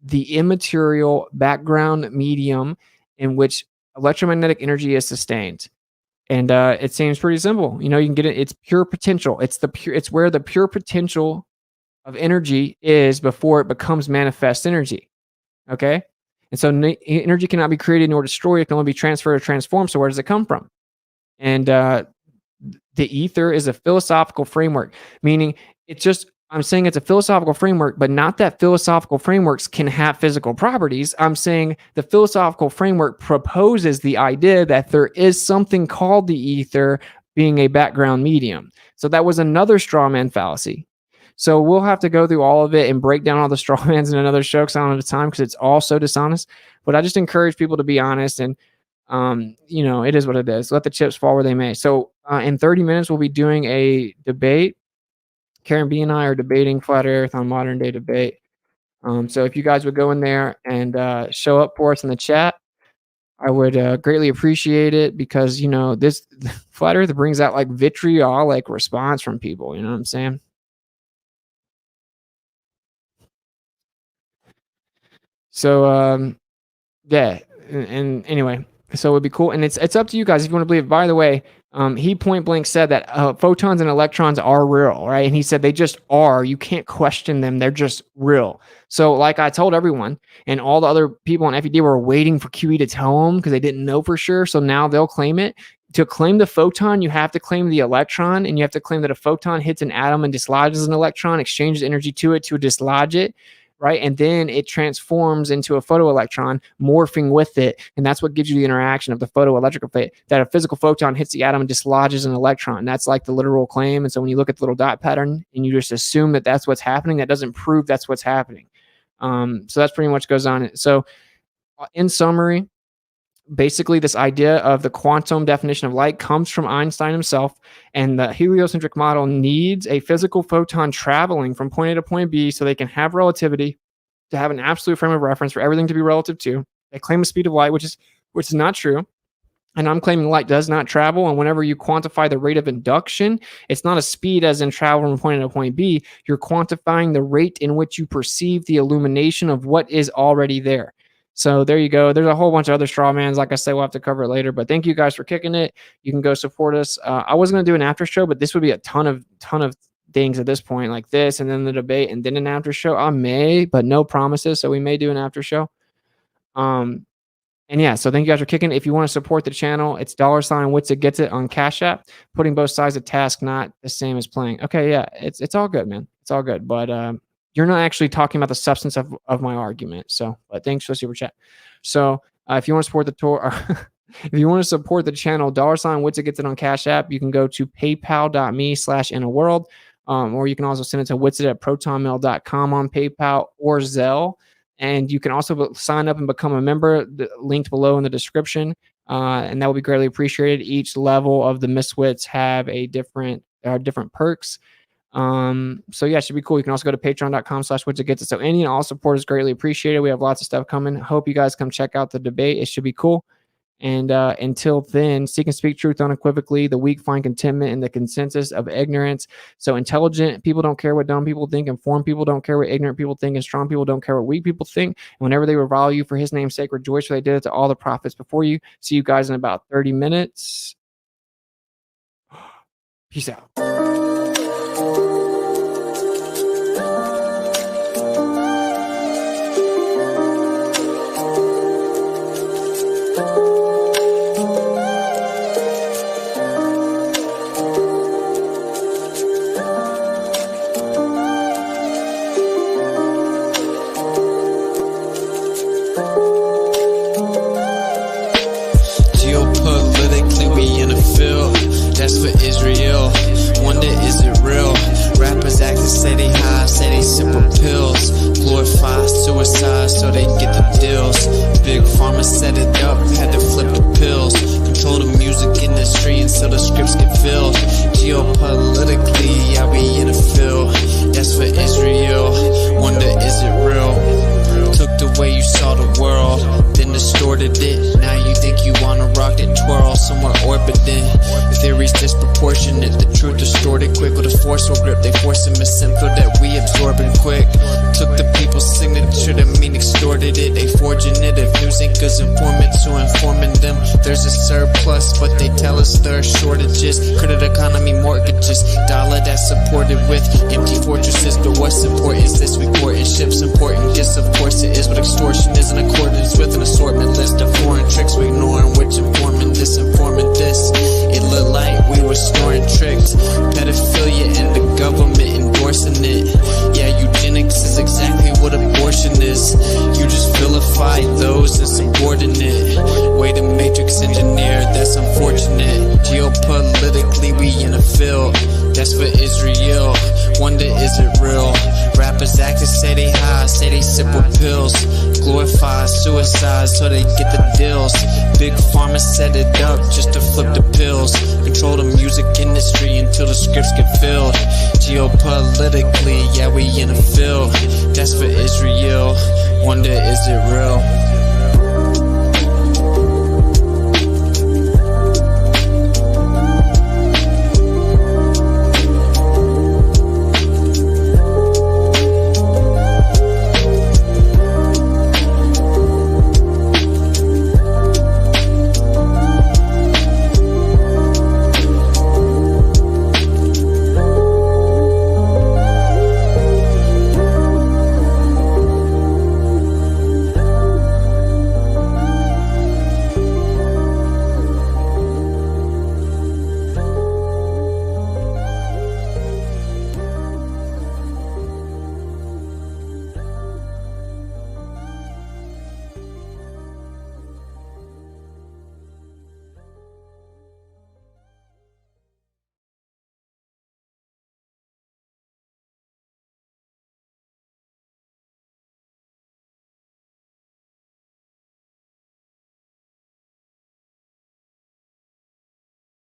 the immaterial background medium in which electromagnetic energy is sustained. And it seems pretty simple. You know, you can get it. It's pure potential. It's where the pure potential of energy is before it becomes manifest energy. Okay? And so energy cannot be created nor destroyed. It can only be transferred or transformed. So where does it come from? And the ether is a philosophical framework, meaning I'm saying it's a philosophical framework, but not that philosophical frameworks can have physical properties. I'm saying the philosophical framework proposes the idea that there is something called the ether being a background medium. So that was another straw man fallacy. So we'll have to go through all of it and break down all the straw mans in another show because I don't have the time, because it's all so dishonest. But I just encourage people to be honest, and you know, it is what it is. Let the chips fall where they may. So in 30 minutes, we'll be doing a debate. Karen B and I are debating flat earth on modern day debate. So if you guys would go in there and show up for us in the chat, I would greatly appreciate it, because, you know, this flat earth brings out like vitriolic response from people. You know what I'm saying? So, yeah. And anyway, so it would be cool. And it's up to you guys if you want to believe it. By the way, he point blank said that photons and electrons are real, right? And he said they just are. You can't question them. They're just real. So like I told everyone, and all the other people on FED were waiting for QE to tell them because they didn't know for sure. So now they'll claim it. To claim the photon, you have to claim the electron, and you have to claim that a photon hits an atom and dislodges an electron, exchanges energy to it to dislodge it. Right. And then it transforms into a photoelectron, morphing with it. And that's what gives you the interaction of the photoelectric effect, that a physical photon hits the atom and dislodges an electron. That's like the literal claim. And so when you look at the little dot pattern and you just assume that that's what's happening, that doesn't prove that's what's happening. So that's pretty much goes on. So in summary, basically, this idea of the quantum definition of light comes from Einstein himself, and the heliocentric model needs a physical photon traveling from point A to point B so they can have relativity, to have an absolute frame of reference for everything to be relative to. They claim the speed of light, which is not true. And I'm claiming light does not travel. And whenever you quantify the rate of induction, it's not a speed as in travel from point A to point B. You're quantifying the rate in which you perceive the illumination of what is already there. So there you go. There's a whole bunch of other straw mans. Like I said, we'll have to cover it later. But thank you guys for kicking it. You can go support us. I wasn't going to do an after show, but this would be a ton of things at this point, like this, and then the debate, and then an after show. I may, but no promises. So we may do an after show. And yeah, so thank you guys for kicking. If you want to support the channel, it's $WHATSIT on Cash App. Putting both sides of task, not the same as playing. Okay, yeah, it's all good, man. It's all good. But you're not actually talking about the substance of my argument. So, but thanks for the super chat. So, if you want to support the tour, if you want to support the channel, $WHATSIT on Cash App, you can go to paypal.me/inaworld, or you can also send it to whatsit@protonmail.com on PayPal or Zelle. And you can also sign up and become a member, linked below in the description. And that will be greatly appreciated. Each level of the Miswits have a different perks. So yeah, it should be cool. You can also go to patreon.com/whatsit. So any and all support is greatly appreciated. We have lots of stuff coming. Hope you guys come check out the debate. It should be cool. And until then, seek and speak truth unequivocally. The weak find contentment in the consensus of ignorance. So intelligent people don't care what dumb people think. Informed people don't care what ignorant people think. And strong people don't care what weak people think. And whenever they revile you for his name's sake, rejoice, for they did it to all the prophets before you. See you guys in about 30 minutes. Peace out. That's for Israel. Wonder, is it real? Rappers acting say they high, say they simple pills. Glorify suicide so they get the deals. Big pharma set it up, had to flip the pills. Control the music industry until the scripts get filled. Geopolitically, yeah, we in the field. That's for Israel. Wonder, is it real? Took the way you saw the world, then distorted it. Now you think you wanna rock that twirl somewhere orbiting. Theories disproportionate, the truth distorted quick with a forceful grip. They force a simple that we absorbing quick. Took the people's signature that mean extorted it. They forging it. If news ain't cause informants who informing them. There's a surplus, but they tell us there are shortages. Credit economy mortgages, dollar that's supported with empty fortresses. But what's important is this, we porting ships important. Yes, of course it is, but extortion is in accordance with an assortment list of foreign tricks. We ignoring which informing this, informing this. It looked like we were snoring tricked. Pedophilia and the government endorsing it. Yeah, eugenics is exactly what abortion is. You just vilify those insubordinate. Way to matrix engineer, that's unfortunate. Geopolitically, we in a field. That's for Israel. Wonder, is it real? Rappers acting say they high, say they simple pills. Glorify suicide so they get the deals. Big pharma set it up just to flip the pills. Control the music industry until the scripts get filled. Geopolitically, yeah, we in a field. That's for Israel. Wonder, is it real?